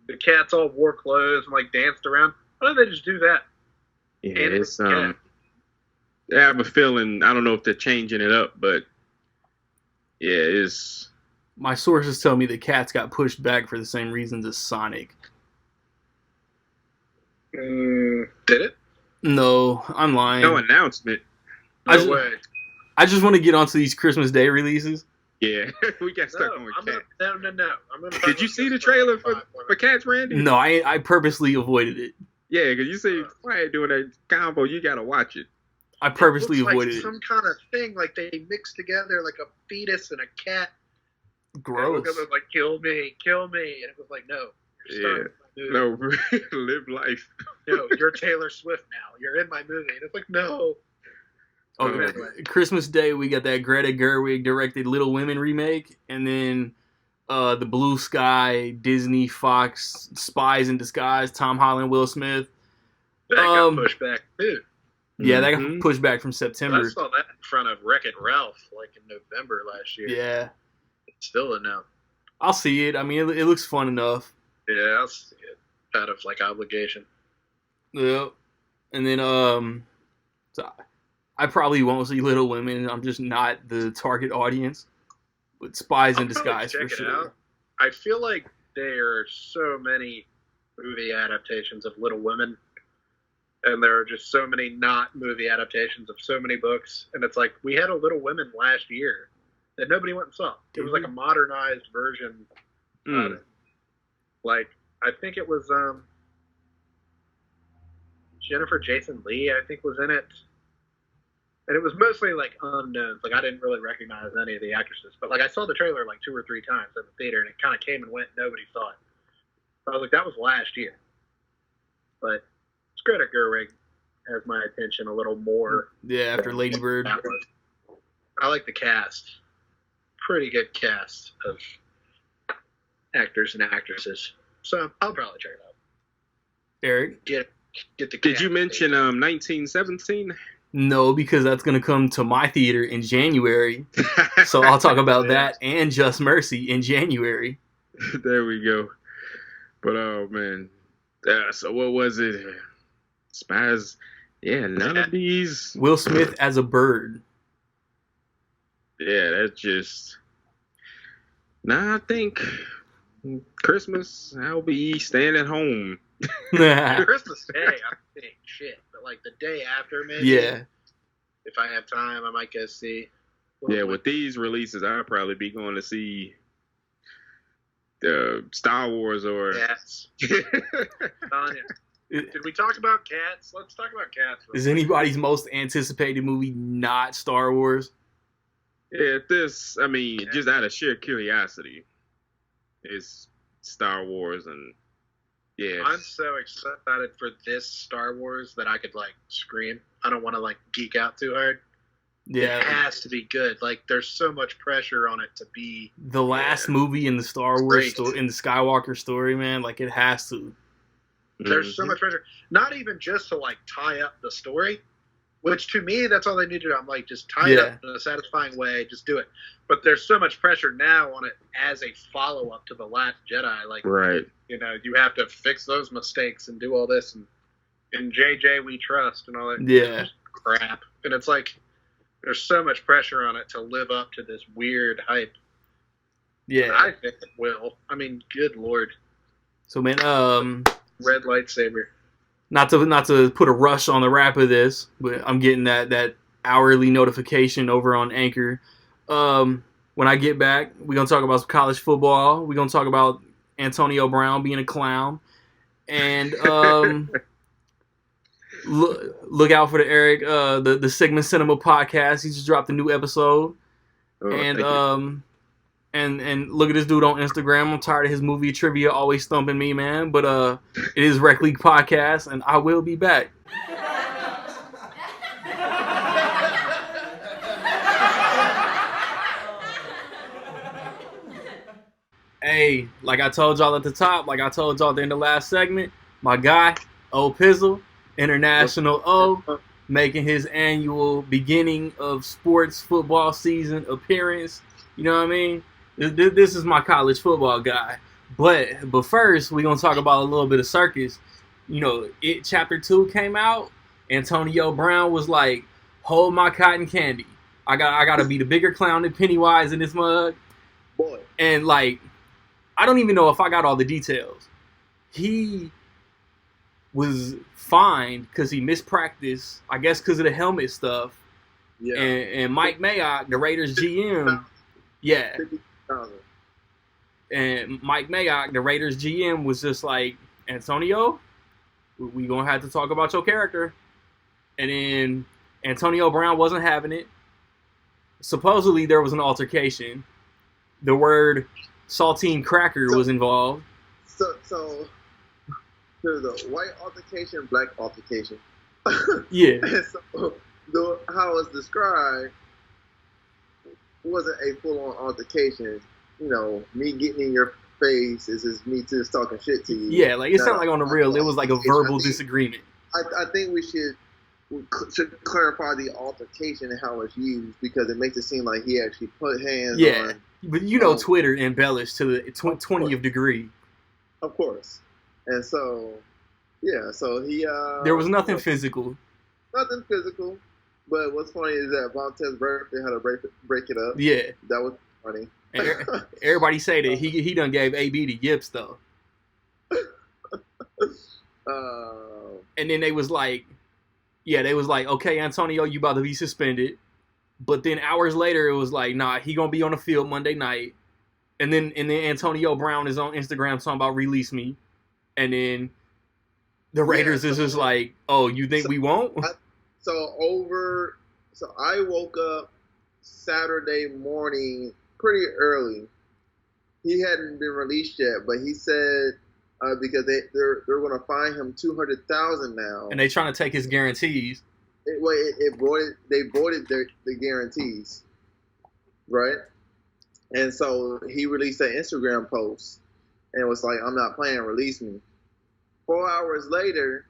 The cats all wore clothes and like danced around. Why don't they just do that?
Yeah, it's I have a feeling, I don't know if they're changing it up, but yeah, it's.
My sources tell me the Cats got pushed back for the same reasons as Sonic.
Did it?
No, I'm lying.
No announcement.
No way.
I just want to get onto these Christmas Day releases.
Yeah, we got stuck on Cats.
No.
Did you see the trailer for Cats, Randy?
No, I purposely avoided it.
Yeah, because you say, why are you doing that combo? You got to watch it.
I purposely avoided it.
Some kind of thing, like they mixed together like a fetus and a cat.
Gross.
And it was like, kill me. And it was like, no.
No, live life.
No, you're Taylor Swift now. You're in my movie. And it's like, no.
Christmas Day, we got that Greta Gerwig directed Little Women remake, and then the Blue Sky, Disney, Fox, Spies in Disguise, Tom Holland, Will Smith.
That got pushed back too.
Yeah, that got pushed back from September.
I saw that in front of Wreck-It Ralph like in November last year.
Yeah.
It's still in now.
I'll see it. I mean, it looks fun enough.
Yeah, I'll see it. Out of like obligation.
Yeah. And then so I probably won't see Little Women. I'm just not the target audience. But Spies in Disguise for sure. Out.
I feel like there are so many movie adaptations of Little Women. And there are just so many not movie adaptations of so many books. And it's like, we had a Little Women last year that nobody went and saw. It was like a modernized version of it. Like, I think it was Jennifer Jason Leigh, I think, was in it. And it was mostly, like, unknowns. Like, I didn't really recognize any of the actresses. But, like, I saw the trailer, like, 2 or 3 times at the theater, and it kind of came and went. Nobody saw it. So I was like, that was last year. But Greta Gerwig has my attention a little more.
Yeah, after Lady Bird.
I like the cast. Pretty good cast of actors and actresses. So I'll probably check it out.
Eric?
Get the
Did you mention 1917?
No, because that's going to come to my theater in January. So I'll talk about that and Just Mercy in January.
There we go. But, oh, man. So what was it? Spies. Yeah, none of these.
Will Smith as a bird.
Yeah, that's just. Nah, I think Christmas, I'll be staying at home.
Christmas Day, I think shit, but like the day after, maybe.
Yeah.
If I have time, I might go see.
Yeah, with these releases, I'll probably be going to see Star Wars or.
Cats. Tanya, did we talk about Cats? Let's talk about Cats.
Is anybody's most anticipated movie not Star Wars?
Yeah, just out of sheer curiosity, it's Star Wars, and yeah.
I'm so excited for this Star Wars that I could like scream. I don't want to like geek out too hard.
Yeah.
It has to be good. Like there's so much pressure on it to be
the last movie in the Star Wars story, in the Skywalker story, man. Like it has to.
There's so much pressure. Not even just to like tie up the story, which to me that's all they need to do. I'm like, just tie it up in a satisfying way, just do it. But there's so much pressure now on it as a follow up to The Last Jedi. Like,
right.
You know, you have to fix those mistakes and do all this, and in JJ we trust and all that crap. And it's like there's so much pressure on it to live up to this weird hype.
Yeah,
I think it will. I mean, good lord.
So man,
red lightsaber.
Not to put a rush on the wrap of this, but I'm getting that hourly notification over on Anchor. When I get back, we're gonna talk about some college football. We're gonna talk about Antonio Brown being a clown, and look out for the Eric the Sigma Cinema podcast. He just dropped a new episode, and look at this dude on Instagram. I'm tired of his movie trivia always thumping me, man. But it is Rec League Podcast, and I will be back. Hey, like I told y'all at the top, like I told y'all at the end of the last segment, my guy, O Pizzle, International O, making his annual beginning of sports football season appearance. You know what I mean? This is my college football guy. But first, we're going to talk about a little bit of Circus. You know, Chapter 2 came out. Antonio Brown was like, hold my cotton candy. I got to be the bigger clown than Pennywise in this mug.
Boy.
And, like, I don't even know if I got all the details. He was fined because he mispracticed, I guess because of the helmet stuff.
Yeah.
And Mike Mayock, the Raiders GM, yeah.
50,000.
And Mike Mayock, the Raiders GM, was just like, Antonio, we going to have to talk about your character. And then Antonio Brown wasn't having it. Supposedly there was an altercation. The word saltine cracker was involved.
So there's a white altercation, black altercation.
Yeah.
And so how it's described wasn't a full-on altercation. You know, me getting in your face is just me just talking shit to you.
Yeah, like it sounded like on the real, it was like a verbal disagreement.
I think we should clarify the altercation and how it's used, because it makes it seem like he actually put hands on.
But you know, Twitter embellished to the 20th degree.
Of course. And so, yeah, so he...
there was nothing physical.
Nothing physical. But what's funny is that Vontae's birthday had to break it up.
Yeah.
That was funny.
And everybody say that he done gave AB to Gibbs, though. And then they was like, okay, Antonio, you about to be suspended. But then hours later, it was like, nah, he gonna be on the field Monday night. And then Antonio Brown is on Instagram talking about release me. And then the Raiders is just like, oh, you think we won't?
So I woke up Saturday morning pretty early. He hadn't been released yet, but he said because they're going to fine him $200,000 now,
and they trying to take his guarantees.
They voided the guarantees. right? And so he released an Instagram post and was like, "I'm not playing. Release me." 4 hours later,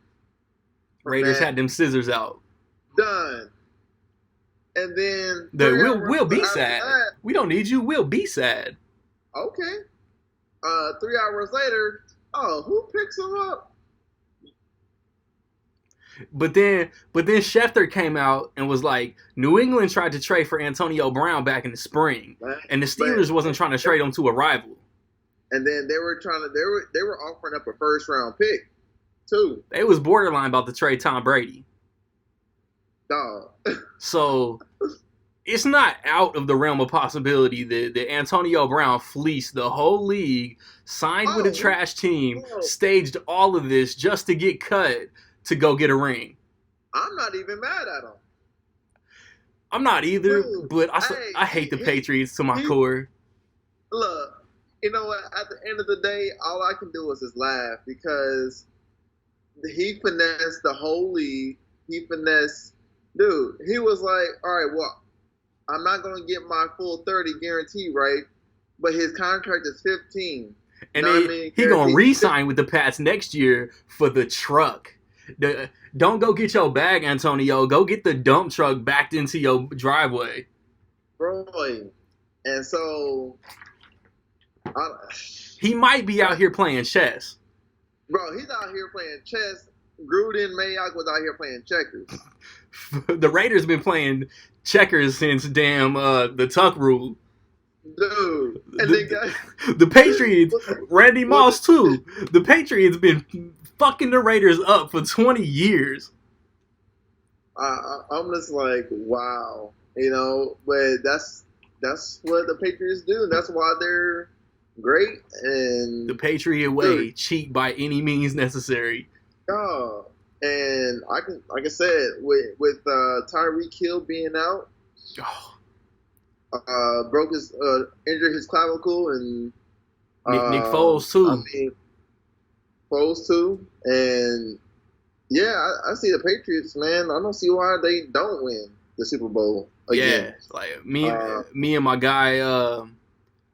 Raiders had them scissors out.
Done. And then
We'll be
after
sad.
that,
We don't need you. We'll be sad.
okay. 3 hours later, who picks him up?
But then Schefter came out and was like, New England tried to trade for Antonio Brown back in the spring, and the Steelers wasn't trying to trade him to a rival.
And then they were offering up a first round pick too.
They was borderline about to trade Tom Brady.
Dog.
So it's not out of the realm of possibility that Antonio Brown fleeced the whole league, signed with a trash team, staged all of this just to get cut to go get a ring.
I'm not even mad at him.
I'm not either,
Dude,
but I hate the Patriots to my core.
Look, you know what? At the end of the day, all I can do is just laugh because he finessed the whole league. He finessed, dude. He was like, all right, well, I'm not going to get my full 30 guarantee, right? But his contract is 15.
And then he going to re-sign with the Pats next year for the truck. Don't go get your bag, Antonio. Go get the dump truck backed into your driveway.
Bro, and so...
he might be out here playing chess.
Bro, he's out here playing chess. Gruden Mayock was out here playing checkers.
The Raiders been playing checkers since the Tuck rule.
Dude. And
the Patriots, Randy Moss too. The Patriots been fucking the Raiders up for 20 years.
I'm just like, wow. You know, but that's what the Patriots do. That's why they're great. And
the Patriot way, cheat by any means necessary.
Oh, and like I said, with Tyreek Hill being out, injured his clavicle, and
Nick Foles too.
I mean, Foles too, and yeah, I see the Patriots, man. I don't see why they don't win the Super Bowl again.
Yeah, like me and my guy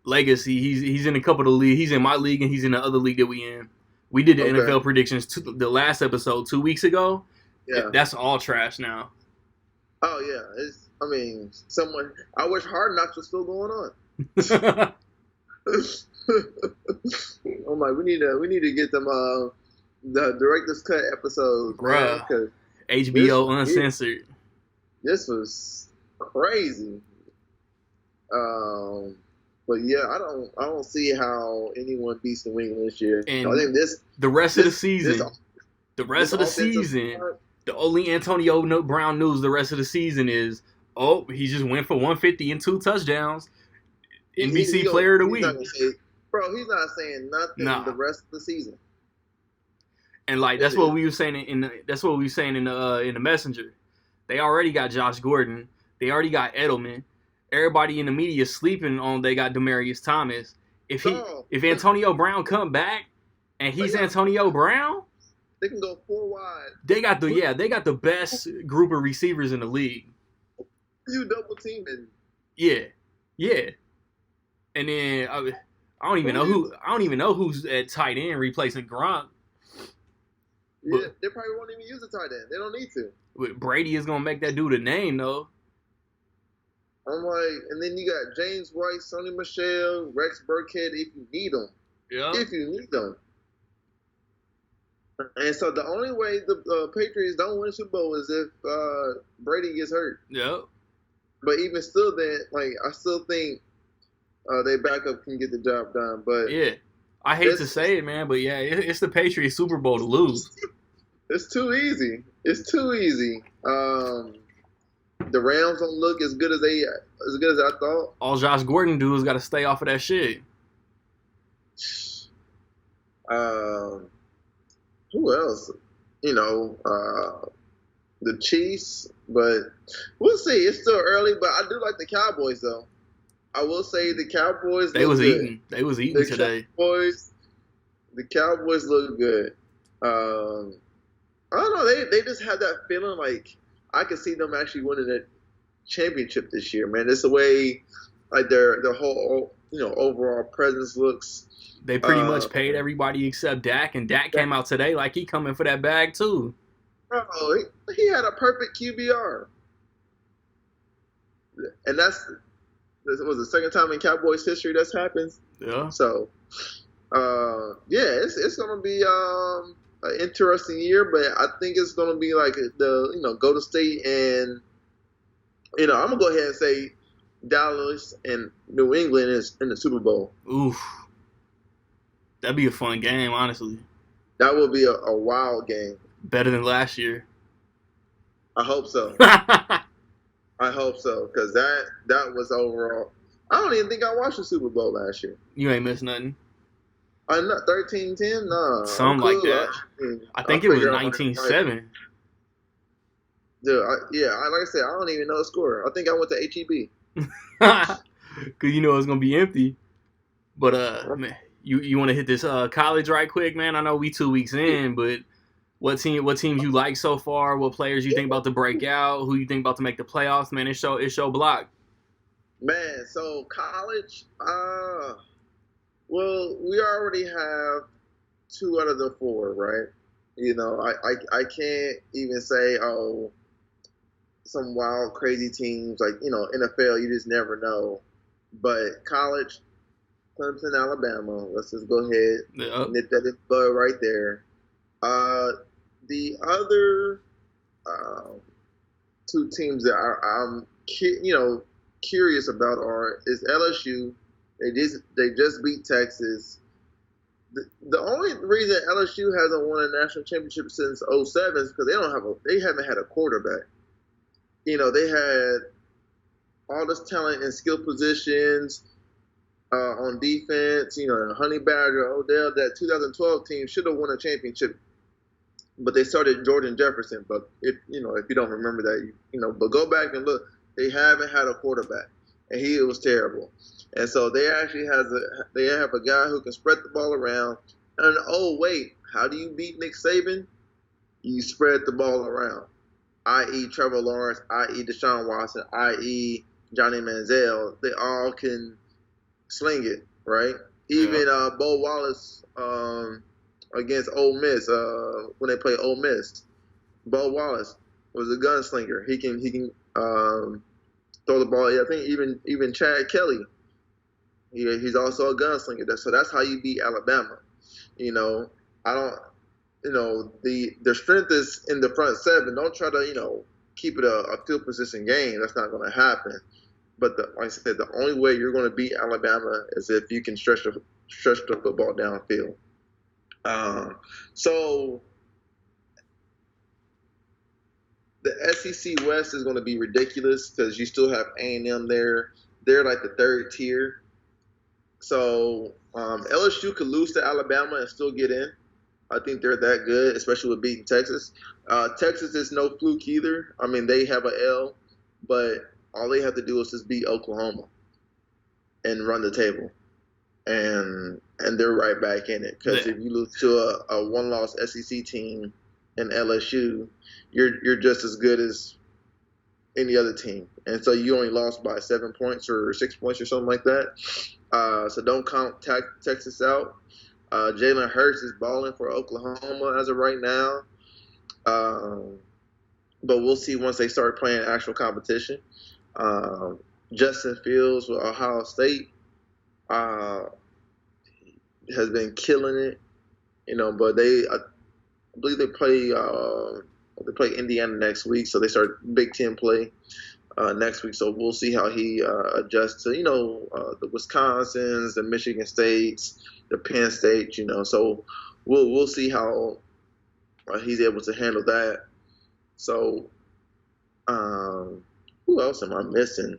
Legacy. He's in a couple of the leagues. He's in my league and he's in the other league that we in. We did the NFL predictions the last episode 2 weeks ago. Yeah, that's all trash now.
Oh yeah, I wish Hard Knocks was still going on. I'm like, we need to get them the director's cut episodes,
bruh. HBO Uncensored.
This was crazy. But yeah, I don't see how anyone beats New England this year.
And
I think
the rest of the season, the only Antonio Brown news the rest of the season is, he just went for 150 and 2 touchdowns. NBC Player of the Week.
He's not saying nothing the rest of the season.
And like that's what we were saying in the Messenger. They already got Josh Gordon. They already got Edelman. Everybody in the media is sleeping on they got Demaryius Thomas. If Antonio Brown come back and he's Antonio Brown,
they can go 4 wide.
They got the best group of receivers in the league.
You double teaming.
Yeah. And then I don't even know who's at tight end replacing Gronk.
Yeah, they probably won't even use a tight end. They don't need to.
But Brady is gonna make that dude a name though.
I'm like, and then you got James White, Sonny Michel, Rex Burkhead if you need them.
Yeah.
If you need them. And so the only way the Patriots don't win the Super Bowl is if Brady gets hurt.
Yeah.
But even still, then, like, I still think their backup can get the job done. But
yeah, I hate to say it, man, but yeah, it's the Patriots Super Bowl to lose.
It's too easy. The Rams don't look as good as I thought.
All Josh Gordon do is got to stay off of that shit.
Who else? The Chiefs, but we'll see. It's still early, but I do like the Cowboys, though. I will say the Cowboys.
They was eating today.
The Cowboys look good. I don't know. They just have that feeling like I could see them actually winning a championship this year, man. It's the way like their whole overall presence looks.
They pretty much paid everybody except Dak, and Dak came out today like he coming for that bag too.
Oh, he had a perfect QBR, and this was the second time in Cowboys history that's happened.
Yeah.
So, it's gonna be an interesting year, but I think it's gonna be like go to state, and I'm gonna go ahead and say Dallas and New England is in the Super Bowl.
Oof. That'd be a fun game, honestly.
That will be a wild game.
Better than last year.
I hope so. I hope so, because that was overall. I don't even think I watched the Super Bowl last year.
You ain't missed nothing.
I'm not 13-10? No.
Something like that. I think it was 19-7.
Dude, like I said, I don't even know the score. I think I went to HEB.
Because you know it's going to be empty. But, man. You want to hit this college right quick, man? I know we 2 weeks in, but what teams you like so far? What players you think about to break out? Who you think about to make the playoffs? Man, it's show block.
Man, so college, well, we already have 2 out of the 4, right? I can't even say some wild crazy teams like NFL. You just never know. But college. Clemson, Alabama. Let's just go ahead and nip that in the bud right there. The other 2 teams that I'm curious about is LSU. They just beat Texas. The only reason LSU hasn't won a national championship since 2007 is because they haven't had a quarterback. They had all this talent in skill positions. On defense, Honey Badger, Odell, that 2012 team should have won a championship, but they started Jordan Jefferson. But if you don't remember that, but go back and look, they haven't had a quarterback, and he was terrible. And so they actually have a guy who can spread the ball around. And oh wait, how do you beat Nick Saban? You spread the ball around, i.e. Trevor Lawrence, i.e. Deshaun Watson, i.e. Johnny Manziel. They all can sling it, right? Even Bo Wallace against Ole Miss, when they play Ole Miss, Bo Wallace was a gunslinger. He can throw the ball. I think even Chad Kelly, he's also a gunslinger. So that's how you beat Alabama. Their strength is in the front 7. Don't try to keep it a field position game. That's not going to happen. But like I said, the only way you're going to beat Alabama is if you can stretch the football downfield. So the SEC West is going to be ridiculous because you still have A&M there. They're like the 3rd tier. So LSU could lose to Alabama and still get in. I think they're that good, especially with beating Texas. Texas is no fluke either. I mean, they have an L, but all they have to do is just beat Oklahoma and run the table, and they're right back in it. Because if you lose to a one-loss SEC team in LSU, you're just as good as any other team. And so you only lost by 7 points or 6 points or something like that. So don't count Texas out. Jalen Hurts is balling for Oklahoma as of right now. But we'll see once they start playing actual competition. Justin Fields with Ohio State has been killing it, but I believe they play Indiana next week, so they start Big Ten play next week. So we'll see how he adjusts to the Wisconsins, the Michigan States, the Penn State. So we'll see how he's able to handle that. So who else am I missing?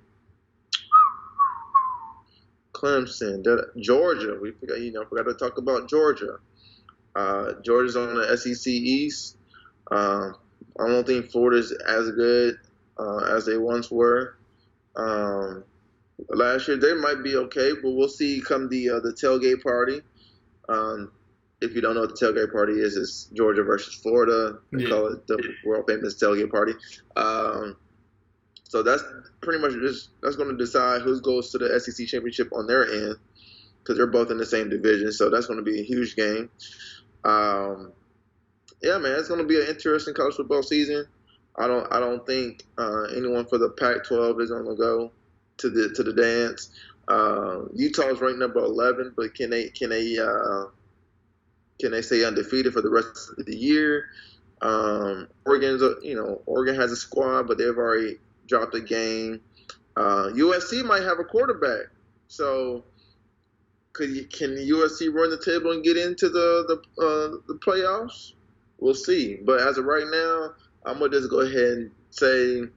Clemson, Georgia. We forgot to talk about Georgia. Georgia's on the SEC East. I don't think Florida's as good as they once were. Last year they might be okay, but we'll see come the tailgate party. If you don't know what the tailgate party is, it's Georgia versus Florida. They call it the world famous tailgate party. So that's pretty much that's going to decide who goes to the SEC championship on their end because they're both in the same division. So that's going to be a huge game. Yeah, man, it's going to be an interesting college football season. I don't think anyone for the Pac-12 is going to go to the dance. Utah's ranked number 11, but can they stay undefeated for the rest of the year? Oregon has a squad, but they've already dropped a game. USC might have a quarterback, so can USC run the table and get into the playoffs? We'll see. But as of right now, I'm gonna just go ahead and say,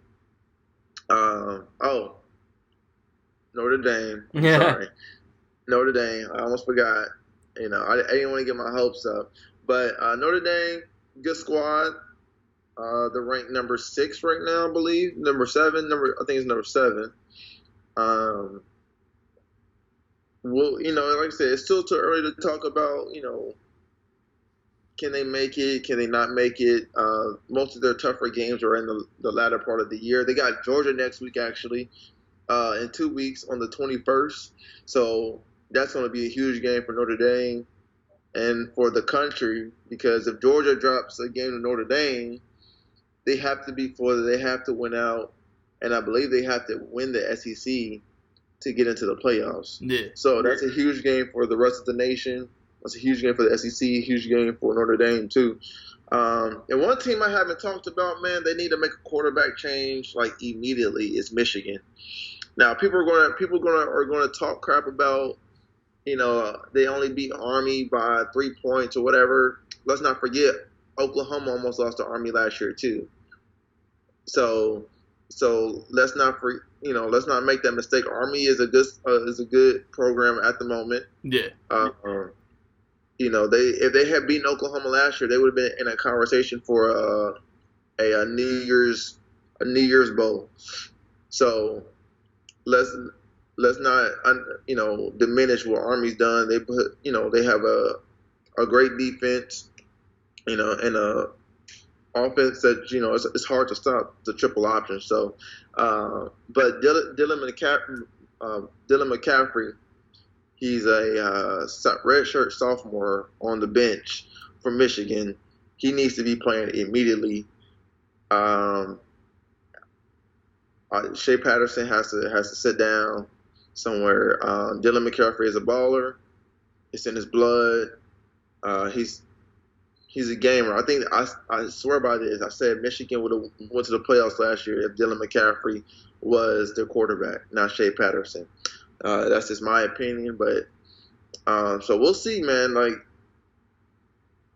Notre Dame. Sorry, Notre Dame. I almost forgot. I didn't want to get my hopes up, but Notre Dame, good squad. They're ranked number 6 right now, I believe. Number 7. I think it's number 7. Well, like I said, it's still too early to talk about, can they make it? Can they not make it? Most of their tougher games are in the latter part of the year. They got Georgia next week, actually, in 2 weeks on the 21st. So that's going to be a huge game for Notre Dame and for the country, because if Georgia drops a game to Notre Dame, they have to win out, and I believe they have to win the SEC to get into the playoffs.
Yeah.
So that's a huge game for the rest of the nation. That's a huge game for the SEC, huge game for Notre Dame too. And one team I haven't talked about, man, they need to make a quarterback change like immediately, is Michigan. Now people are going to talk crap about, they only beat Army by 3 points or whatever. Let's not forget Oklahoma almost lost to Army last year too. So let's not make that mistake. Army is a good program at the moment.
Yeah.
If they had beaten Oklahoma last year, they would have been in a conversation for a New Year's bowl. So let's not diminish what Army's done. They have a great defense, and a offense that it's hard to stop the triple option. So, but Dylan McCaffrey, he's a redshirt sophomore on the bench for Michigan. He needs to be playing immediately. Shea Patterson has to sit down somewhere. Dylan McCaffrey is a baller. It's in his blood. He's a gamer. I think I swear by this. I said Michigan would have went to the playoffs last year if Dylan McCaffrey was their quarterback, not Shea Patterson. That's just my opinion, but so we'll see, man. Like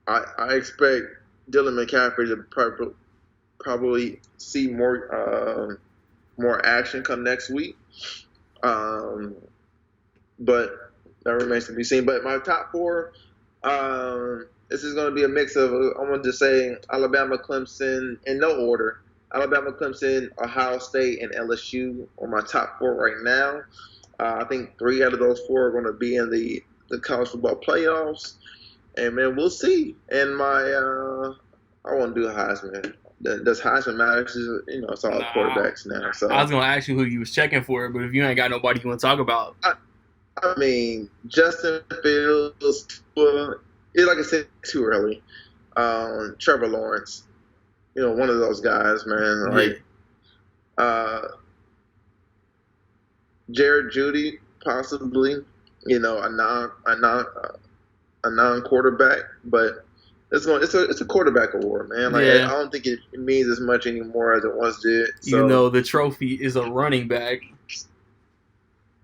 I expect Dylan McCaffrey to probably see more action come next week, but that remains to be seen. But my top 4. This is going to be a mix of, I'm going to just say Alabama, Clemson, in no order. Alabama, Clemson, Ohio State, and LSU are my top 4 right now. I think 3 out of those 4 are going to be in the college football playoffs. And, man, we'll see. And I want to do a Heisman. Does Heisman matter? It's all quarterbacks now. So
I was going to ask you who you was checking for, but if you ain't got nobody you want to talk about.
I mean, Justin Fields, like I said, too early. Trevor Lawrence, one of those guys, man. Like, Jared Judy, possibly, a non-quarterback, but it's a quarterback award, man. Like, I don't think it means as much anymore as it once did. So.
The trophy is a running back.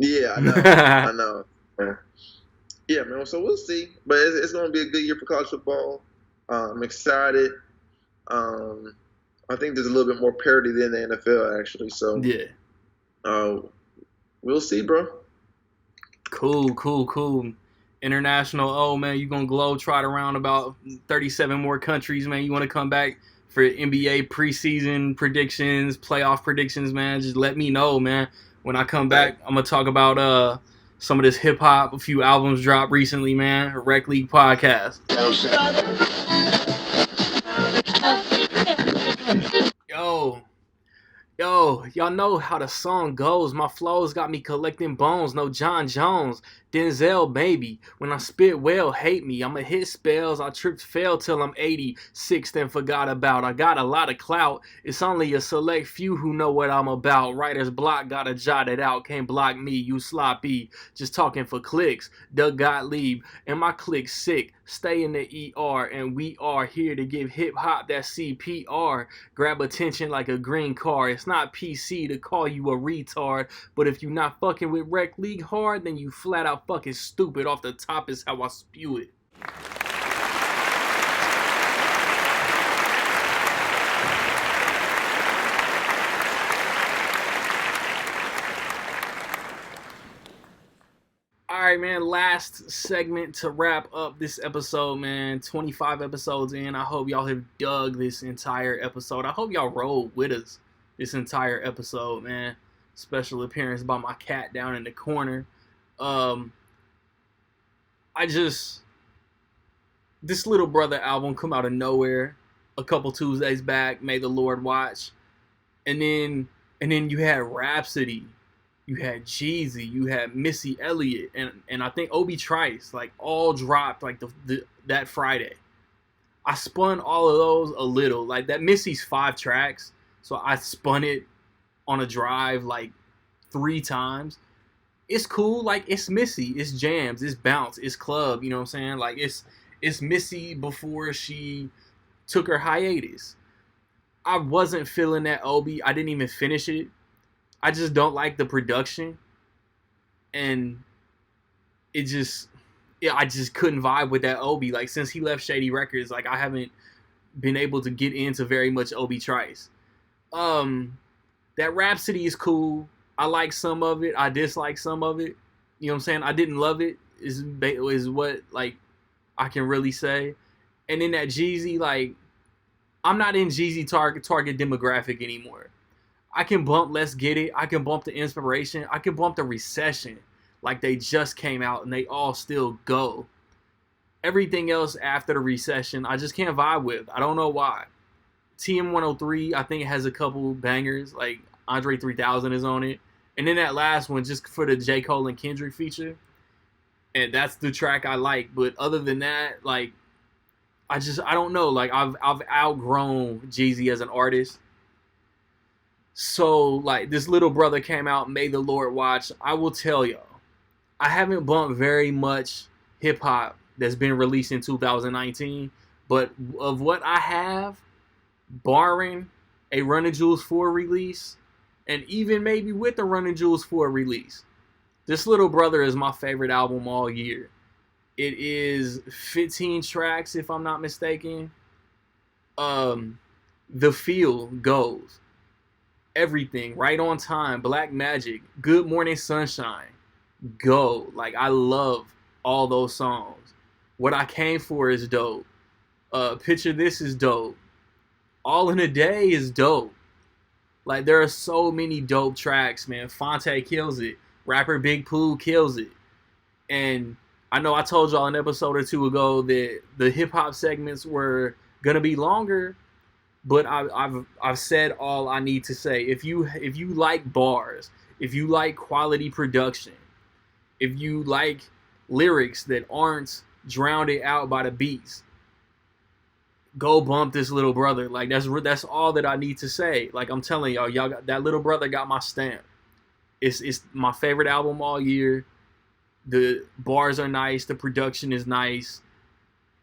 Yeah, I know. I know. Yeah, man. So we'll see, but it's going to be a good year for college football. I'm excited. I think there's a little bit more parity than the NFL, actually. So
yeah,
we'll see, bro.
Cool. International. Oh man, you gonna globetrot around about 37 more countries, man. You want to come back for NBA preseason predictions, playoff predictions, man? Just let me know, man. When I come back, I'm gonna talk about some of this hip hop. A few albums dropped recently, man. Rec League Podcast. Yo, Yo, y'all know how the song goes. My flows got me collecting bones. No John Jones, Denzel, baby. When I spit well, hate me. I'ma hit spells. I tripped, fail till I'm 86 and forgot about. I got a lot of clout. It's only a select few who know what I'm about. Writer's block, gotta jot it out. Can't block me, you sloppy. Just talking for clicks. Doug Gottlieb and my clique sick. Stay in the ER, and we are here to give hip hop that CPR. Grab attention like a green card. It's not PC to call you a retard, but if you not fucking with Rec League hard, then you flat out fucking stupid. Off the top is how I spew it. Alright, man, last segment to wrap up this episode, man. 25 episodes in. I hope y'all have dug this entire episode. I hope y'all rolled with us this entire episode, man. Special appearance by my cat down in the corner. This Little Brother album come out of nowhere a couple Tuesdays back. May the Lord watch. And then you had Rhapsody. You had Jeezy, you had Missy Elliott, and I think Obi Trice, like all dropped like that Friday. I spun all of those a little. Like that Missy's 5 tracks, so I spun it on a drive like 3 times. It's cool, like it's Missy, it's jams, it's bounce, it's club, you know what I'm saying? Like it's Missy before she took her hiatus. I wasn't feeling that Obi. I didn't even finish it. I just don't like the production, and I just couldn't vibe with that Obi. Like since he left Shady Records, like I haven't been able to get into very much Obi Trice. That Rhapsody is cool. I like some of it. I dislike some of it. You know what I'm saying? I didn't love it. Is what like I can really say. And then that Jeezy, like I'm not in Jeezy target demographic anymore. I can bump Let's Get It. I can bump The Inspiration. I can bump The Recession. Like they just came out and they all still go. Everything else after The Recession, I just can't vibe with. I don't know why. TM103, I think it has a couple bangers. Like Andre 3000 is on it. And then that last one, just for the J. Cole and Kendrick feature. And that's the track I like. But other than that, like, I don't know. Like I've outgrown Jeezy as an artist. So, like, this Little Brother came out, May the Lord watch. I will tell y'all, I haven't bumped very much hip-hop that's been released in 2019. But of what I have, barring a Run the Jewels 4 release, and even maybe with the Run the Jewels 4 release, this Little Brother is my favorite album all year. It is 15 tracks, if I'm not mistaken. The feel goes. Everything, Right on Time, Black Magic, Good Morning Sunshine, go. Like, I love all those songs. What I Came For is dope. Picture This is dope. All in a Day is dope. Like, there are so many dope tracks, man. Fonte kills it. Rapper Big Pooh kills it. And I know I told y'all an episode or two ago that the hip-hop segments were going to be longer, but I've said all I need to say. If you like bars, if you like quality production, if you like lyrics that aren't drowned out by the beats, go bump this Little Brother. Like that's all that I need to say. Like I'm telling y'all got that Little Brother got my stamp. It's my favorite album all year. The bars are nice, the production is nice.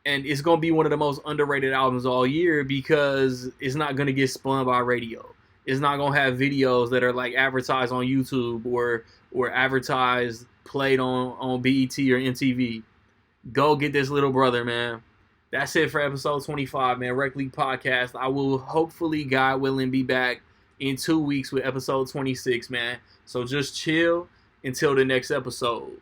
And it's going to be one of the most underrated albums all year because it's not going to get spun by radio. It's not going to have videos that are like advertised on YouTube or advertised, played on BET or MTV. Go get this Little Brother, man. That's it for episode 25, man. Rec League Podcast. I will hopefully, God willing, be back in 2 weeks with episode 26, man. So just chill until the next episode.